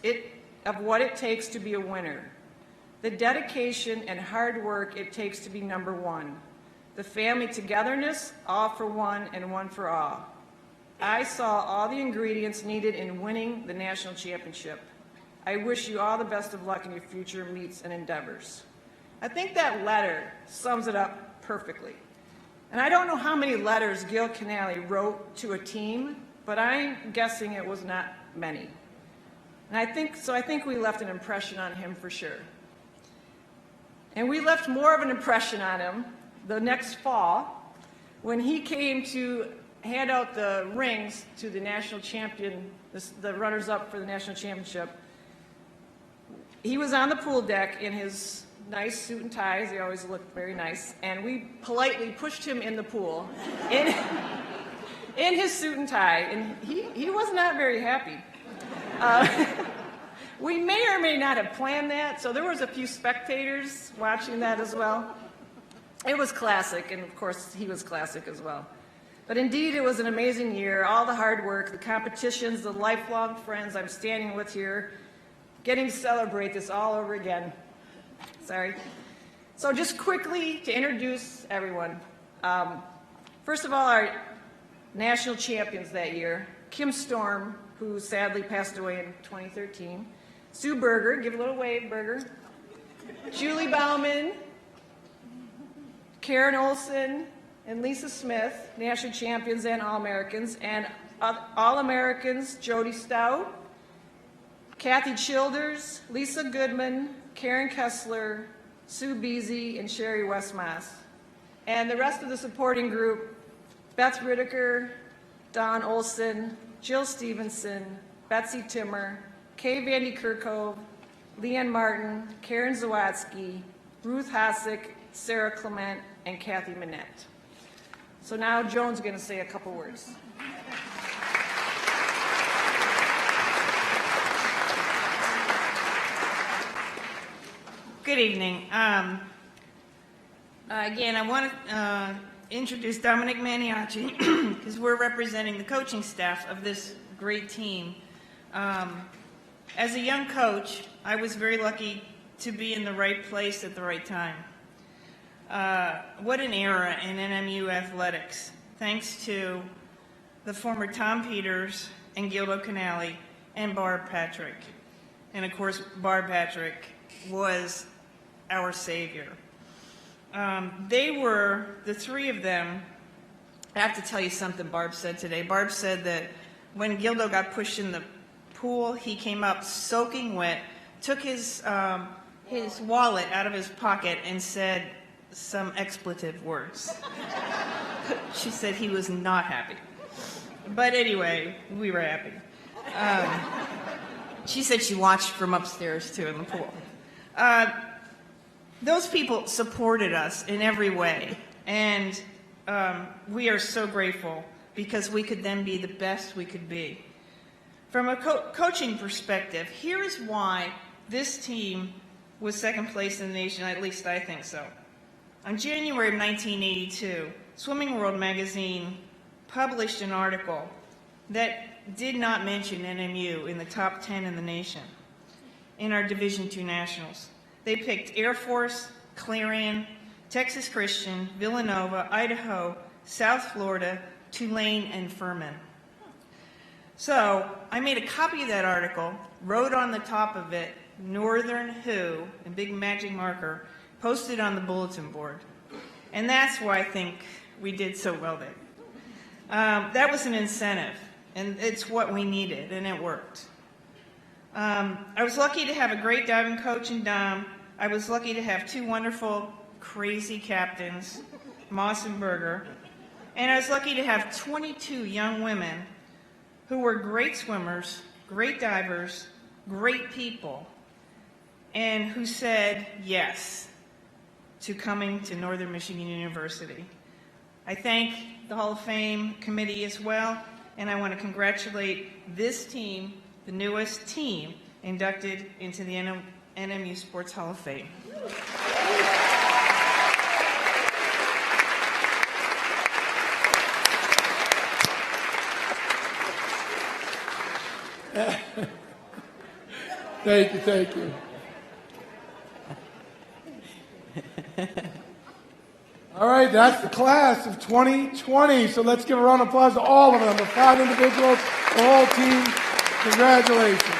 of what it takes to be a winner. The dedication and hard work it takes to be number one. The family togetherness, all for one and one for all. I saw all the ingredients needed in winning the national championship. I wish you all the best of luck in your future meets and endeavors." I think that letter sums it up perfectly. And I don't know how many letters Gil Canali wrote to a team, but I'm guessing it was not many. And I think we left an impression on him for sure. And we left more of an impression on him the next fall when he came to hand out the rings to the national champion, the runners-up for the national championship. He was on the pool deck in his nice suit and ties. He always looked very nice. And we politely pushed him in the pool in his suit and tie. And he was not very happy. We may or may not have planned that, so there was a few spectators watching that as well. It was classic, and of course he was classic as well. But indeed, it was an amazing year. All the hard work, the competitions, the lifelong friends I'm standing with here, getting to celebrate this all over again. Sorry. So just quickly to introduce everyone. First of all, our national champions that year, Kim Storm, who sadly passed away in 2013. Sue Berger, give a little wave, Berger. Julie Bauman, Karen Olson, and Lisa Smith, national champions and All-Americans, and All-Americans Jody Stout, Kathy Childers, Lisa Goodman, Karen Kessler, Sue Beasy, and Sherry Westmoss. And the rest of the supporting group, Beth Rittaker, Dawn Olson, Jill Stevenson, Betsy Timmer, Kay Vandy Kirkove, Leanne Martin, Karen Zawatsky, Ruth Hosick, Sarah Clement, and Kathy Manette. So now Joan's going to say a couple words. Good evening. Again, I want to introduce Dominic Maniaci because we're representing the coaching staff of this great team. As a young coach, I was very lucky to be in the right place at the right time. What an era in NMU athletics, thanks to the former Tom Peters and Gildo Canali and Barb Patrick. And of course, Barb Patrick was our savior. They were, the three of them, I have to tell you something Barb said today. Barb said that when Gildo got pushed in the pool, he came up soaking wet, took his wallet out of his pocket and said some expletive words. She said he was not happy. But anyway, we were happy. She said she watched from upstairs too in the pool. Those people supported us in every way, and we are so grateful because we could then be the best we could be. From a coaching perspective, here is why this team was second place in the nation, at least I think so. On January of 1982, Swimming World magazine published an article that did not mention NMU in the top 10 in the nation in our Division II Nationals. They picked Air Force, Clarion, Texas Christian, Villanova, Idaho, South Florida, Tulane, and Furman. So I made a copy of that article, wrote on the top of it, Northern Who, in big magic marker, posted on the bulletin board. And that's why I think we did so well there. That was an incentive, and it's what we needed, and it worked. I was lucky to have a great diving coach in Dom. I was lucky to have two wonderful, crazy captains, Moss and Berger. And I was lucky to have 22 young women who were great swimmers, great divers, great people, and who said yes to coming to Northern Michigan University. I thank the Hall of Fame committee as well, and I want to congratulate this team, the newest team inducted into the NMU Sports Hall of Fame. Thank you, thank you. All right, that's the class of 2020. So let's give a round of applause to all of them, the 5 individuals, the whole team. Congratulations.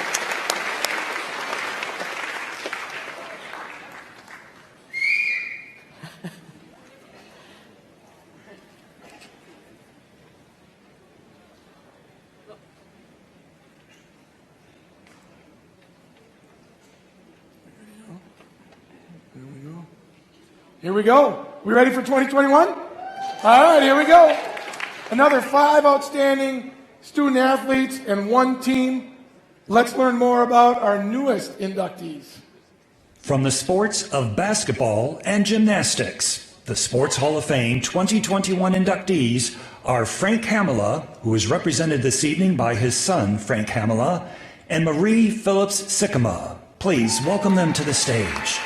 Here we go. We ready for 2021? All right, here we go. Another 5 outstanding student athletes and 1 team. Let's learn more about our newest inductees. From the sports of basketball and gymnastics, the Sports Hall of Fame 2021 inductees are Frank Hamela, who is represented this evening by his son, Frank Hamela, and Marie Phillips Sikkema. Please welcome them to the stage.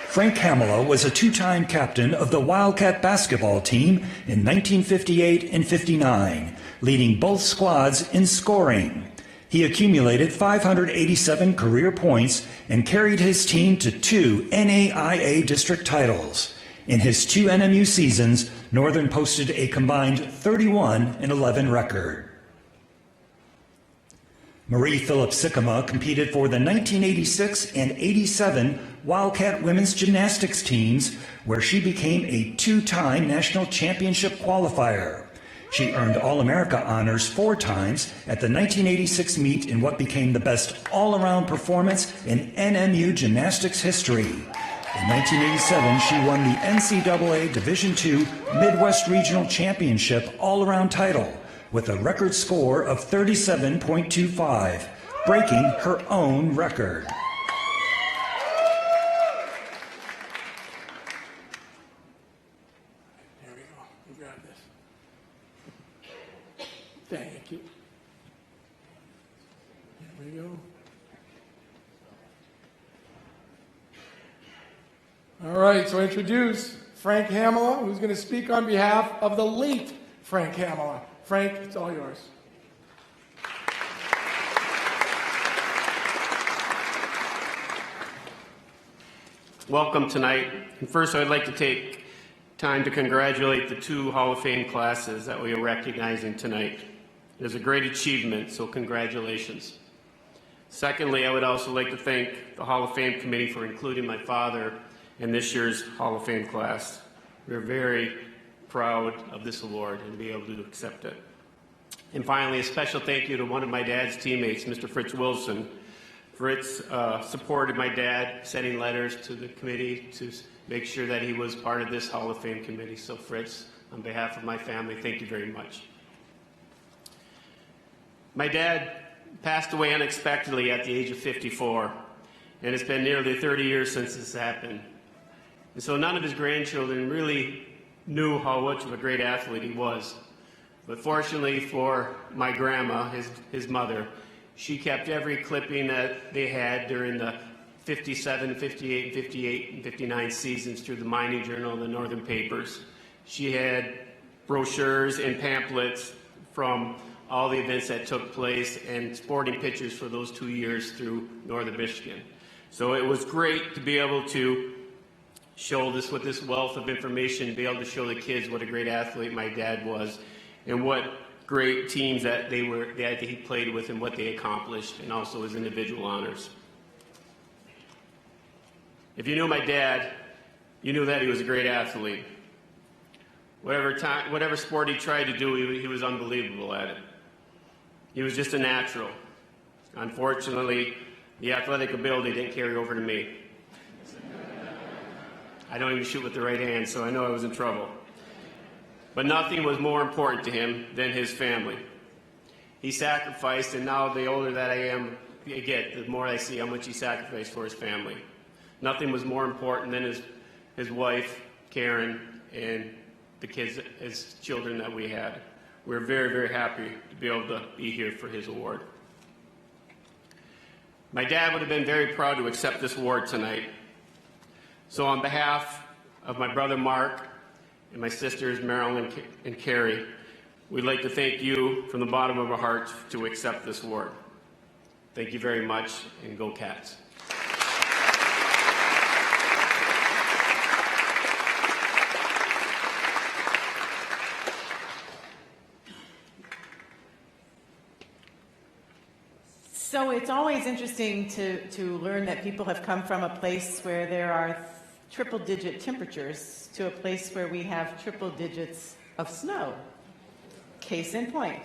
Frank Hamela was a 2-time captain of the Wildcat basketball team in 1958 and 59, leading both squads in scoring. He accumulated 587 career points and carried his team to 2 NAIA district titles. In his 2 NMU seasons, Northern posted a combined 31-11 record. Marie Phillips Sikkema competed for the 1986 and 87 Wildcat women's gymnastics teams, where she became a 2-time national championship qualifier. She earned All-America honors 4 times at the 1986 meet in what became the best all-around performance in NMU gymnastics history. In 1987, she won the NCAA Division II Midwest Regional Championship all-around title with a record score of 37.25, breaking her own record. There we go. You grab this. Thank you. There we go. All right, so introduce Frank Hamela, who's going to speak on behalf of the late Frank Hamela. Frank, it's all yours. Welcome tonight. And first, I'd like to take time to congratulate the 2 Hall of Fame classes that we are recognizing tonight. It is a great achievement, so congratulations. Secondly, I would also like to thank the Hall of Fame committee for including my father in this year's Hall of Fame class. We're very proud of this award and to be able to accept it. And finally, a special thank you to one of my dad's teammates, Mr. Fritz Wilson. Fritz supported my dad, sending letters to the committee to make sure that he was part of this Hall of Fame committee. So Fritz, on behalf of my family, thank you very much. My dad passed away unexpectedly at the age of 54, and it's been nearly 30 years since this happened. And so none of his grandchildren really knew how much of a great athlete he was. But fortunately for my grandma, his mother, she kept every clipping that they had during the 57, 58, 58, and 59 seasons through the Mining Journal and the Northern papers. She had brochures and pamphlets from all the events that took place and sporting pictures for those 2 years through Northern Michigan. So it was great to be able to show this with this wealth of information, be able to show the kids what a great athlete my dad was and what great teams that he played with and what they accomplished, and also his individual honors. If you knew my dad, you knew that he was a great athlete. Whatever sport he tried to do, he was unbelievable at it. He was just a natural. Unfortunately, the athletic ability didn't carry over to me. I don't even shoot with the right hand, so I know I was in trouble. But nothing was more important to him than his family. He sacrificed, and now the older that I get, the more I see how much he sacrificed for his family. Nothing was more important than his wife, Karen, and the kids, his children that we had. We're very, very happy to be able to be here for his award. My dad would have been very proud to accept this award tonight. So on behalf of my brother Mark and my sisters Marilyn and Carrie, we'd like to thank you from the bottom of our hearts to accept this award. Thank you very much, and go Cats. So it's always interesting to learn that people have come from a place where there are triple-digit temperatures to a place where we have triple digits of snow. Case in point,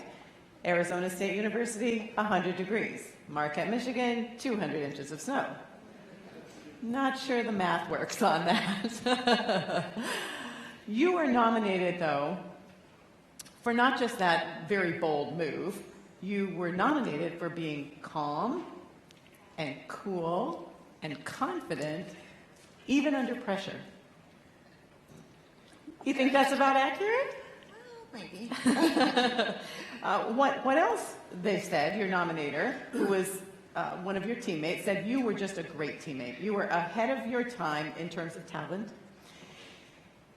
Arizona State University, 100 degrees. Marquette, Michigan, 200 inches of snow. Not sure the math works on that. You were nominated, though, for not just that very bold move. You were nominated for being calm and cool and confident, even under pressure. You think that's about accurate? Maybe. What else they said, your nominator, who was one of your teammates, said you were just a great teammate. You were ahead of your time in terms of talent,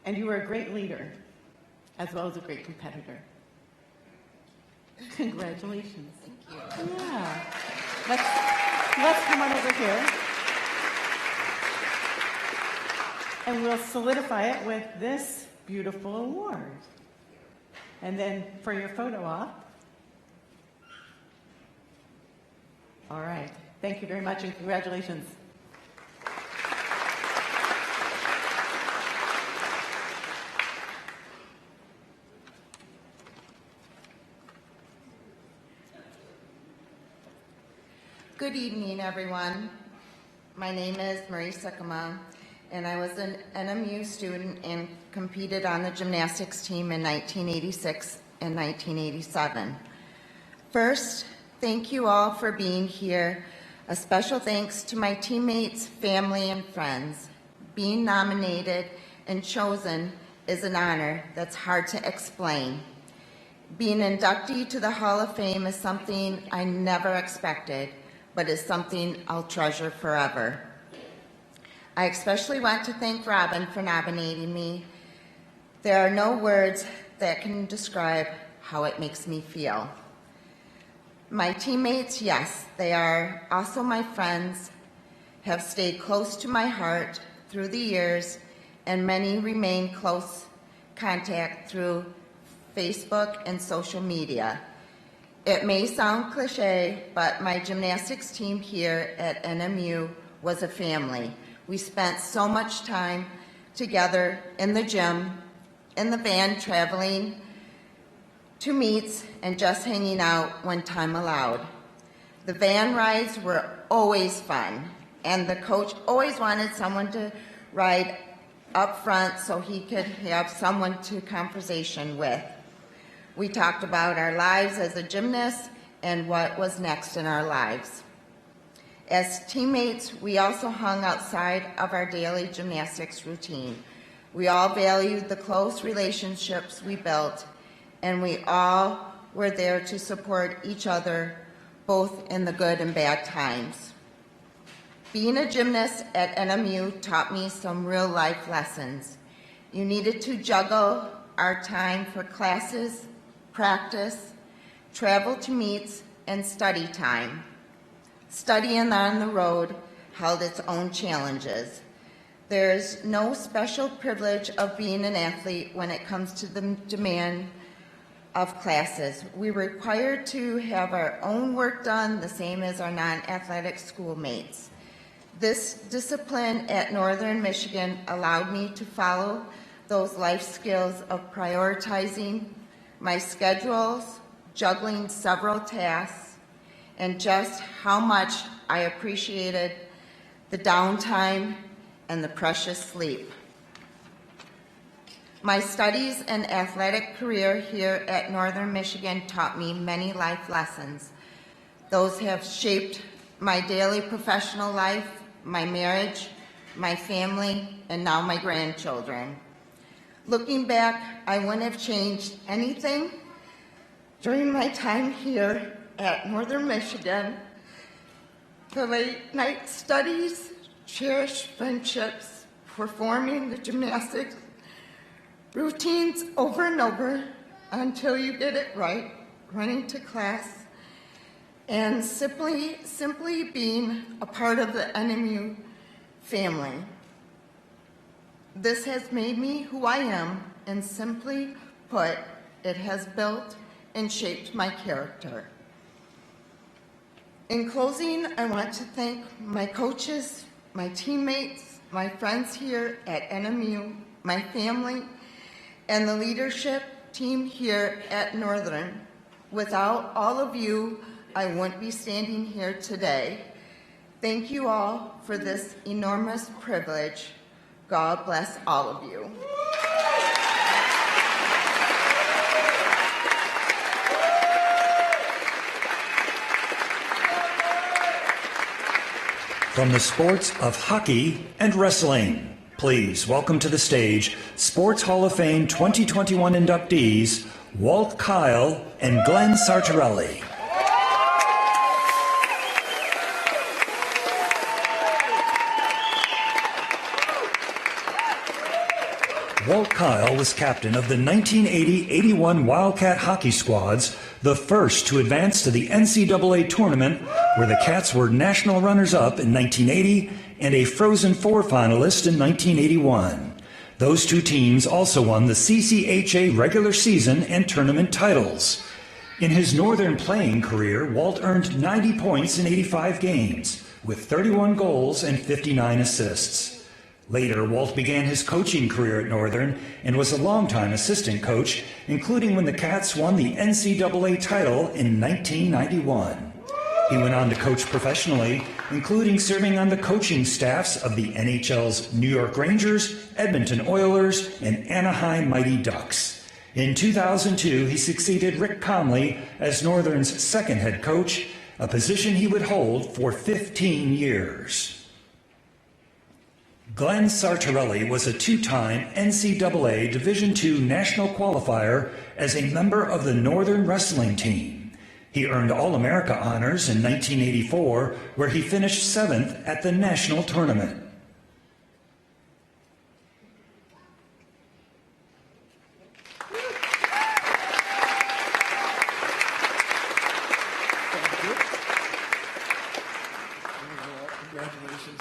and you were a great leader, as well as a great competitor. Congratulations. Thank you. Yeah. Let's come on over here. And we'll solidify it with this beautiful award. And then for your photo op. All right. Thank you very much, and congratulations. Good evening, everyone. My name is Marie Sikkema, and I was an NMU student and competed on the gymnastics team in 1986 and 1987. First, thank you all for being here. A special thanks to my teammates, family, and friends. Being nominated and chosen is an honor that's hard to explain. Being an inductee to the Hall of Fame is something I never expected, but is something I'll treasure forever. I especially want to thank Robin for nominating me. There are no words that can describe how it makes me feel. My teammates, yes, they are also my friends, have stayed close to my heart through the years, and many remain close contact through Facebook and social media. It may sound cliche, but my gymnastics team here at NMU was a family. We spent so much time together in the gym, in the van, traveling to meets, and just hanging out when time allowed. The van rides were always fun, and the coach always wanted someone to ride up front so he could have someone to conversation with. We talked about our lives as a gymnast and what was next in our lives. As teammates, we also hung outside of our daily gymnastics routine. We all valued the close relationships we built, and we all were there to support each other, both in the good and bad times. Being a gymnast at NMU taught me some real life lessons. You needed to juggle our time for classes, practice, travel to meets, and study time. Studying on the road held its own challenges. There's no special privilege of being an athlete when it comes to the demand of classes. We were required to have our own work done, the same as our non-athletic schoolmates. This discipline at Northern Michigan allowed me to follow those life skills of prioritizing my schedules, juggling several tasks, and just how much I appreciated the downtime and the precious sleep. My studies and athletic career here at Northern Michigan taught me many life lessons. Those have shaped my daily professional life, my marriage, my family, and now my grandchildren. Looking back, I wouldn't have changed anything during my time here at Northern Michigan. The late night studies, cherished friendships, performing the gymnastics routines over and over until you get it right, running to class, and simply being a part of the NMU family. This has made me who I am, and simply put, it has built and shaped my character. In closing, I want to thank my coaches, my teammates, my friends here at NMU, my family, and the leadership team here at Northern. Without all of you, I wouldn't be standing here today. Thank you all for this enormous privilege. God bless all of you. From the sports of hockey and wrestling, please welcome to the stage Sports Hall of Fame 2021 inductees Walt Kyle and Glenn Sartorelli. Walt Kyle was captain of the 1980-81 Wildcat hockey squads, the first to advance to the NCAA tournament, where the Cats were national runners-up in 1980 and a Frozen Four finalist in 1981. Those two teams also won the CCHA regular season and tournament titles. In his Northern playing career, Walt earned 90 points in 85 games, with 31 goals and 59 assists. Later, Walt began his coaching career at Northern and was a longtime assistant coach, including when the Cats won the NCAA title in 1991. He went on to coach professionally, including serving on the coaching staffs of the NHL's New York Rangers, Edmonton Oilers, and Anaheim Mighty Ducks. In 2002, he succeeded Rick Conley as Northern's second head coach, a position he would hold for 15 years. Glenn Sartorelli was a two-time NCAA Division II national qualifier as a member of the Northern wrestling team. He earned All-America honors in 1984, where he finished 7th at the national tournament. Congratulations.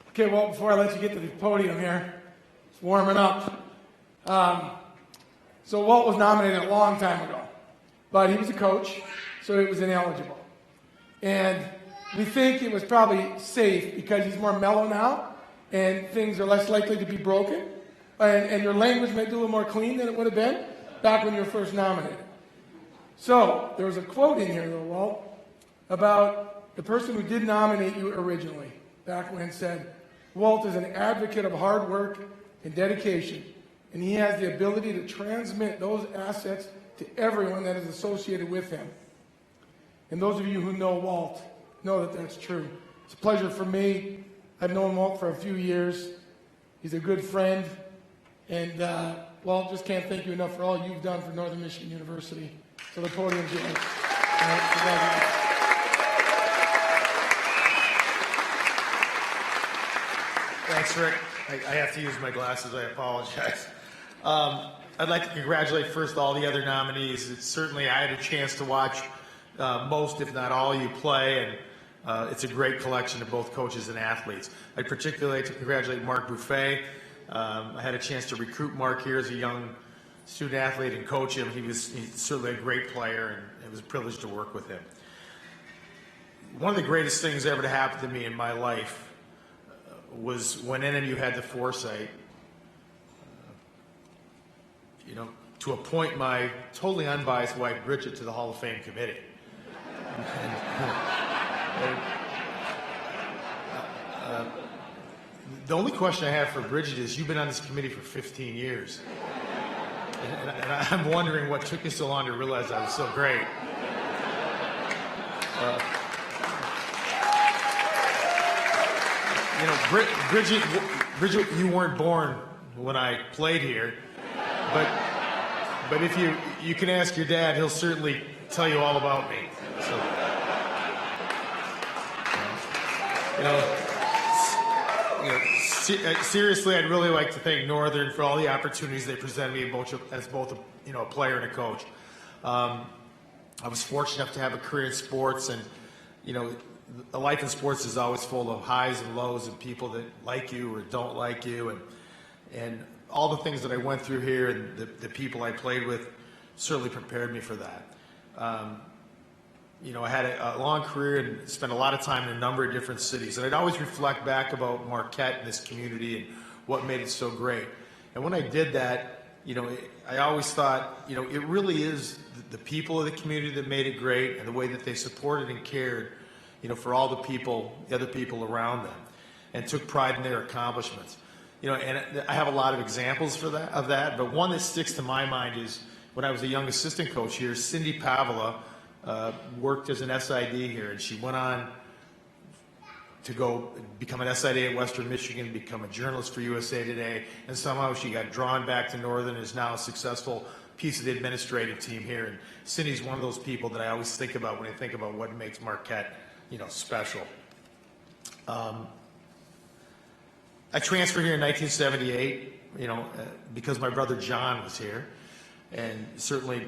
Okay, well, before I let you get to the podium here, it's warming up. So Walt was nominated a long time ago, but he was a coach, so he was ineligible. And we think it was probably safe because he's more mellow now, and things are less likely to be broken, and your language might be a little more clean than it would have been back when you were first nominated. So there was a quote in here, though, Walt, about the person who did nominate you originally, back when said, Walt is an advocate of hard work and dedication, and he has the ability to transmit those assets to everyone that is associated with him. And those of you who know Walt know that that's true. It's a pleasure for me. I've known Walt for a few years. He's a good friend. And Walt, just can't thank you enough for all you've done for Northern Michigan University. So the podium's yours. All right, congratulations. Thanks, Rick. I have to use my glasses. I apologize. I'd like to congratulate first all the other nominees. Certainly, I had a chance to watch most, if not all, you play, and it's a great collection of both coaches and athletes. I'd particularly like to congratulate Mark Buffet. I had a chance to recruit Mark here as a young student athlete and coach him. He's certainly a great player, and it was a privilege to work with him. One of the greatest things ever to happen to me in my life was when NMU had the foresight, to appoint my totally unbiased wife, Bridget, to the Hall of Fame committee. The only question I have for Bridget is, you've been on this committee for 15 years. And I'm wondering what took you so long to realize I was so great. Bridget, you weren't born when I played here, but if you can ask your dad, he'll certainly tell you all about me. So, seriously, I'd really like to thank Northern for all the opportunities they presented me as both a player and a coach. I was fortunate enough to have a career in sports, and a life in sports is always full of highs and lows and people that like you or don't like you, and all the things that I went through here and the people I played with certainly prepared me for that. I had a long career and spent a lot of time in a number of different cities, and I'd always reflect back about Marquette and this community and what made it so great. And when I did that, I always thought, it really is the people of the community that made it great, and the way that they supported and cared, for all the other people around them, and took pride in their accomplishments. And I have a lot of examples of that, but one that sticks to my mind is when I was a young assistant coach here, Cindy Pavla worked as an SID here, and she went on to go become an SID at Western Michigan, become a journalist for USA Today, and somehow she got drawn back to Northern and is now a successful piece of the administrative team here. And Cindy's one of those people that I always think about when I think about what makes Marquette, special. I transferred here in 1978, because my brother John was here, and certainly,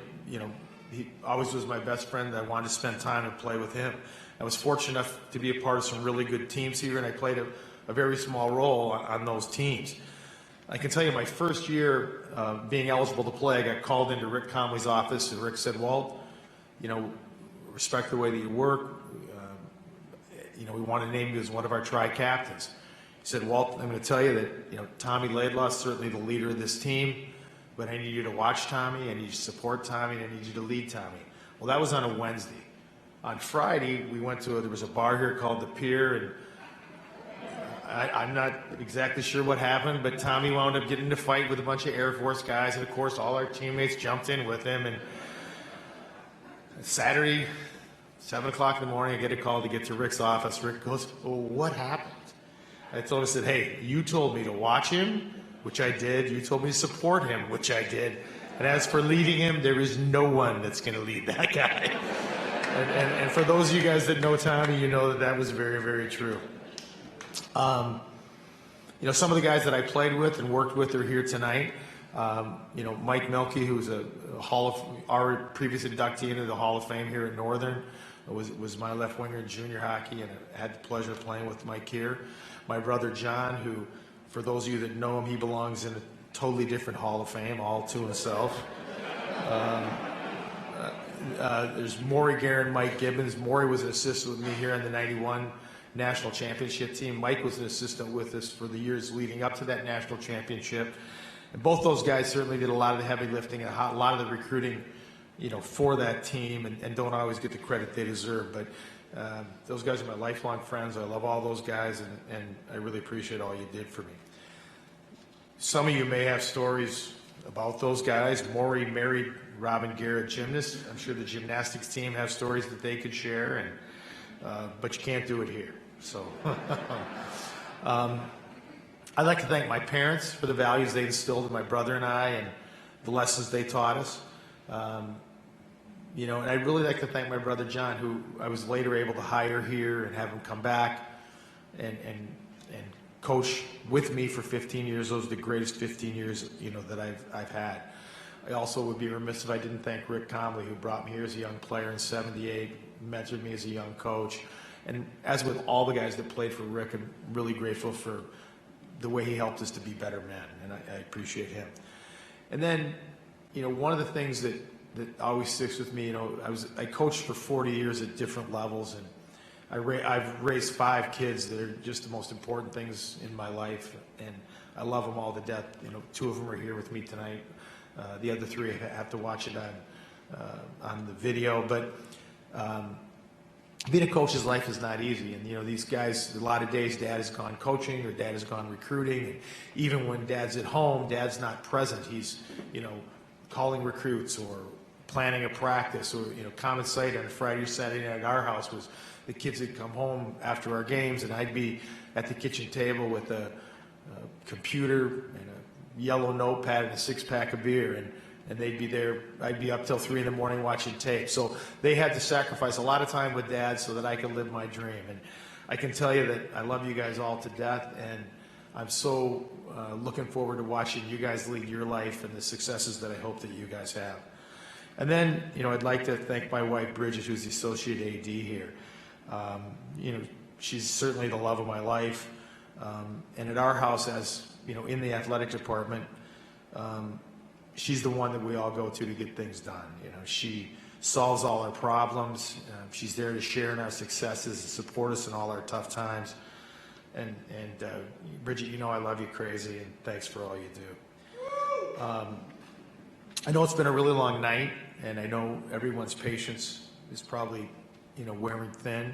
he always was my best friend. I wanted to spend time and play with him. I was fortunate enough to be a part of some really good teams here, and I played a very small role on those teams. I can tell you my first year being eligible to play, I got called into Rick Conley's office, and Rick said, "Walt, respect the way that you work. We want to name you as one of our tri-captains." He said, "Walt, I'm going to tell you that, Tommy Laidlaw is certainly the leader of this team, but I need you to watch Tommy, I need you to support Tommy, and I need you to lead Tommy." Well, that was on a Wednesday. On Friday, there was a bar here called The Pier, and I'm not exactly sure what happened, but Tommy wound up getting in a fight with a bunch of Air Force guys, and of course, all our teammates jumped in with him. And Saturday, 7 o'clock in the morning, I get a call to get to Rick's office. Rick goes, "Oh, what happened?" I told him, I said, "Hey, you told me to watch him, which I did. You told me to support him, which I did. And as for leading him, there is no one that's going to lead that guy." And for those of you guys that know Tommy, you know that was very, very true. Some of the guys that I played with and worked with are here tonight. Mike Milkey, who's our previous inductee into the Hall of Fame here at Northern, was my left winger in junior hockey, and I had the pleasure of playing with Mike here. My brother John, who, for those of you that know him, he belongs in a totally different Hall of Fame, all to himself. There's Maury Guerin, Mike Gibbons. Maury was an assistant with me here on the 91 National Championship team. Mike was an assistant with us for the years leading up to that National Championship. And both those guys certainly did a lot of the heavy lifting and a lot of the recruiting, for that team, and don't always get the credit they deserve. But those guys are my lifelong friends. I love all those guys, and I really appreciate all you did for me. Some of you may have stories about those guys. Maury married Robin Garrett, gymnast. I'm sure the gymnastics team has stories that they could share, but you can't do it here. So I'd like to thank my parents for the values they instilled in my brother and I, and the lessons they taught us. And I'd really like to thank my brother John, who I was later able to hire here and have him come back and coach with me for 15 years. Those are the greatest 15 years, that I've had. I also would be remiss if I didn't thank Rick Comley, who brought me here as a young player in '78, mentored me as a young coach. And as with all the guys that played for Rick, I'm really grateful for the way he helped us to be better men, and I appreciate him. And then, one of the things that always sticks with me, I coached for 40 years at different levels, and I've raised 5 kids that are just the most important things in my life, and I love them all to death. 2 of them are here with me tonight. The other 3 have to watch it on the video, but being a coach's life is not easy, and these guys, a lot of days Dad has gone coaching or Dad has gone recruiting, and even when Dad's at home, Dad's not present. He's calling recruits or planning a practice, or common sight on Friday or Saturday night at our house was the kids would come home after our games, and I'd be at the kitchen table with a computer and a yellow notepad and a 6-pack of beer, and they'd be there. I'd be up till 3 in the morning watching tape. So they had to sacrifice a lot of time with Dad so that I could live my dream. And I can tell you that I love you guys all to death, and I'm so looking forward to watching you guys lead your life and the successes that I hope that you guys have. And then, I'd like to thank my wife, Bridget, who's the associate AD here. She's certainly the love of my life. And at our house, as in the athletic department, she's the one that we all go to get things done. She solves all our problems. She's there to share in our successes and support us in all our tough times. And Bridget, I love you crazy, and thanks for all you do. I know it's been a really long night, and I know everyone's patience is probably, wearing thin,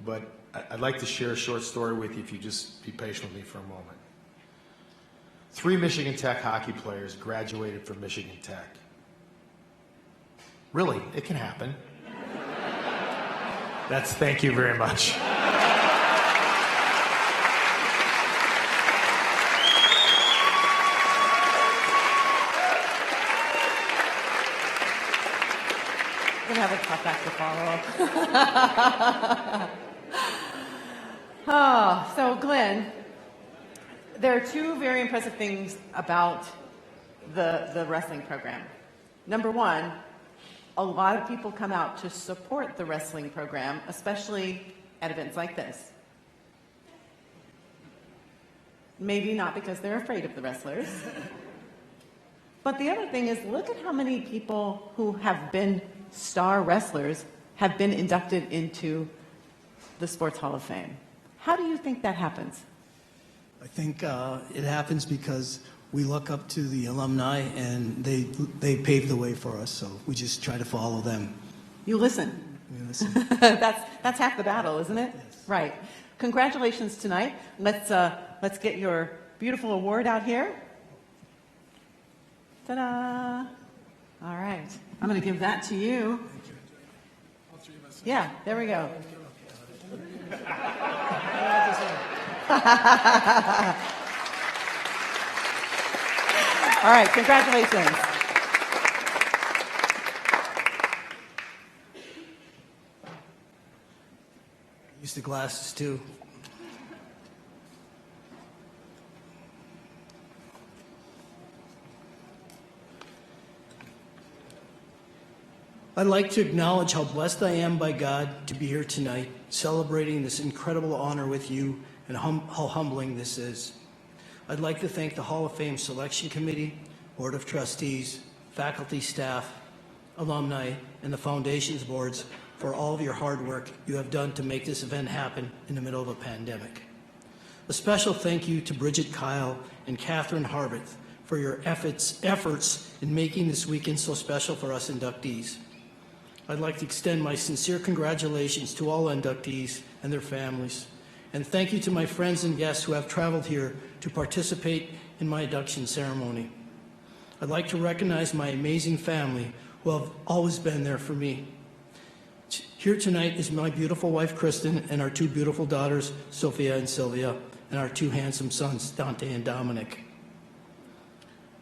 but I'd like to share a short story with you if you just be patient with me for a moment. 3 Michigan Tech hockey players graduated from Michigan Tech. Really, it can happen. Thank you very much. We're going to have a tough act to follow. So Glenn, there are 2 very impressive things about the wrestling program. Number 1, a lot of people come out to support the wrestling program, especially at events like this. Maybe not because they're afraid of the wrestlers. But the other thing is, look at how many people who have been star wrestlers have been inducted into the Sports Hall of Fame. How do you think that happens? I think it happens because we look up to the alumni, and they paved the way for us, so we just try to follow them. You listen. We listen. That's half the battle, isn't it? Yes. Right. Congratulations tonight. Let's get your beautiful award out here. Ta-da! All right. I'm going to give that to you. Yeah, there we go. All right, congratulations. Use the glasses too. I'd like to acknowledge how blessed I am by God to be here tonight, celebrating this incredible honor with you, and how humbling this is. I'd like to thank the Hall of Fame Selection Committee, Board of Trustees, faculty, staff, alumni, and the Foundation's boards for all of your hard work you have done to make this event happen in the middle of a pandemic. A special thank you to Bridget Kyle and Catherine Harbuth for your efforts in making this weekend so special for us inductees. I'd like to extend my sincere congratulations to all inductees and their families. And thank you to my friends and guests who have traveled here to participate in my induction ceremony. I'd like to recognize my amazing family who have always been there for me. Here tonight is my beautiful wife, Kristen, and our 2 beautiful daughters, Sophia and Sylvia, and our 2 handsome sons, Dante and Dominic.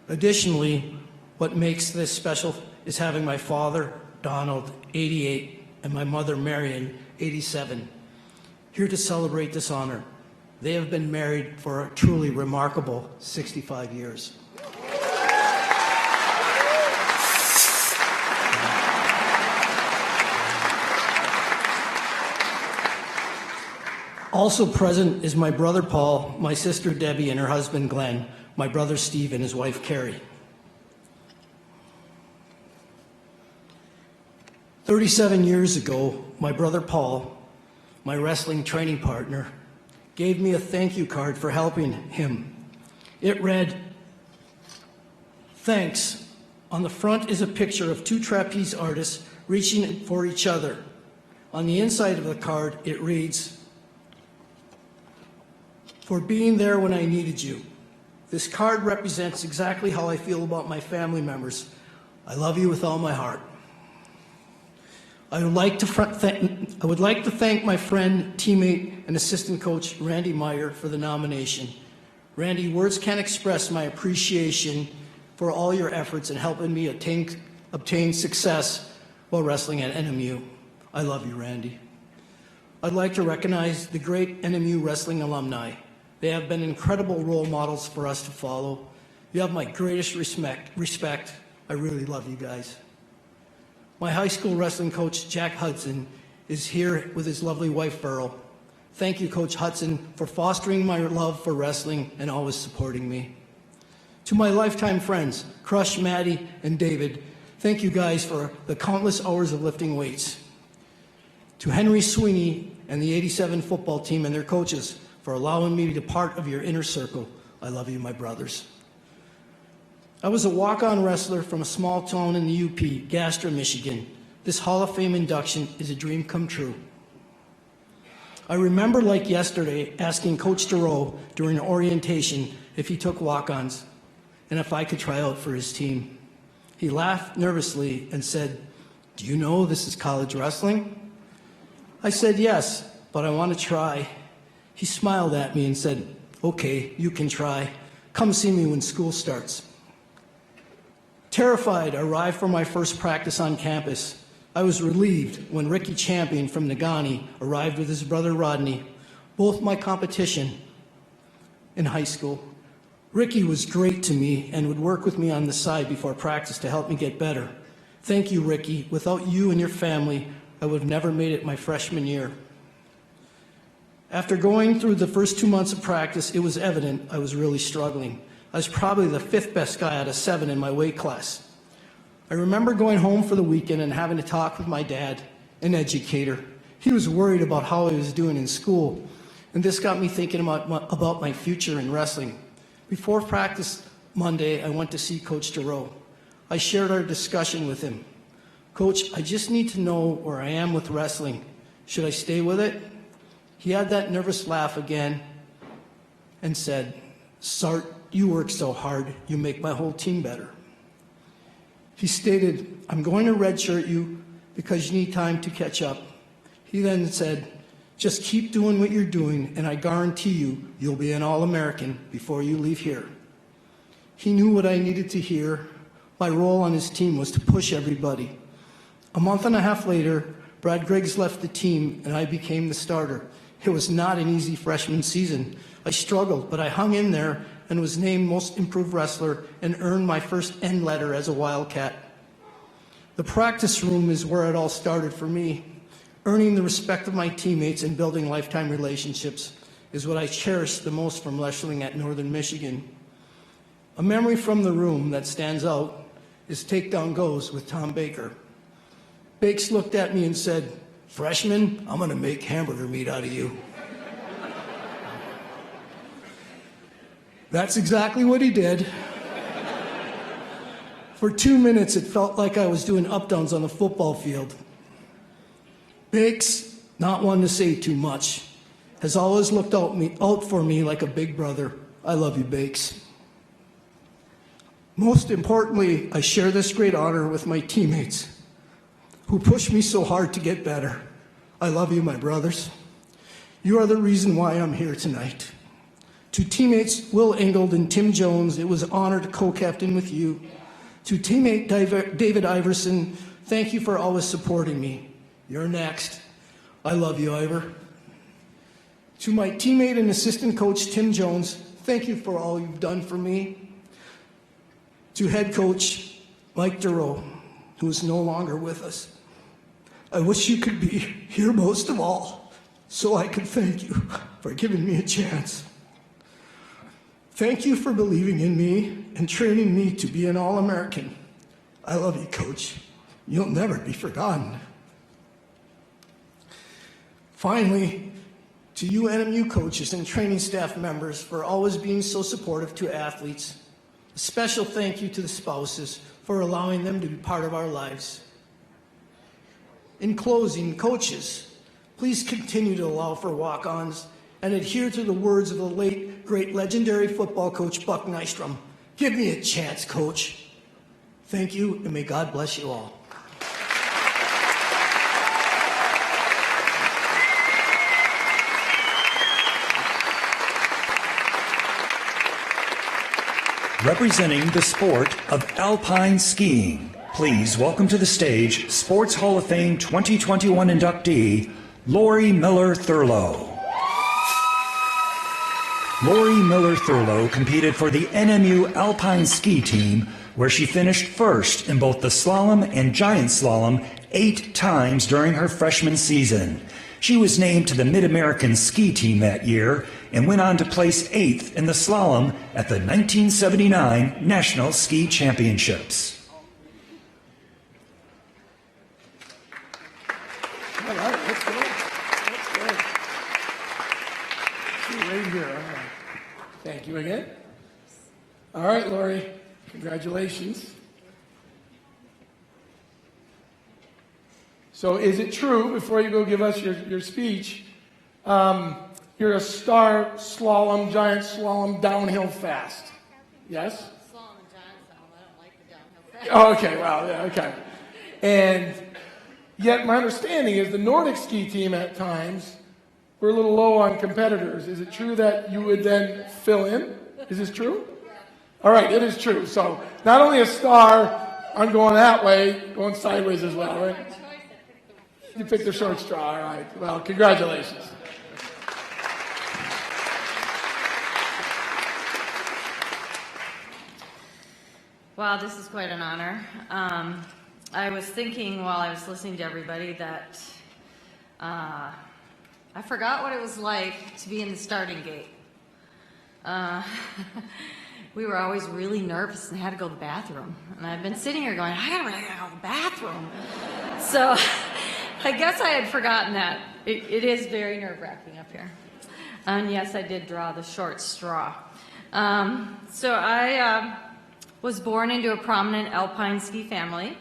Additionally, what makes this special is having my father, Donald, 88, and my mother, Marion, 87, here to celebrate this honor. They have been married for a truly remarkable 65 years. Also present is my brother Paul, my sister Debbie, and her husband Glenn, my brother Steve, and his wife Carrie. 37 years ago, my brother Paul, my wrestling training partner, gave me a thank you card for helping him. It read, "Thanks." On the front is a picture of two trapeze artists reaching for each other. On the inside of the card, it reads, "For being there when I needed you." This card represents exactly how I feel about my family members. I love you with all my heart. I would like to thank my friend, teammate, and assistant coach, Randy Meyer, for the nomination. Randy, words can't express my appreciation for all your efforts in helping me obtain success while wrestling at NMU. I love you, Randy. I'd like to recognize the great NMU wrestling alumni. They have been incredible role models for us to follow. You have my greatest respect. I really love you guys. My high school wrestling coach, Jack Hudson, is here with his lovely wife, Beryl. Thank you, Coach Hudson, for fostering my love for wrestling and always supporting me. To my lifetime friends, Crush, Maddie, and David, thank you guys for the countless hours of lifting weights. To Henry Sweeney and the 87 football team and their coaches for allowing me to be part of your inner circle. I love you, my brothers. I was a walk-on wrestler from a small town in the UP, Gastra, Michigan. This Hall of Fame induction is a dream come true. I remember like yesterday asking Coach DeRoe during orientation if he took walk-ons and if I could try out for his team. He laughed nervously and said, "Do you know this is college wrestling?" I said, "Yes, but I want to try." He smiled at me and said, "Okay, you can try. Come see me when school starts." Terrified, I arrived for my first practice on campus. I was relieved when Ricky Champion from Nagani arrived with his brother Rodney, both my competition in high school. Ricky was great to me and would work with me on the side before practice to help me get better. Thank you, Ricky. Without you and your family, I would have never made it my freshman year. After going through the first 2 months of practice, it was evident I was really struggling. I was probably the 5th best guy out of 7 in my weight class. I remember going home for the weekend and having to talk with my dad, an educator. He was worried about how I was doing in school, and this got me thinking about my future in wrestling. Before practice Monday, I went to see Coach DeRoe. I shared our discussion with him. "Coach, I just need to know where I am with wrestling. Should I stay with it?" He had that nervous laugh again and said, "Sart, you work so hard, you make my whole team better." He stated, "I'm going to redshirt you because you need time to catch up." He then said, "Just keep doing what you're doing, and I guarantee you'll be an All-American before you leave here." He knew what I needed to hear. My role on his team was to push everybody. A month and a half later, Brad Griggs left the team, and I became the starter. It was not an easy freshman season. I struggled, but I hung in there and was named Most Improved Wrestler and earned my first N letter as a Wildcat. The practice room is where it all started for me. Earning the respect of my teammates and building lifetime relationships is what I cherish the most from wrestling at Northern Michigan. A memory from the room that stands out is Takedown Goes with Tom Baker. Bakes looked at me and said, "Freshman, I'm going to make hamburger meat out of you." That's exactly what he did. For 2 minutes, it felt like I was doing up-downs on the football field. Bakes, not one to say too much, has always looked out for me like a big brother. I love you, Bakes. Most importantly, I share this great honor with my teammates who pushed me so hard to get better. I love you, my brothers. You are the reason why I'm here tonight. To teammates Will Ingold and Tim Jones, it was an honor to co-captain with you. To teammate David Iverson, thank you for always supporting me. You're next. I love you, Ivor. To my teammate and assistant coach, Tim Jones, thank you for all you've done for me. To head coach Mike DeRoe, who is no longer with us, I wish you could be here most of all. so I could thank you for giving me a chance. Thank you for believing in me and training me to be an All-American. I love you, Coach. You'll never be forgotten. Finally, to you NMU coaches and training staff members for always being so supportive to athletes, a special thank you to the spouses for allowing them to be part of our lives. In closing, coaches, please continue to allow for walk-ons and adhere to the words of the late, great, legendary football coach Buck Nystrom. Give me a chance, Coach. Thank you, and may God bless you all. Representing the sport of alpine skiing, please welcome to the stage Sports Hall of Fame 2021 inductee, Lori Miller Thurlow. Lori Miller Thurlow competed for the NMU alpine ski team, where she finished first in both the slalom and giant slalom 8 times during her freshman season. She was named to the Mid-American ski team that year and went on to place 8th in the slalom at the 1979 National Ski Championships. All right, that's good. That's good. See, right here. All right. Thank you again. All right, Lori, congratulations. So is it true, before you go give us your speech, you're a star slalom, giant slalom, downhill fast? Yes? Slalom and giant slalom. I don't like the downhill fast. Oh, okay, well, yeah, okay. And yet my understanding is the Nordic ski team at times were a little low on competitors. Is it true that you would then fill in? Is this true? All right, it is true. So not only a star, I'm going that way, going sideways as well, right? You picked the short straw, all right. Well, congratulations. Wow, this is quite an honor. I was thinking while I was listening to everybody that I forgot what it was like to be in the starting gate. We were always really nervous and had to go to the bathroom. And I've been sitting here going, I gotta go to the bathroom. So I guess I had forgotten that. It is very nerve-wracking up here. And yes, I did draw the short straw. So I was born into a prominent alpine ski family.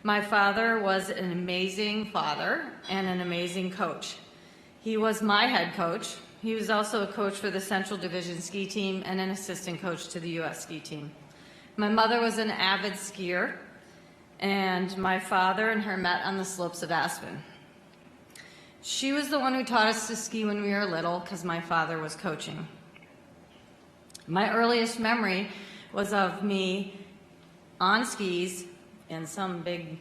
My father was an amazing father and an amazing coach. He was my head coach. He was also a coach for the Central Division ski team and an assistant coach to the U.S. ski team. My mother was an avid skier, and my father and her met on the slopes of Aspen. She was the one who taught us to ski when we were little because my father was coaching. My earliest memory was of me on skis in some big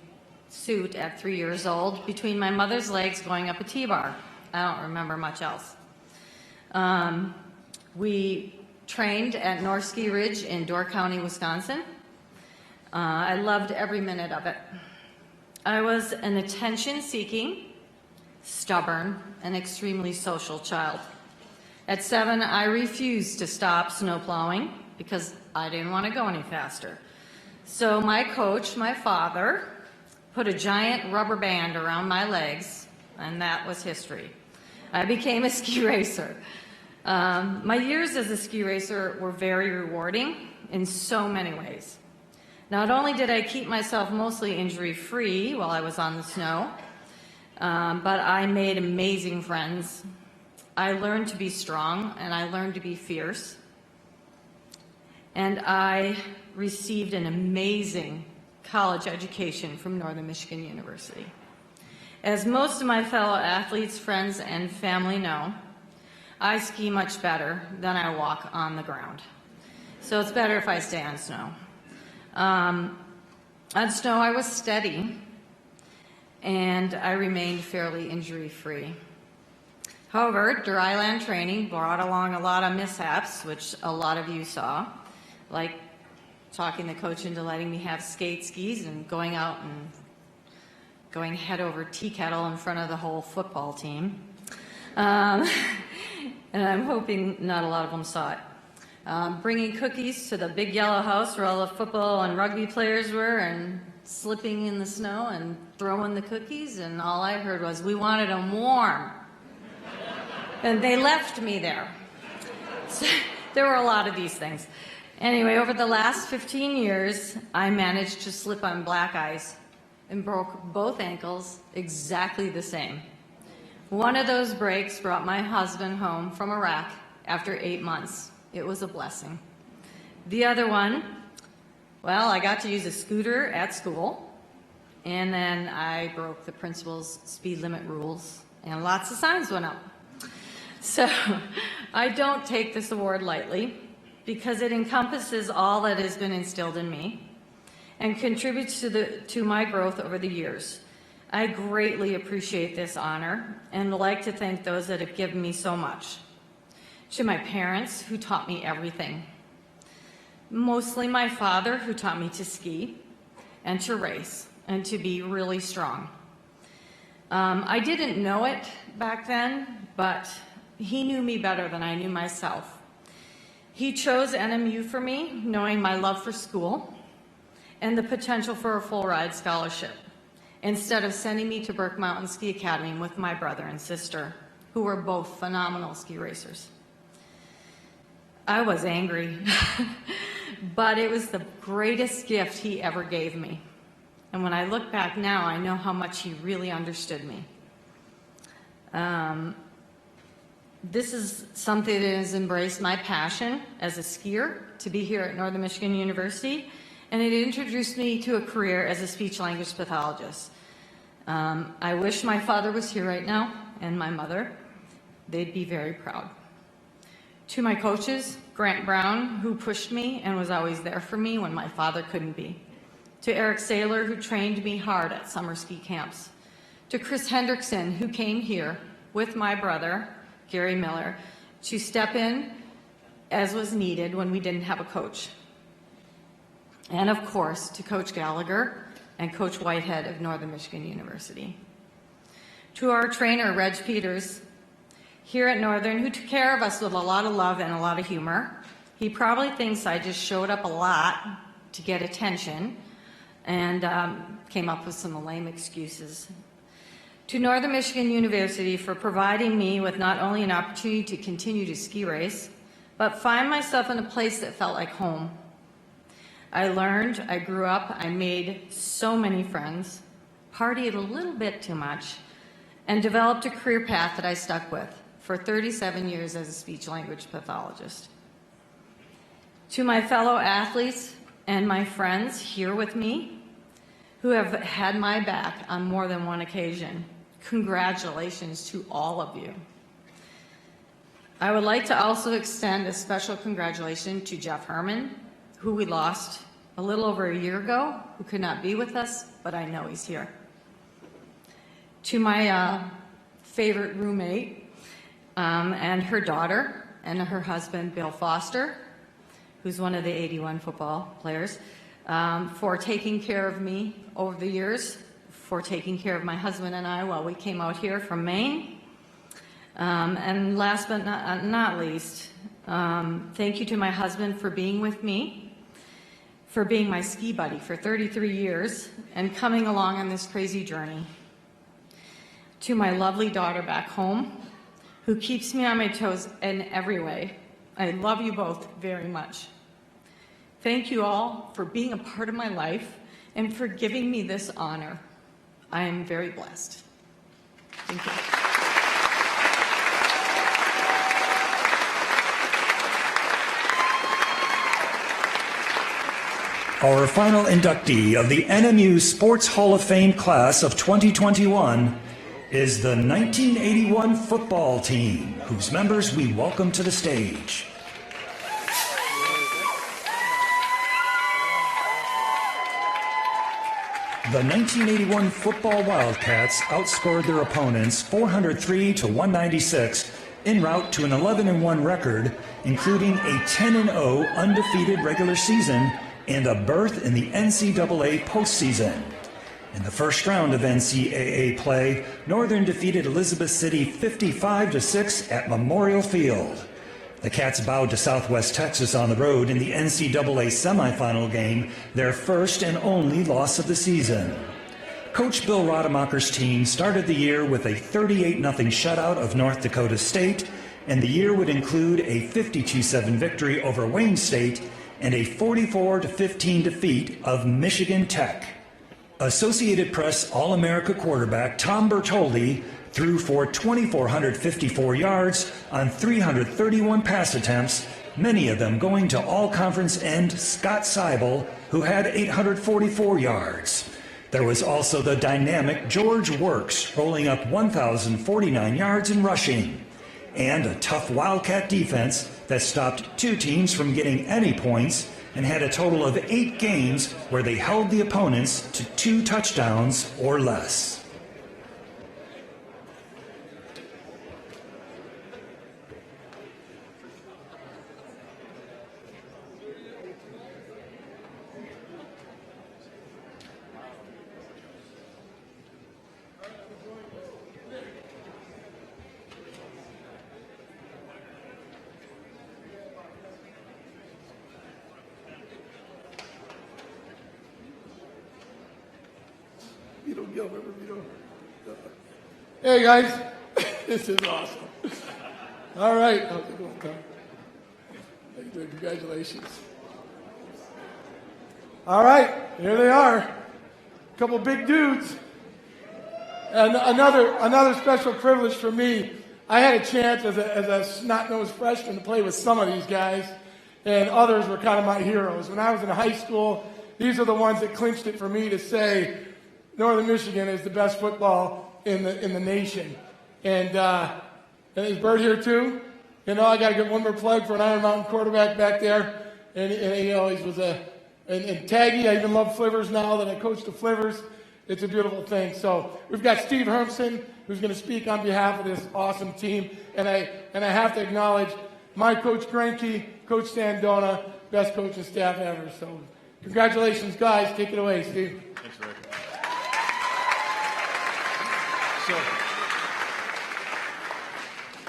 suit at 3 years old between my mother's legs going up a T-bar. I don't remember much else. We trained at North Ski Ridge in Door County, Wisconsin. I loved every minute of it. I was an attention-seeking, stubborn, and extremely social child. At 7, I refused to stop snowplowing because I didn't want to go any faster. So my coach, my father, put a giant rubber band around my legs, and that was history. I became a ski racer. My years as a ski racer were very rewarding in so many ways. Not only did I keep myself mostly injury-free while I was on the snow, but I made amazing friends. I learned to be strong, and I learned to be fierce. And I received an amazing college education from Northern Michigan University. As most of my fellow athletes, friends, and family know, I ski much better than I walk on the ground. So it's better if I stay on snow. On snow, I was steady, and I remained fairly injury-free. However, dryland training brought along a lot of mishaps, which a lot of you saw, like talking the coach into letting me have skate skis and going out and going head over tea kettle in front of the whole football team. And I'm hoping not a lot of them saw it. Bringing cookies to the big yellow house where all the football and rugby players were, and slipping in the snow and throwing the cookies, and all I heard was, "We wanted them warm." And they left me there. So, there were a lot of these things. Anyway, over the last 15 years, I managed to slip on black ice and broke both ankles exactly the same. One of those breaks brought my husband home from Iraq after 8 months. It was a blessing. The other one, well, I got to use a scooter at school, and then I broke the principal's speed limit rules, and lots of signs went up. So I don't take this award lightly, because it encompasses all that has been instilled in me and contributes to my growth over the years. I greatly appreciate this honor and would like to thank those that have given me so much. To my parents, who taught me everything. Mostly my father, who taught me to ski and to race and to be really strong. I didn't know it back then, but he knew me better than I knew myself. He chose NMU for me, knowing my love for school and the potential for a full ride scholarship, instead of sending me to Burke Mountain Ski Academy with my brother and sister, who were both phenomenal ski racers. I was angry, but it was the greatest gift he ever gave me. And when I look back now, I know how much he really understood me. This is something that has embraced my passion as a skier to be here at Northern Michigan University, and it introduced me to a career as a speech-language pathologist. I wish my father was here right now, and my mother. They'd be very proud. To my coaches, Grant Brown, who pushed me and was always there for me when my father couldn't be. To Eric Saylor, who trained me hard at summer ski camps. To Chris Hendrickson, who came here with my brother, Gary Miller, to step in as was needed when we didn't have a coach. And of course, to Coach Gallagher and Coach Whitehead of Northern Michigan University. To our trainer, Reg Peters, here at Northern, who took care of us with a lot of love and a lot of humor. He probably thinks I just showed up a lot to get attention and came up with some lame excuses. To Northern Michigan University for providing me with not only an opportunity to continue to ski race, but find myself in a place that felt like home. I learned, I grew up, I made so many friends, partied a little bit too much, and developed a career path that I stuck with for 37 years as a speech-language pathologist. To my fellow athletes and my friends here with me, who have had my back on more than one occasion, congratulations to all of you. I would like to also extend a special congratulations to Jeff Herman, who we lost a little over a year ago, who could not be with us, but I know he's here. To my favorite roommate and her daughter and her husband, Bill Foster, who's one of the 81 football players, for taking care of me over the years, for taking care of my husband and I while we came out here from Maine. And last but not least, thank you to my husband for being with me, for being my ski buddy for 33 years and coming along on this crazy journey. To my lovely daughter back home, who keeps me on my toes in every way. I love you both very much. Thank you all for being a part of my life and for giving me this honor. I am very blessed. Thank you. Our final inductee of the NMU Sports Hall of Fame class of 2021 is the 1981 football team, whose members we welcome to the stage. The 1981 football Wildcats outscored their opponents 403 to 196 en route to an 11-1 record, including a 10-0 undefeated regular season and a berth in the NCAA postseason. In the first round of NCAA play, Northern defeated Elizabeth City 55-6 at Memorial Field. The Cats bowed to Southwest Texas on the road in the NCAA semifinal game, their first and only loss of the season. Coach Bill Rademacher's team started the year with a 38-0 shutout of North Dakota State, and the year would include a 52-7 victory over Wayne State and a 44-15 defeat of Michigan Tech. Associated Press All-America quarterback Tom Bertoldi threw for 2,454 yards on 331 pass attempts, many of them going to all-conference end Scott Seibel, who had 844 yards. There was also the dynamic George Works, rolling up 1,049 yards in rushing, and a tough Wildcat defense that stopped two teams from getting any points and had a total of 8 games where they held the opponents to 2 touchdowns or less. Hey guys, this is awesome. All right, how's it going, Tom? How you doing? Congratulations. All right, here they are, a couple big dudes, and another special privilege for me. I had a chance as a snot-nosed freshman to play with some of these guys, and others were kind of my heroes. When I was in high school, these are the ones that clinched it for me to say Northern Michigan is the best football in the nation. And is Bert here too? You know, I got to get one more plug for an Iron Mountain quarterback back there. And he always was and Taggy, I even love Flivers now that I coach the Flivers. It's a beautiful thing. So we've got Steve Hermson, who's going to speak on behalf of this awesome team. And I have to acknowledge my coach Granke, Coach Sandona, best coaching staff ever. So congratulations, guys. Take it away, Steve. Thanks, Rick.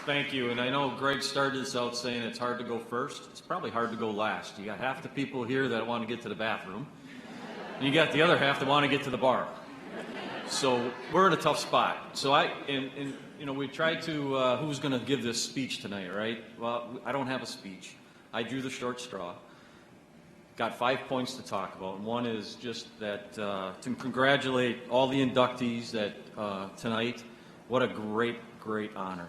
Thank you, and I know Greg started this out saying it's hard to go first. It's probably hard to go last. You got half the people here that want to get to the bathroom, and you got the other half that want to get to the bar. So we're in a tough spot. So we tried to, who's going to give this speech tonight, right? Well, I don't have a speech. I drew the short straw. Got 5 points to talk about, and one is just that to congratulate all the inductees that tonight. What a great honor.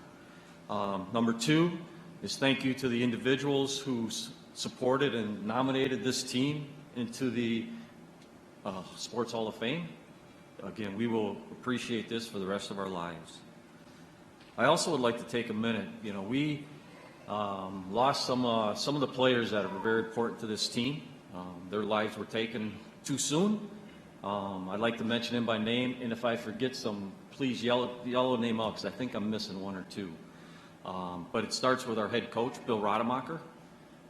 Number 2 is thank you to the individuals who supported and nominated this team into the Sports Hall of Fame. Again, we will appreciate this for the rest of our lives. I also would like to take a minute. You know, we lost some of the players that are very important to this team. Their lives were taken too soon. I'd like to mention them by name, and if I forget some, please yell a name out, because I think I'm missing 1 or 2. But it starts with our head coach, Bill Rademacher,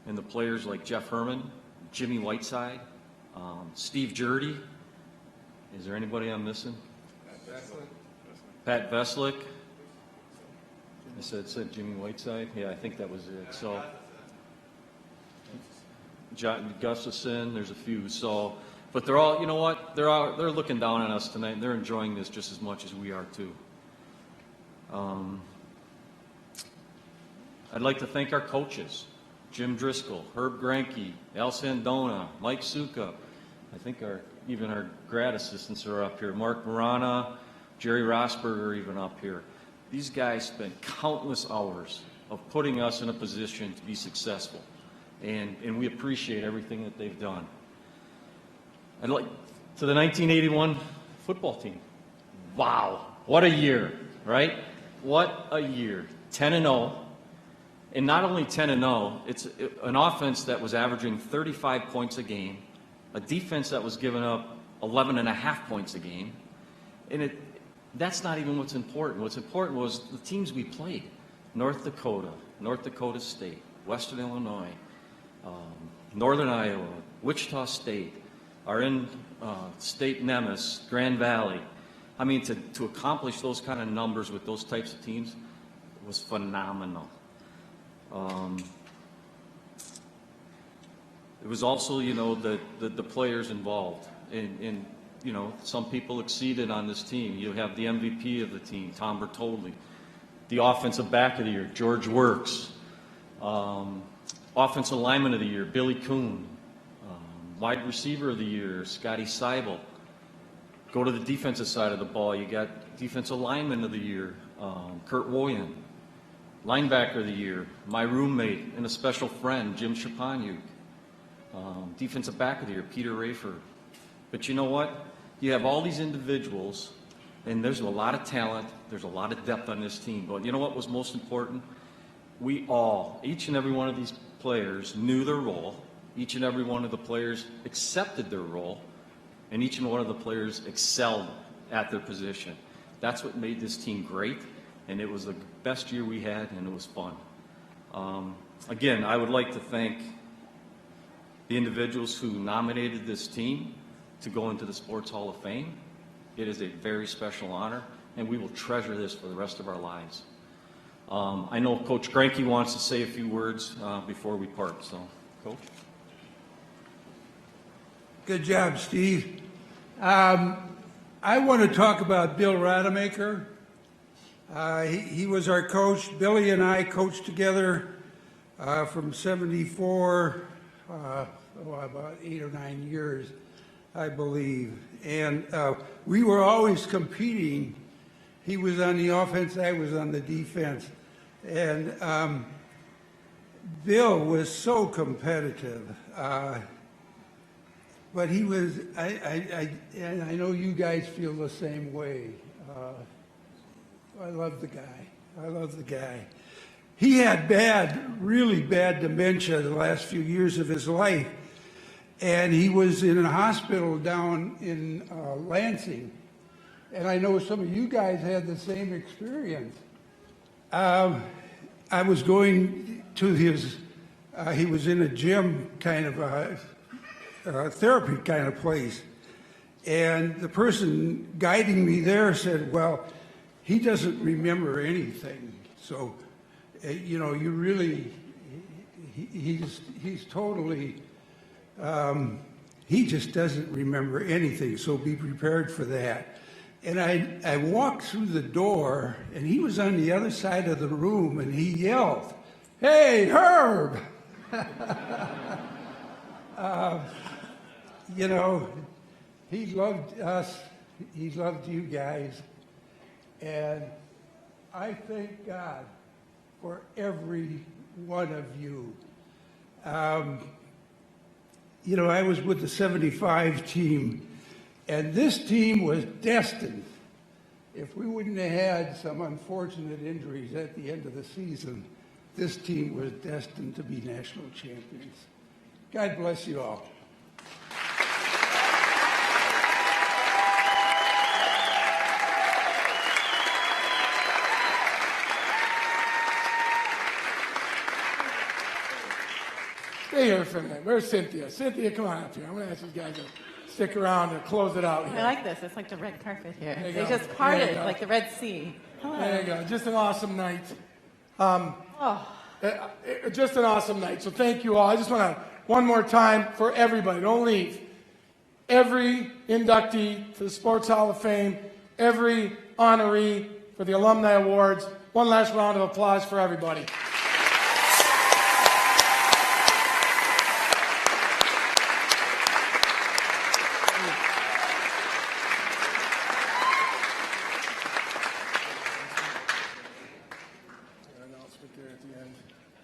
and the players like Jeff Herman, Jimmy Whiteside, Steve Jurdy. Is there anybody I'm missing? Pat Veslick. I said Jimmy Whiteside. Yeah, I think that was it. So John Gustafson, there's a few. So, but they're all, you know what? They're looking down on us tonight, and they're enjoying this just as much as we are too. I'd like to thank our coaches, Jim Driscoll, Herb Granke, Al Sandona, Mike Suka. I think even our grad assistants are up here. Mark Marana, Jerry Rosberg are even up here. These guys spent countless hours of putting us in a position to be successful, and we appreciate everything that they've done. I'd like to the 1981 football team. Wow, what a year, right? What a year. 10-0. And not only 10-0, it's an offense that was averaging 35 points a game, a defense that was giving up 11.5 points a game, and that's not even what's important. What's important was the teams we played: North Dakota State, Western Illinois, Northern Iowa, Wichita State. our in-state nemesis, Grand Valley. I mean, to accomplish those kind of numbers with those types of teams was phenomenal. It was also, you know, the players involved. And, you know, some people exceeded on this team. You have the MVP of the team, Tom Bertolli. The offensive back of the year, George Works. Offensive lineman of the year, Billy Kuhn. Wide receiver of the year, Scotty Seibel. Go to the defensive side of the ball, you got defensive lineman of the year, Kurt Woyan. Linebacker of the year, my roommate and a special friend, Jim Shapanyuk. Defensive back of the year, Peter Rayford. But you know what? You have all these individuals, and there's a lot of talent, there's a lot of depth on this team. But you know what was most important? We all, each and every one of these players knew their role. Each and every one of the players accepted their role, and each and one of the players excelled at their position. That's what made this team great, and it was the best year we had, and it was fun. Again, I would like to thank the individuals who nominated this team to go into the Sports Hall of Fame. It is a very special honor, and we will treasure this for the rest of our lives. I know Coach Granke wants to say a few words before we part, so, Coach. Good job, Steve. I want to talk about Bill Rademacher. He was our coach. Billy and I coached together from '74, about 8 or 9 years, I believe. And we were always competing. He was on the offense, I was on the defense. And Bill was so competitive. But he was, and I know you guys feel the same way. I love the guy. I love the guy. He had really bad dementia the last few years of his life. And he was in a hospital down in Lansing. And I know some of you guys had the same experience. I was going to his, he was in a gym kind of therapy kind of place. And the person guiding me there said, well, he doesn't remember anything. So, you know, you really, he's totally, he just doesn't remember anything. So be prepared for that. And I walked through the door, and he was on the other side of the room, and he yelled, "Hey, Herb!" You know, he loved us. He loved you guys. And I thank God for every one of you. You know, I was with the '75 team, and this team was destined. If we wouldn't have had some unfortunate injuries at the end of the season, this team was destined to be national champions. God bless you all. Stay here for a minute. Where's Cynthia? Cynthia, come on up here. I'm going to ask these guys to stick around and close it out here. I like this. It's like the red carpet here. There you They go. just There parted you go. like the Red Sea. Hello. There you go. Just an awesome night. Just an awesome night. So thank you all. I just want to, one more time for everybody, don't leave. Every inductee to the Sports Hall of Fame, every honoree for the Alumni Awards. One last round of applause for everybody.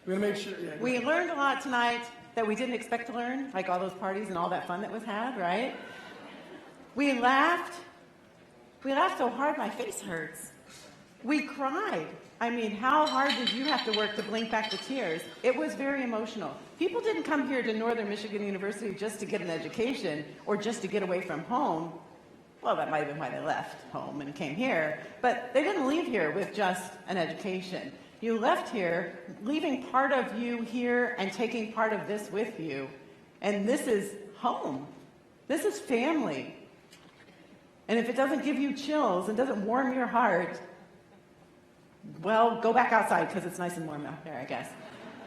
We're going to make sure. Yeah, We learned a lot tonight that we didn't expect to learn, like all those parties and all that fun that was had, right? We laughed so hard my face hurts. We cried. I mean, how hard did you have to work to blink back the tears? It was very emotional. People didn't come here to Northern Michigan University just to get an education or just to get away from home. Well, that might have been why they left home and came here. But they didn't leave here with just an education. You left here, leaving part of you here and taking part of this with you. And this is home. This is family. And if it doesn't give you chills and doesn't warm your heart, well, go back outside because it's nice and warm out there, I guess.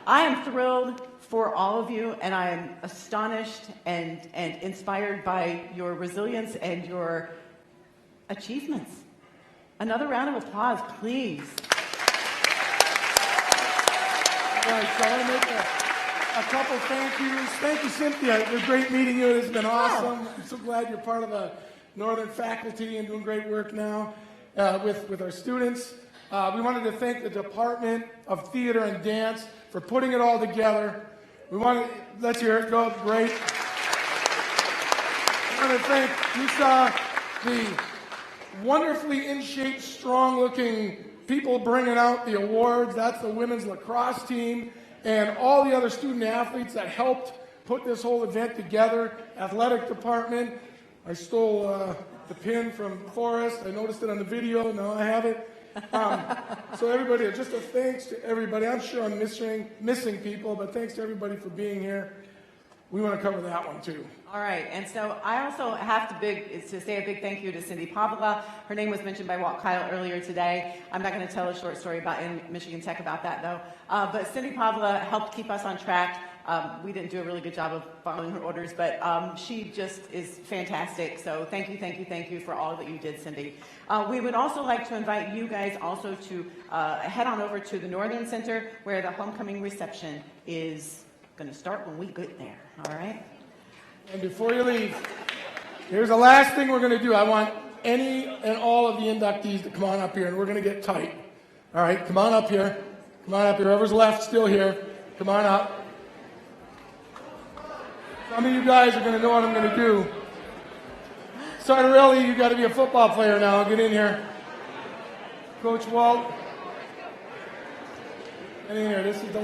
I am thrilled for all of you, and I am astonished and inspired by your resilience and your achievements. Another round of applause, please. All right, so I want to make a couple thank yous. Thank you, Cynthia. It was great meeting you. This has been awesome. I'm so glad you're part of the Northern faculty and doing great work now with our students. We wanted to thank the Department of Theater and Dance for putting it all together. Let's hear it. Go. Great. I want to thank, you saw the wonderfully in shape, strong looking people bringing out the awards. That's the women's lacrosse team and all the other student athletes that helped put this whole event together. Athletic department. I stole the pin from Forrest. I noticed it on the video. Now I have it. So everybody, just a thanks to everybody. I'm sure I'm missing people, but thanks to everybody for being here. We want to cover that one too. All right, and so I also have to say a big thank you to Cindy Pavla. Her name was mentioned by Walt Kyle earlier today. I'm not going to tell a short story in Michigan Tech about that though. But Cindy Pavla helped keep us on track. We didn't do a really good job of following her orders, but she just is fantastic. So thank you for all that you did, Cindy. We would also like to invite you guys also to head on over to the Northern Center where the homecoming reception is going to start when we get there. All right? And before you leave, here's the last thing we're going to do. I want any and all of the inductees to come on up here, and we're going to get tight. All right? Come on up here. Come on up here. Whoever's left still here, come on up. Some of you guys are going to know what I'm going to do. Sardarelli, you got to be a football player now. Get in here. Coach Walt. Get in here. This is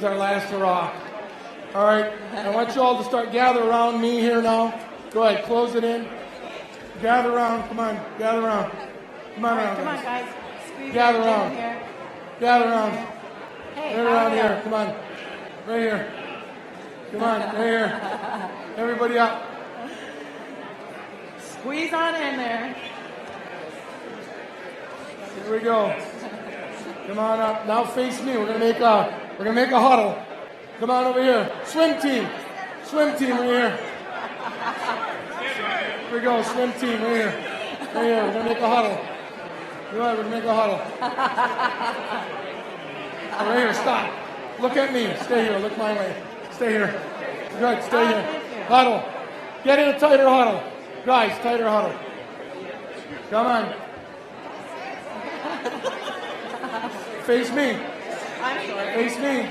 our last hurrah. All right. I want you all to start gather around me here now. Go ahead. Close it in. Gather around. Come on. Gather around. Come on around. Come on, guys. Gather around. Gather around. Hey, right around here. Come on. Right here. Come on. Right here. Everybody up. Squeeze on in there. Here we go. Come on up. Now face me. We're gonna make a huddle. Come on over here. Swim team. Swim team right here. Here we go. Swim team right here. Right here. We're gonna make a huddle. Go ahead. We're gonna make a huddle. Right here. Stop. Look at me. Stay here. Look my way. Stay here. Good. Stay here. Huddle. Get in a tighter huddle. Guys, tighter huddle. Come on. Face me. I'm sorry. Face me.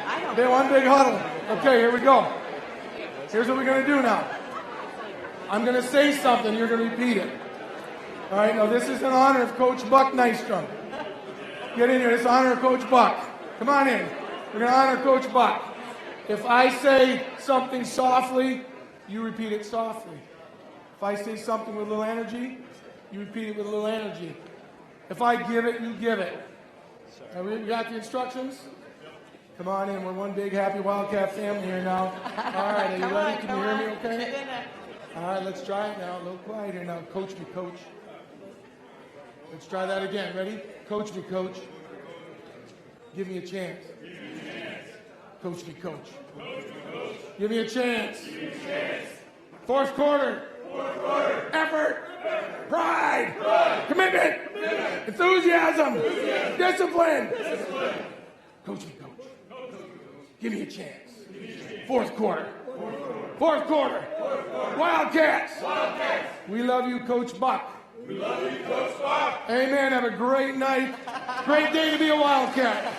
I don't Okay, one big huddle. Okay, here we go. Here's what we're going to do now. I'm going to say something. You're going to repeat it. All right, now this is in honor of Coach Buck Nystrom. Get in here. This is in honor of Coach Buck. Come on in. We're going to honor Coach Buck. If I say something softly, you repeat it softly. If I say something with a little energy, you repeat it with a little energy. If I give it, you give it. We got the instructions? Come on in. We're one big happy Wildcat family here now. All right, are you ready? Can you hear me okay? All right, let's try it now. A little quiet here now. Coach me, coach. Let's try that again. Ready? Coach me, coach. Give me a chance. Coach me, coach. Give me a chance. Fourth quarter. Effort. Pride. Commitment. Enthusiasm. Discipline. Coach me, coach. Give me a chance. Fourth quarter. Wildcats. We love you, Coach Buck. We love you, Coach Buck. Amen. Have a great night. Great day to be a Wildcat.